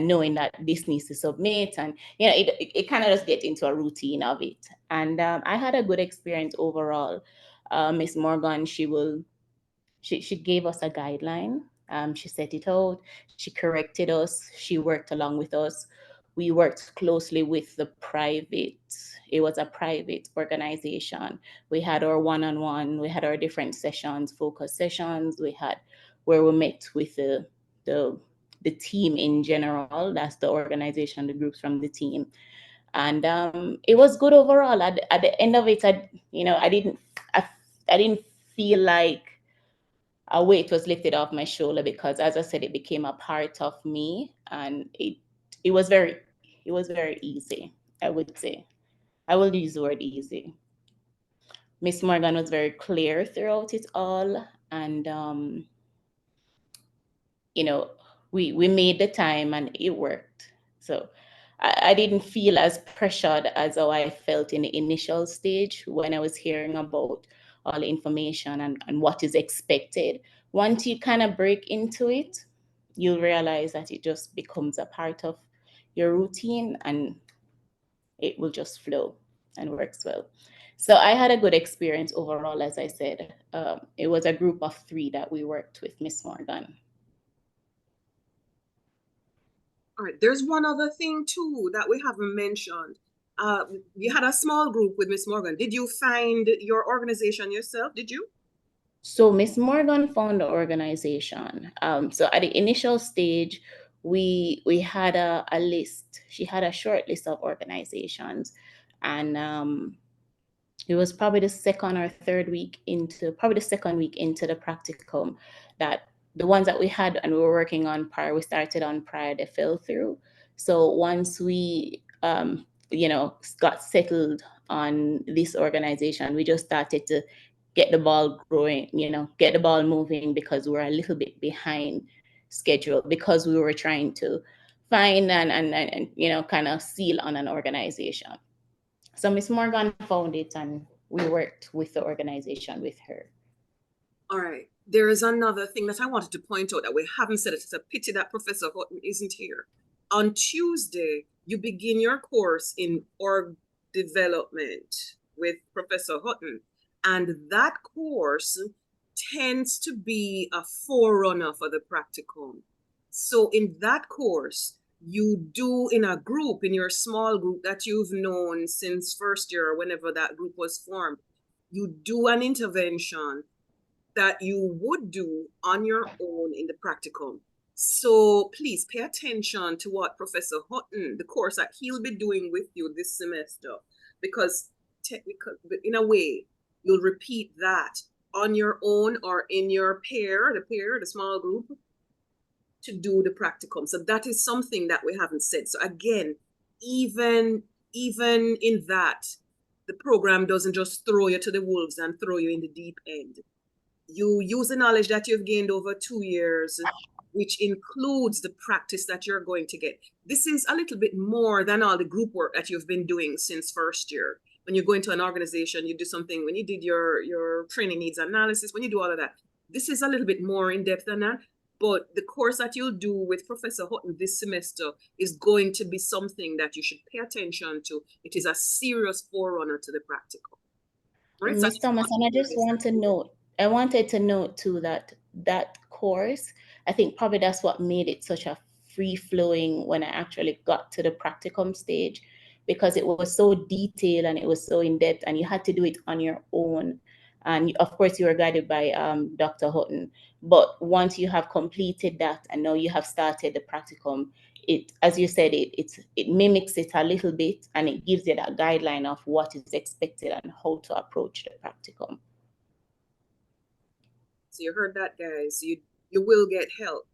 S19: knowing that this needs to submit, and it kind of just get into a routine of it. And I had a good experience overall. Miss Morgan, she gave us a guideline. She set it out. She corrected us. She worked along with us. We worked closely with the private. It was a private organization. We had our one-on-one. We had our different sessions, focus sessions. We had where we met with the team in general. That's the organization, the groups from the team, and it was good overall. At the end of it, I didn't feel like a weight was lifted off my shoulder, because as I said, it became a part of me, and it was very easy, I would say. I will use the word easy. Miss Morgan was very clear throughout it all, and we made the time and it worked. So I didn't feel as pressured as how I felt in the initial stage when I was hearing about all the information and what is expected. Once you kind of break into it, you'll realize that it just becomes a part of your routine, and it will just flow and works well. So I had a good experience overall, as I said. It was a group of 3 that we worked with Miss Morgan.
S2: All right, there's one other thing too that we haven't mentioned. You had a small group with Miss Morgan. Did you find your organization yourself? Did you?
S19: So Miss Morgan found the organization. So at the initial stage, we had a list. She had a short list of organizations, and it was probably the second or third week into, probably the second week into the practicum, that the ones that we had and we were working on prior, we started on prior, they fell through. So once we, got settled on this organization, we just started to get the ball growing, get the ball moving, because we're a little bit behind schedule, because we were trying to find and kind of seal on an organization. So Miss Morgan found it and we worked with the organization with her.
S2: All right. There is another thing that I wanted to point out that we haven't said. It's a pity that Professor Houghton isn't here. On Tuesday, you begin your course in org development with Professor Houghton. And that course tends to be a forerunner for the practicum. So in that course, you do in a group, in your small group that you've known since first year, or whenever that group was formed, you do an intervention that you would do on your own in the practicum. So please pay attention to what Professor Houghton, the course that he'll be doing with you this semester, because technically, in a way, you'll repeat that on your own or in your pair, the small group, to do the practicum. So that is something that we haven't said. So again, even in that, the program doesn't just throw you to the wolves and throw you in the deep end. You use the knowledge that you've gained over 2 years, which includes the practice that you're going to get. This is a little bit more than all the group work that you've been doing since first year. When you go into an organization, you do something, when you did your training needs analysis, when you do all of that, this is a little bit more in depth than that. But the course that you'll do with Professor Houghton this semester is going to be something that you should pay attention to. It is a serious forerunner to the practical. Right?
S19: Ms. Thomas, and I just want to note, I wanted to note too that that course, I think probably that's what made it such a free-flowing when I actually got to the practicum stage, because it was so detailed and it was so in-depth and you had to do it on your own. And of course you were guided by Dr. Houghton. But once you have completed that and now you have started the practicum, it, as you said, it mimics it a little bit and it gives you that guideline of what is expected and how to approach the practicum.
S2: So you heard that, guys. You will get help.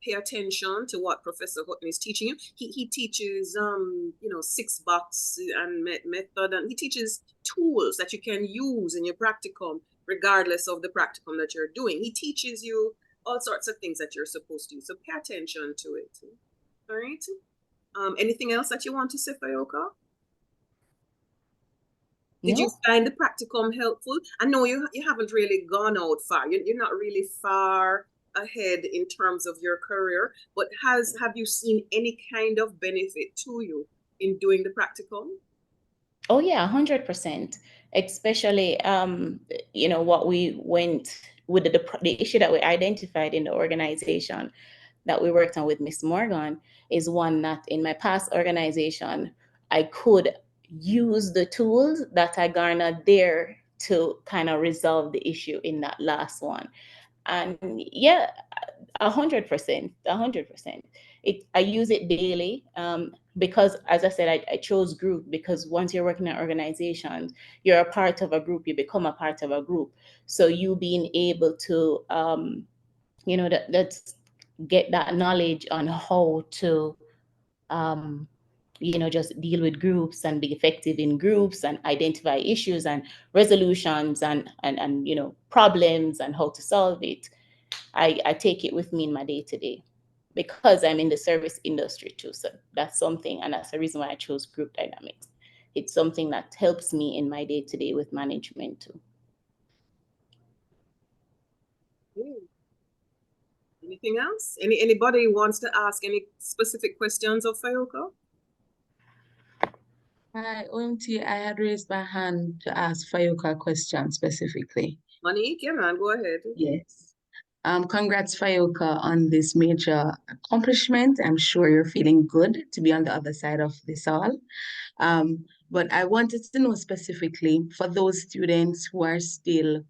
S2: Pay attention to what Professor Houghton is teaching you. He teaches 6-box and method, and he teaches tools that you can use in your practicum, regardless of the practicum that you're doing. He teaches you all sorts of things that you're supposed to do. So pay attention to it. All right. Anything else that you want to say, Fayoka? Did you find the practicum helpful? I know you haven't really gone out far. You're not really far ahead in terms of your career, but have you seen any kind of benefit to you in doing the practicum?
S19: Oh yeah, 100%. Especially, what we went with the issue that we identified in the organization that we worked on with Miss Morgan is one that in my past organization, I could use the tools that I garnered there to kind of resolve the issue in that last one. And yeah, 100%. I use it daily because, as I said, I chose group because once you're working in organizations, you're a part of a group, you become a part of a group. So you being able to, that's get that knowledge on how to, just deal with groups and be effective in groups and identify issues and resolutions and problems and how to solve it. I take it with me in my day-to-day because I'm in the service industry too. So that's something, and that's the reason why I chose group dynamics. It's something that helps me in my day-to-day with management too.
S2: Anything else? Anybody wants to ask any specific questions of Fayoka?
S20: Hi, OMT, I had raised my hand to ask Fayoka a question specifically.
S2: Monique, yeah, man, go ahead.
S20: Yes. Congrats, Fayoka, on this major accomplishment. I'm sure you're feeling good to be on the other side of this all. But I wanted to know specifically for those students who are still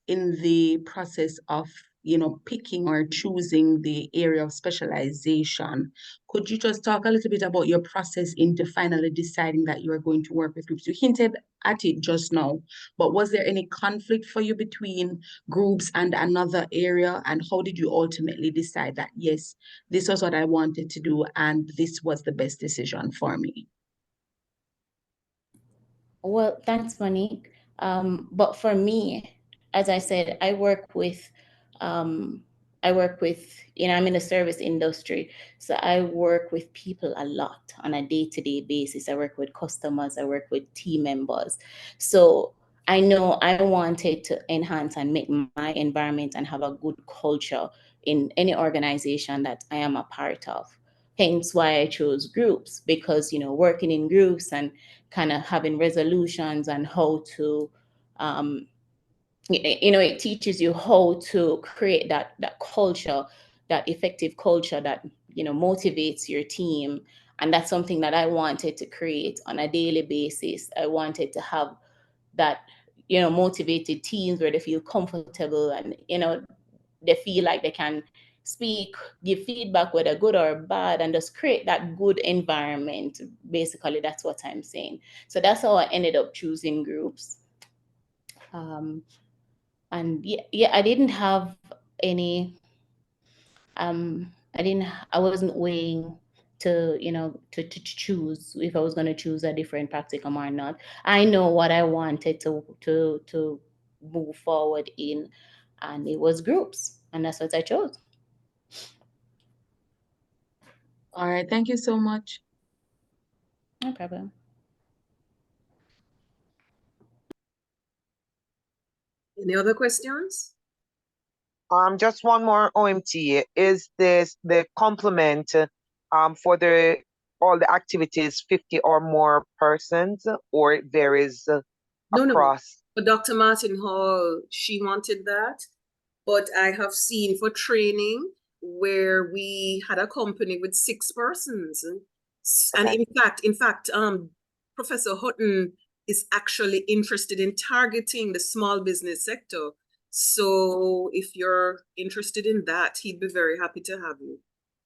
S20: in the process of, picking or choosing the area of specialization, could you just talk a little bit about your process into finally deciding that you are going to work with groups? You hinted at it just now, but was there any conflict for you between groups and another area? And how did you ultimately decide that, yes, this was what I wanted to do and this was the best decision for me?
S19: Well, thanks, Monique. But for me, as I said, I work with, I'm in the service industry. So I work with people a lot on a day-to-day basis. I work with customers, I work with team members. So I know I wanted to enhance and make my environment and have a good culture in any organization that I am a part of. Hence why I chose groups, because, working in groups and kind of having resolutions and how to, it teaches you how to create that culture, that effective culture that, motivates your team. And that's something that I wanted to create on a daily basis. I wanted to have that, motivated teams where they feel comfortable and, they feel like they can speak, give feedback, whether good or bad, and just create that good environment. Basically, that's what I'm saying. So that's how I ended up choosing groups. And yeah, I didn't have any, I wasn't weighing to, to choose if I was going to choose a different practicum or not. I know what I wanted to move forward in, and it was groups, and that's what I chose.
S20: All right, thank you so much.
S19: No problem.
S2: Any other questions?
S18: Just one more, OMT. Is this the complement for the all the activities 50 or more persons, or it varies
S2: No,
S18: across?
S2: for Dr. Martin Hall, she wanted that. But I have seen for training where we had a company with 6 persons. And
S18: Okay.
S2: in fact, Professor Hutton is actually interested in targeting the small business sector. So if you're interested in that, he'd be very happy to have you.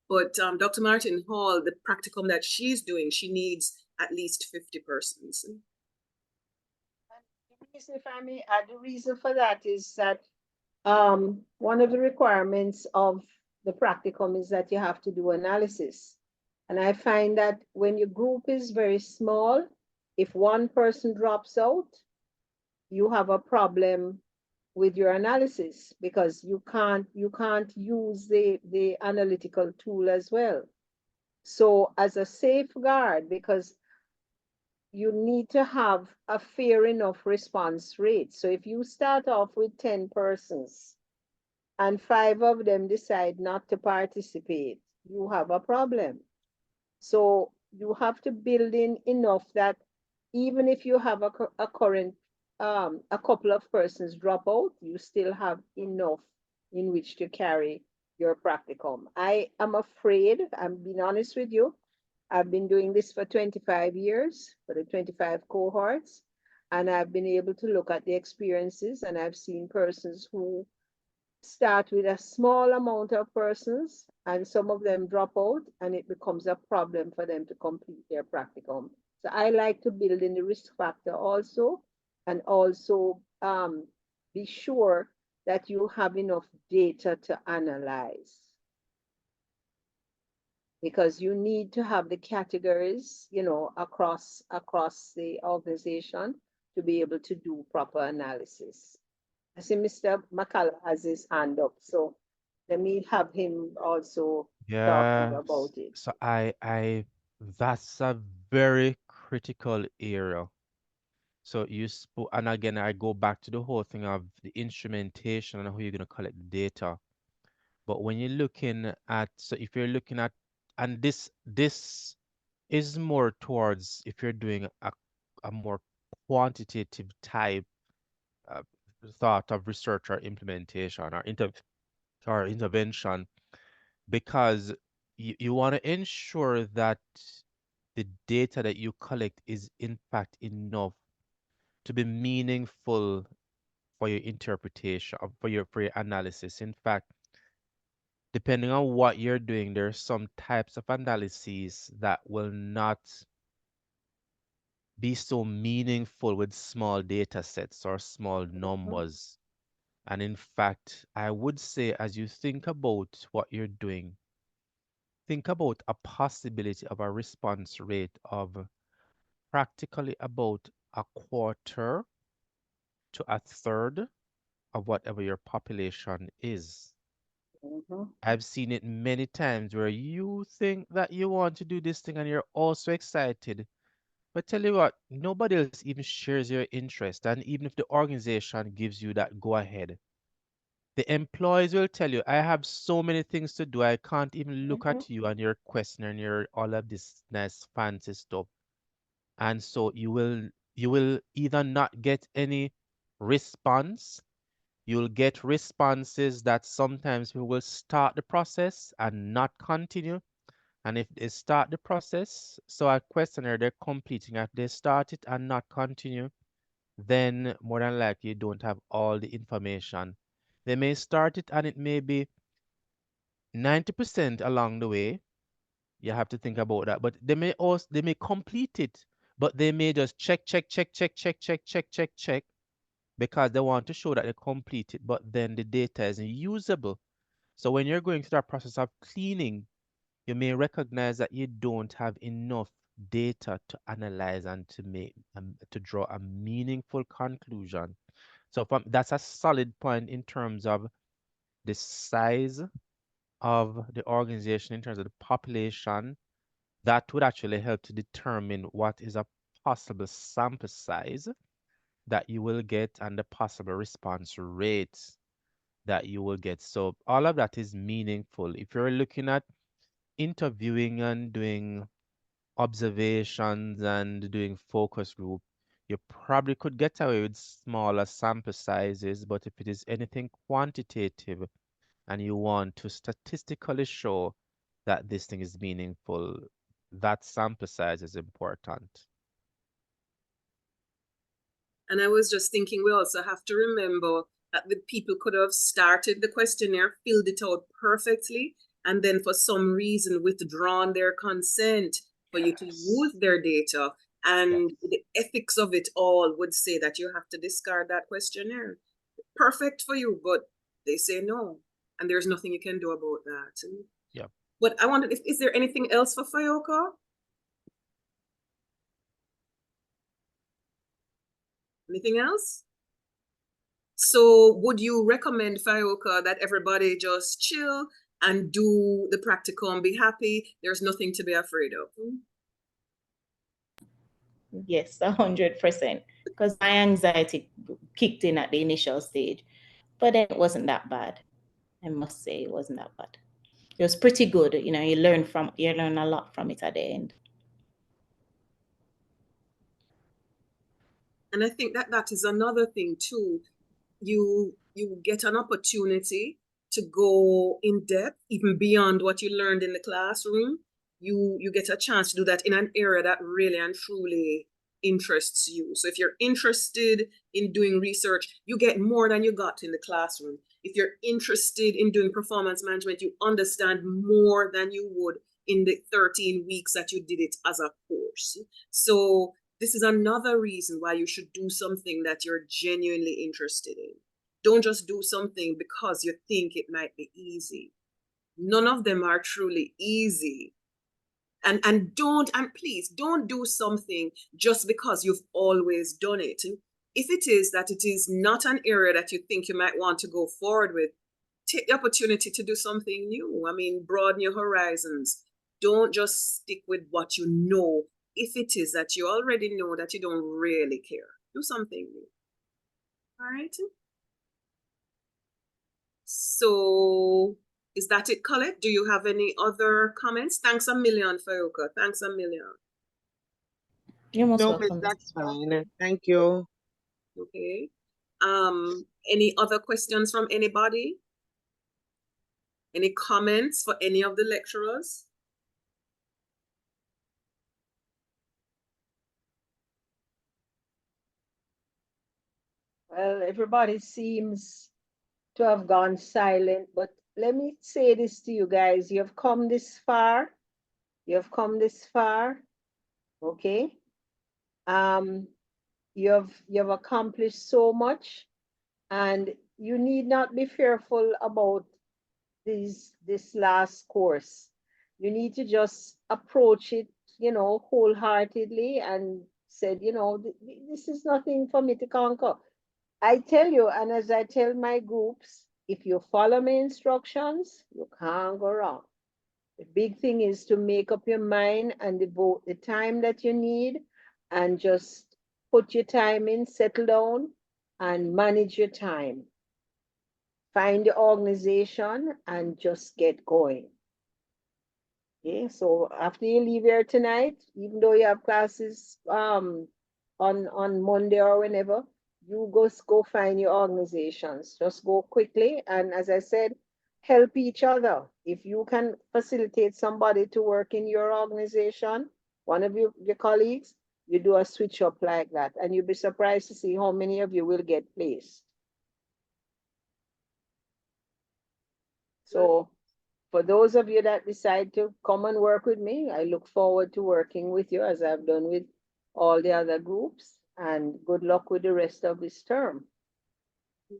S2: But Dr. Martin Hall, the practicum that she's doing, she needs at least 50 persons.
S1: If I may add, the reason for that is that one of the requirements of the practicum is that you have to do analysis. And I find that when your group is very small, if one person drops out, you have a problem with your analysis because you can't use the analytical tool as well. So as a safeguard, because you need to have a fair enough response rate. So if you start off with 10 persons and 5 of them decide not to participate, you have a problem. So you have to build in enough that even if you have a current, a couple of persons drop out, you still have enough in which to carry your practicum. I am afraid, I'm being honest with you, I've been doing this for 25 years, for the 25 cohorts, and I've been able to look at the experiences, and I've seen persons who start with a small amount of persons, and some of them drop out, and it becomes a problem for them to complete their practicum. So I like to build in the risk factor also, and also be sure that you have enough data to analyze, because you need to have the categories, across the organization to be able to do proper analysis. I see Mr. McCullough has his hand up, so let me have him also talk to you about it.
S10: So that's a very critical area. So you spoke, and again, I go back to the whole thing of the instrumentation and how you're going to collect the data. But when you're looking at, so if you're looking at, and this is more towards if you're doing a more quantitative type uh, thought of research or implementation or or intervention, because you want to ensure that the data that you collect is in fact enough to be meaningful for your interpretation, for your analysis. In fact, depending on what you're doing, there are some types of analyses that will not be so meaningful with small data sets or small numbers. And in fact, I would say as you think about what you're doing, think about a possibility of a response rate of practically about a quarter to a third of whatever your population is. I've seen it many times where you think that you want to do this thing and you're also excited. But tell you what, nobody else even shares your interest. And even if the organization gives you that go ahead, the employees will tell you, I have so many things to do. I can't even look at you and your question and your all of this nice fancy stuff. And so you will either not get any response. You'll get responses that sometimes we will start the process and not continue. And if they start the process, so a questionnaire they're completing, if they start it and not continue, then more than likely you don't have all the information. They may start it and it may be 90% along the way. You have to think about that. But they may complete it, but they may just check because they want to show that they complete it, but then the data isn't usable. So when you're going through that process of cleaning, you may recognize that you don't have enough data to analyze and to draw a meaningful conclusion. So that's a solid point in terms of the size of the organization, in terms of the population. That would actually help to determine what is a possible sample size that you will get and the possible response rates that you will get. So all of that is meaningful. If you're looking at interviewing and doing observations and doing focus group, you probably could get away with smaller sample sizes, but if it is anything quantitative and you want to statistically show that this thing is meaningful, that sample size is important.
S2: And I was just thinking, we also have to remember that the people could have started the questionnaire, filled it out perfectly, and then for some reason withdrawn their consent for you to use their data. And the ethics of it all would say that you have to discard that questionnaire. Perfect for you, but they say no. And there's nothing you can do about that.
S10: Yep.
S2: But I wondered, is there anything else for Fayoka? Anything else? So would you recommend, Fayoka, that everybody just chill and do the practicum, be happy? There's nothing to be afraid of.
S19: Yes, 100%. Because my anxiety kicked in at the initial stage, but then it wasn't that bad. I must say it wasn't that bad. It was pretty good. You learn a lot from it at the end.
S2: And I think that that is another thing too. You get an opportunity to go in depth, even beyond what you learned in the classroom. You get a chance to do that in an area that really and truly interests you. So if you're interested in doing research, you get more than you got in the classroom. If you're interested in doing performance management, you understand more than you would in the 13 weeks that you did it as a course. So this is another reason why you should do something that you're genuinely interested in. Don't just do something because you think it might be easy. None of them are truly easy. And please don't do something just because you've always done it. If it is that it is not an area that you think you might want to go forward with, take the opportunity to do something new. I mean, broaden your horizons. Don't just stick with what you know. If it is that you already know that you don't really care, do something new. All right. So is that it, Colette? Do you have any other comments? Thanks a million, Fayoka. Thanks a million.
S19: You're most
S18: No,
S19: welcome.
S18: that's fine. Thank you.
S2: Okay. Any other questions from anybody? Any comments for any of the lecturers?
S1: Well, everybody seems to have gone silent, but let me say this to you guys. You've come this far. You've come this far. Okay. Um, you've accomplished so much, and you need not be fearful about this last course. You need to just approach it, wholeheartedly and said, this is nothing for me to conquer. I tell you, and as I tell my groups, if you follow my instructions, you can't go wrong. The big thing is to make up your mind and devote the time that you need and just put your time in, settle down, and manage your time. Find the organization and just get going. Okay, so after you leave here tonight, even though you have classes on Monday or whenever, you go find your organizations. Just go quickly, and as I said, help each other. If you can facilitate somebody to work in your organization, one of your colleagues, you do a switch up like that, and you'll be surprised to see how many of you will get placed. So for those of you that decide to come and work with me, I look forward to working with you as I've done with all the other groups, and good luck with the rest of this term.
S2: All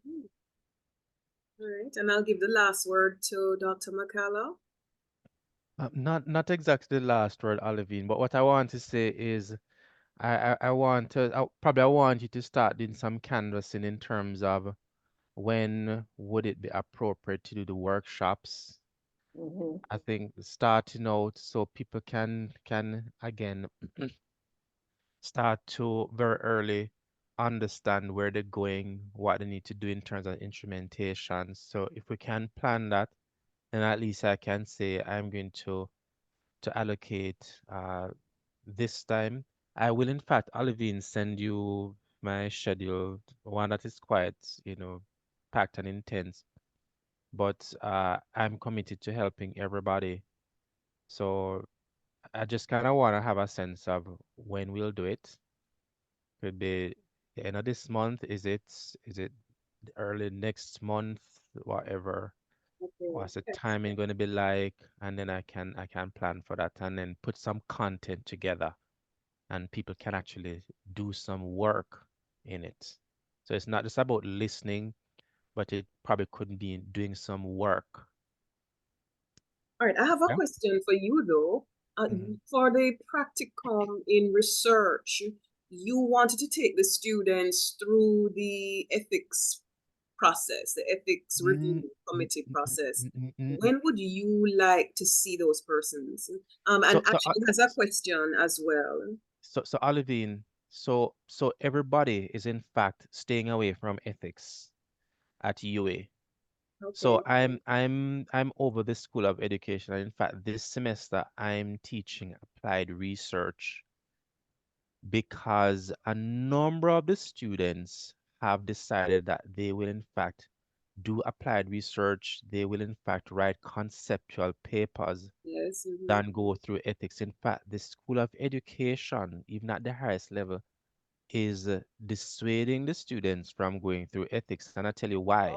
S2: right, and I'll give the last word to Dr. McCalla.
S10: Not exactly the last word, Olivine, but what I want to say is I want I want you to start doing some canvassing in terms of when would it be appropriate to do the workshops. I think starting out so people can again start to very early understand where they're going, what they need to do in terms of instrumentation. So if we can plan that, then at least I can say I'm going to allocate this time. I will in fact, Olivine, send you my schedule, one that is quite, packed and intense. But I'm committed to helping everybody. So I just kind of want to have a sense of when we'll do it. Could be the end of this month. Is it the early next month? Whatever. What's the timing going to be like? And then I can plan for that and then put some content together and people can actually do some work in it. So it's not just about listening, but it probably could be doing some work.
S2: All right, I have a
S10: Yeah.
S2: question for you though. For the practicum in research, you wanted to take the students through the ethics process, the ethics review committee process. When would you like to see those persons? And actually, there's a question as well.
S10: So Olivine, so everybody is in fact staying away from ethics at UA. So
S2: Okay.
S10: I'm over the School of Education. And in fact, this semester I'm teaching applied research because a number of the students have decided that they will in fact do applied research. They will in fact write conceptual papers
S2: Yes.
S10: than go through ethics. In fact, the School of Education, even at the highest level, is dissuading the students from going through ethics. And I tell you why.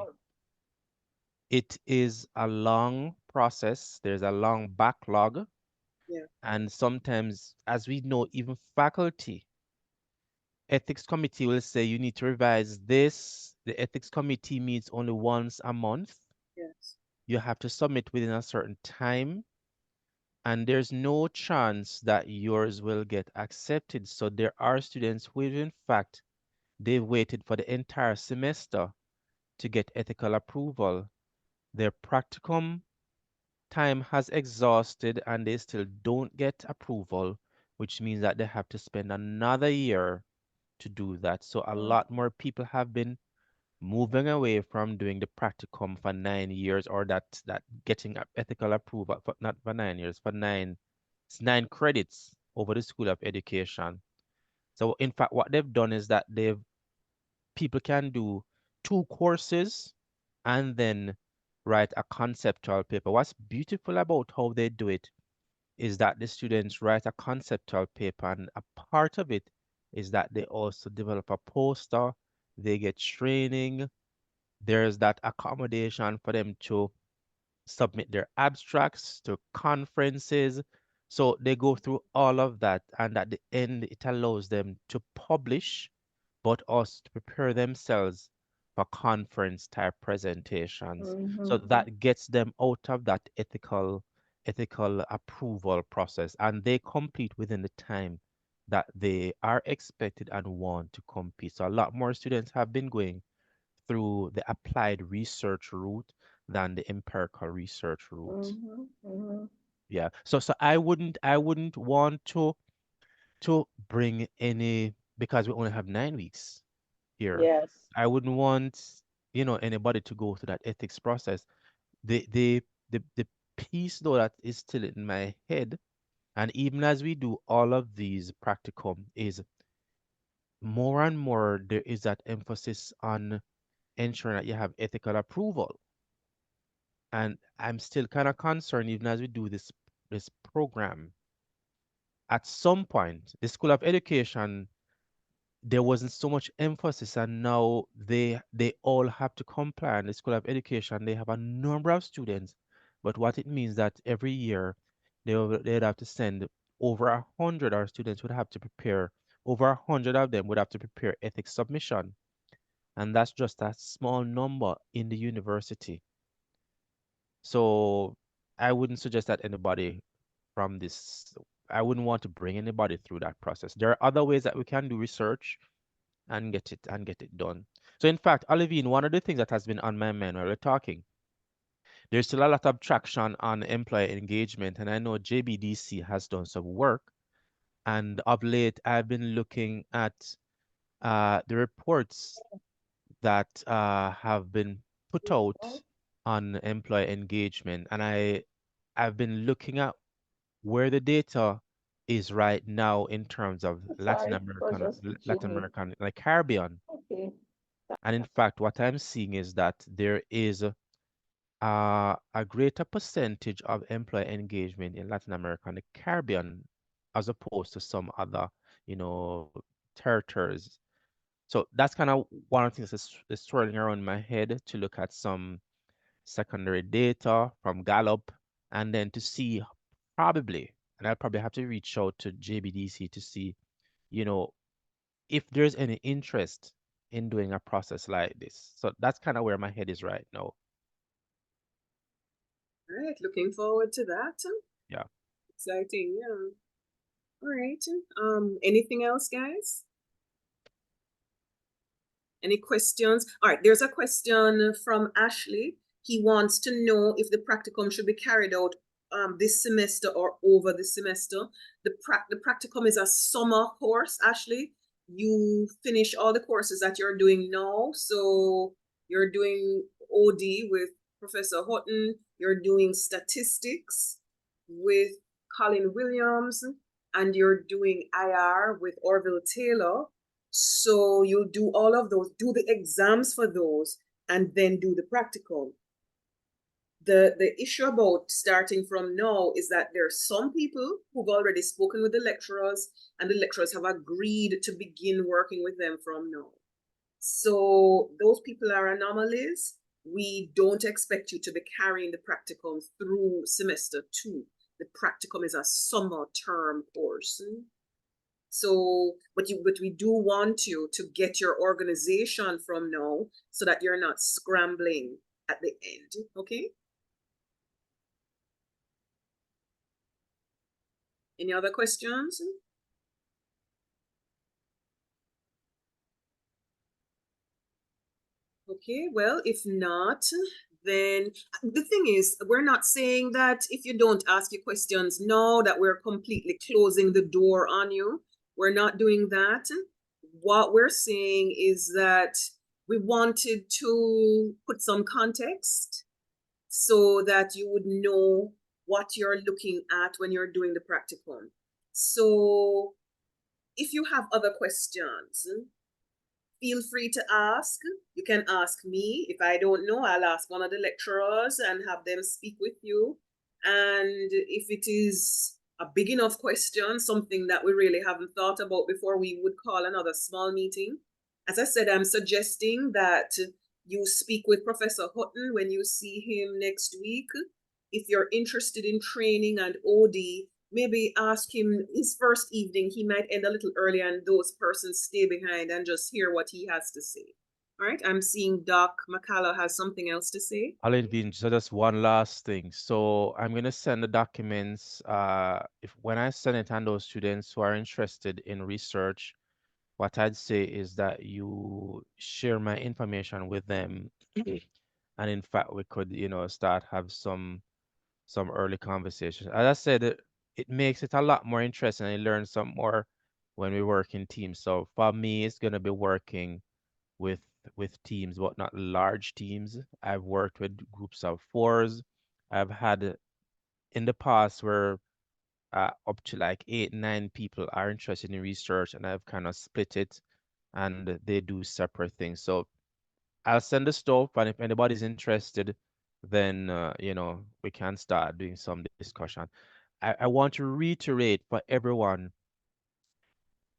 S10: It is a long process. There's a long backlog.
S2: Yeah.
S10: And sometimes, as we know, even faculty, ethics committee will say you need to revise this. The ethics committee meets only once a month.
S2: Yes.
S10: You have to submit within a certain time. And there's no chance that yours will get accepted. So there are students who, in fact, they've waited for the entire semester to get ethical approval. Their practicum time has exhausted and they still don't get approval, which means that they have to spend another year to do that. So a lot more people have been moving away from doing the practicum for 9 years or that getting ethical approval for not for 9 years, for it's 9 credits over the School of Education. So in fact, what they've done is that people can do 2 courses and then write a conceptual paper. What's beautiful about how they do it is that the students write a conceptual paper, and a part of it is that they also develop a poster, they get training, there's that accommodation for them to submit their abstracts to conferences. So they go through all of that, and at the end, it allows them to publish, but also to prepare themselves for conference type presentations. So that gets them out of that ethical approval process, and they complete within the time that they are expected and want to compete. So a lot more students have been going through the applied research route than the empirical research route. Yeah. So I wouldn't want to bring any, because we only have 9 weeks here.
S1: Yes.
S10: I wouldn't want, anybody to go through that ethics process. The piece though that is still in my head, and even as we do all of these practicum, is more and more there is that emphasis on ensuring that you have ethical approval. And I'm still kind of concerned, even as we do this program. At some point, the School of Education, there wasn't so much emphasis, and now they all have to comply. And the School of Education, they have a number of students, but what it means that every year they'd have to send over 100. Our students would have to prepare, over 100 of them would have to prepare ethics submission, and that's just a small number in the university. So I wouldn't suggest that anybody from this, I wouldn't want to bring anybody through that process. There are other ways that we can do research and get it done. So in fact, Olivine, one of the things that has been on my mind while we're talking, there's still a lot of traction on employee engagement, and I know JBDC has done some work. And of late, I've been looking at the reports that have been put out on employee engagement, and I've been looking at where the data is right now in terms of
S1: Sorry, it was just
S10: Latin
S1: Jimmy.
S10: American, like Caribbean.
S1: Okay.
S10: And in fact, what I'm seeing is that there is a greater percentage of employee engagement in Latin America and the Caribbean as opposed to some other, territories. So that's kind of one of the things that's swirling around my head, to look at some secondary data from Gallup, and then to see, probably, and I'll probably have to reach out to JBDC to see, you know, if there's any interest in doing a process like this. So that's kind of where my head is right now.
S2: All right, looking forward to that.
S10: Yeah.
S2: Exciting, yeah. All right. Anything else, guys? Any questions? All right, there's a question from Ashley. He wants to know if the practicum should be carried out this semester or over the semester. The practicum is a summer course, Ashley. You finish all the courses that you're doing now. So you're doing OD with Professor Houghton. You're doing statistics with Colin Williams, and you're doing IR with Orville Taylor. So you do all of those, do the exams for those, and then do the practical. The issue about starting from now is that there are some people who've already spoken with the lecturers, and the lecturers have agreed to begin working with them from now. So those people are anomalies. We don't expect you to be carrying the practicum through semester 2. The practicum is a summer term course. So, but we do want you to get your organization from now, so that you're not scrambling at the end, okay? Any other questions? Okay, well, if not, then the thing is, we're not saying that if you don't ask your questions now, that we're completely closing the door on you. We're not doing that. What we're saying is that we wanted to put some context so that you would know what you're looking at when you're doing the practicum. So if you have other questions, feel free to ask. You can ask me. If I don't know, I'll ask one of the lecturers and have them speak with you. And if it is a big enough question, something that we really haven't thought about before, we would call another small meeting. As I said, I'm suggesting that you speak with Professor Hutton when you see him next week. If you're interested in training and OD, maybe ask him his first evening. He might end a little early and those persons stay behind and just hear what he has to say. All right, I'm seeing Doc McCullough has something else to say.
S10: Alvin, so just one last thing. So I'm gonna send the documents. If when I send it, and those students who are interested in research, what I'd say is that you share my information with them, and in fact, we could, start have some early conversations. As I said, it makes it a lot more interesting. I learn some more when we work in teams. So for me, it's gonna be working with with teams, but not large teams. I've worked with groups of fours. I've had in the past where up to like 8, 9 people are interested in research, and I've kind of split it, and they do separate things. So I'll send the stuff, and if anybody's interested, then we can start doing some discussion. I want to reiterate for everyone,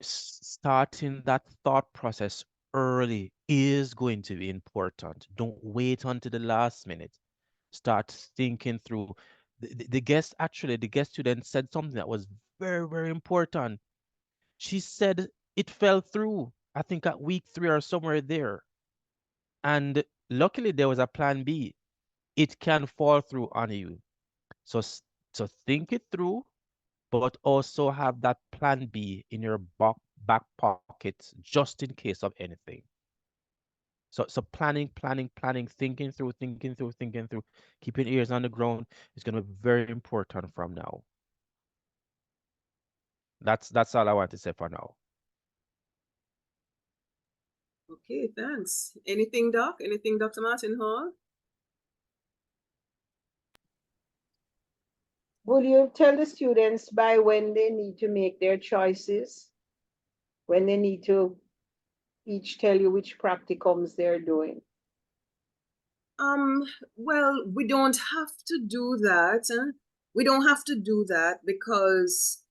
S10: starting that thought process early is going to be important. Don't wait until the last minute. Start thinking through. The guest student said something that was very, very important. She said it fell through, I think at week 3 or somewhere there. And luckily there was a plan B. It can fall through on you. So, so think it through, but also have that plan B in your back pocket just in case of anything. So planning, thinking through, keeping ears on the ground is going to be very important from now. That's all I want to say for now.
S2: Okay, thanks. Anything, Doc? Anything, Dr. Martin Hall?
S1: Will you tell the students by when they need to make their choices? When they need to each tell you which practicums they're doing?
S2: Well, we don't have to do that. We don't have to do that because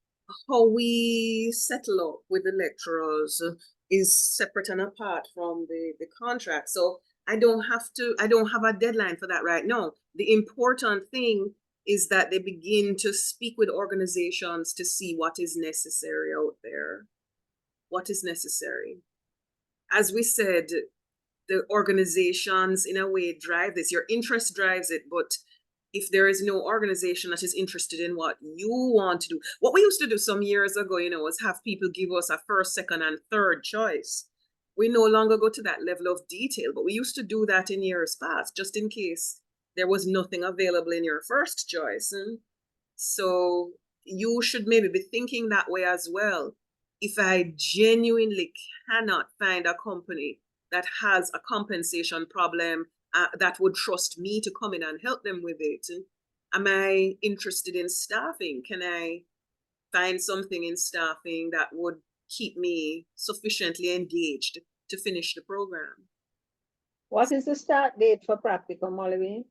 S2: how we settle up with the lecturers is separate and apart from the contract. So I don't have a deadline for that right now. The important thing is that they begin to speak with organizations to see what is necessary out there. What is necessary. As we said, the organizations in a way drive this. Your interest drives it, but if there is no organization that is interested in what you want to do, what we used to do some years ago, was have people give us a first, second, and third choice. We no longer go to that level of detail, but we used to do that in years past, just in case there was nothing available in your first choice. So you should maybe be thinking that way as well. If I genuinely cannot find a company that has a compensation problem that would trust me to come in and help them with it, am I interested in staffing? Can I find something in staffing that would keep me sufficiently engaged to finish the program?
S1: What is the start date for practicum, Olivine?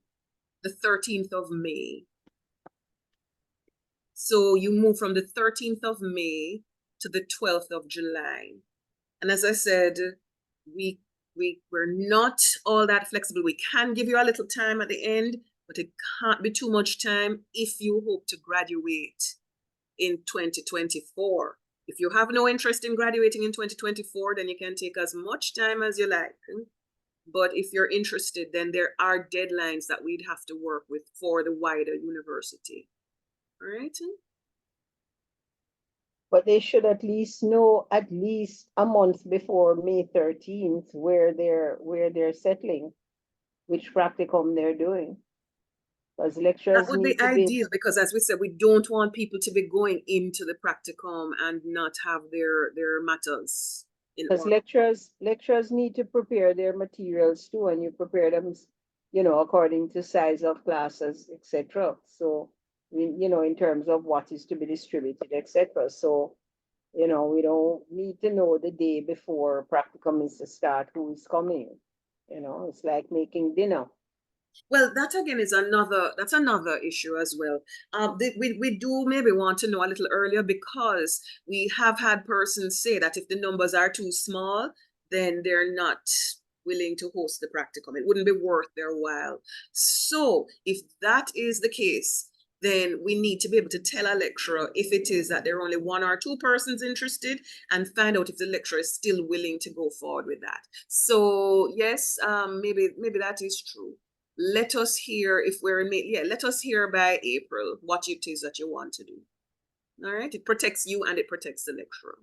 S2: The 13th of May. So you move from the 13th of May to the 12th of July. And as I said, we're not all that flexible. We can give you a little time at the end, but it can't be too much time if you hope to graduate in 2024. If you have no interest in graduating in 2024, then you can take as much time as you like. But if you're interested, then there are deadlines that we'd have to work with for the wider university. All right?
S1: But they should at least know at least a month before May 13th where they're settling, which practicum they're doing. Because lecturers
S2: That would
S1: need
S2: be
S1: to be
S2: ideal because, as we said, we don't want people to be going into the practicum and not have their matters in
S1: because
S2: order.
S1: lecturers need to prepare their materials too, and you prepare them, according to size of classes, etc. So, in terms of what is to be distributed, etc. So, You know, we don't need to know the day before practicum is to start who is coming. You know, it's like making dinner.
S2: Well, that again is that's another issue as well. We do maybe want to know a little earlier, because we have had persons say that if the numbers are too small, then they're not willing to host the practicum. It wouldn't be worth their while. So if that is the case, then we need to be able to tell a lecturer if it is that there are only one or two persons interested, and find out if the lecturer is still willing to go forward with that. So yes, maybe that is true. Let us hear if let us hear by April what it is that you want to do. All right, it protects you and it protects the lecturer.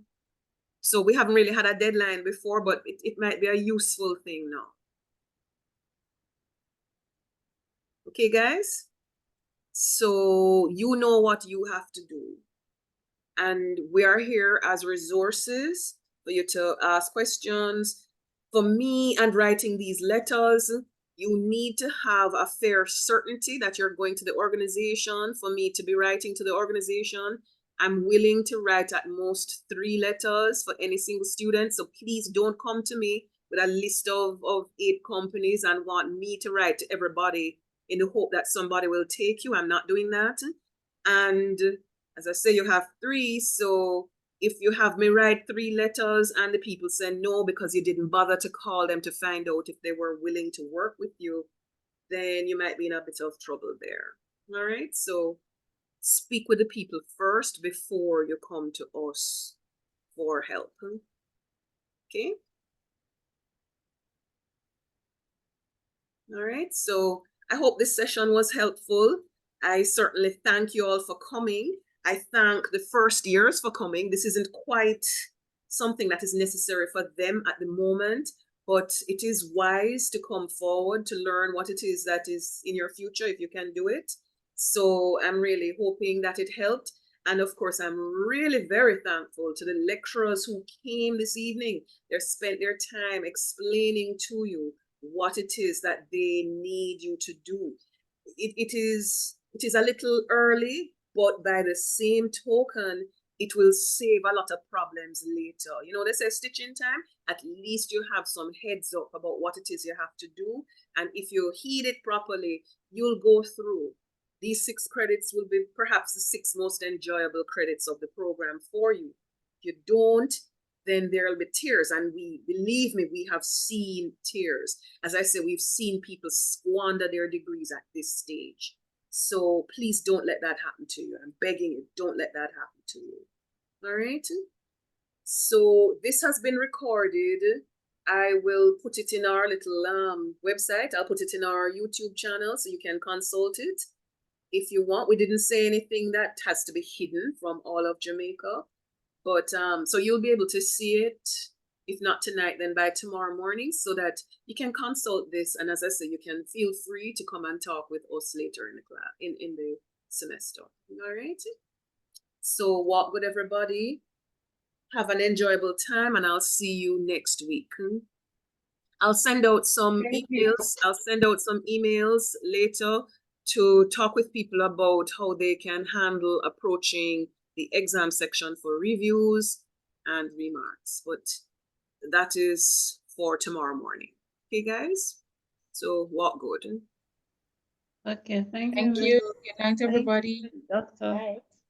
S2: So we haven't really had a deadline before, but it might be a useful thing now. Okay, guys? So you know what you have to do. And we are here as resources for you to ask questions. For me and writing these letters, you need to have a fair certainty that you're going to the organization. For me to be writing to the organization, I'm willing to write at most 3 letters for any single student. So please don't come to me with a list of 8 companies and want me to write to everybody in the hope that somebody will take you. I'm not doing that. And as I say, you have 3. So if you have me write 3 letters and the people say no because you didn't bother to call them to find out if they were willing to work with you, then you might be in a bit of trouble there. All right. So speak with the people first before you come to us for help. Okay. All right. So I hope this session was helpful. I certainly thank you all for coming. I thank the first years for coming. This isn't quite something that is necessary for them at the moment, but it is wise to come forward to learn what it is that is in your future if you can do it. So I'm really hoping that it helped. And of course, I'm really very thankful to the lecturers who came this evening. They spent their time explaining to you what it is that they need you to do. It is a little early, but by the same token, it will save a lot of problems later. You know, they say stitching time, at least you have some heads up about what it is you have to do. And if you heed it properly, you'll go through. These 6 credits will be perhaps the 6 most enjoyable credits of the program for you. If you don't, then there'll be tears. And believe me, we have seen tears. As I said, we've seen people squander their degrees at this stage. So please don't let that happen to you. I'm begging you, don't let that happen to you. All right. So this has been recorded. I will put it in our little website. I'll put it in our YouTube channel so you can consult it if you want. We didn't say anything that has to be hidden from all of Jamaica. But so you'll be able to see it, if not tonight, then by tomorrow morning, so that you can consult this. And as I say, you can feel free to come and talk with us later in the class, in the semester. All right. So walk with everybody. Have an enjoyable time, and I'll see you next week. I'll send out some emails. I'll send out some emails later to talk with people about how they can handle approaching the exam section for reviews and remarks. But that is for tomorrow morning. Okay, guys? So walk good.
S21: Okay, thank
S12: Thank
S21: you.
S12: you.
S21: Good night, everybody. Doctor.
S1: Bye.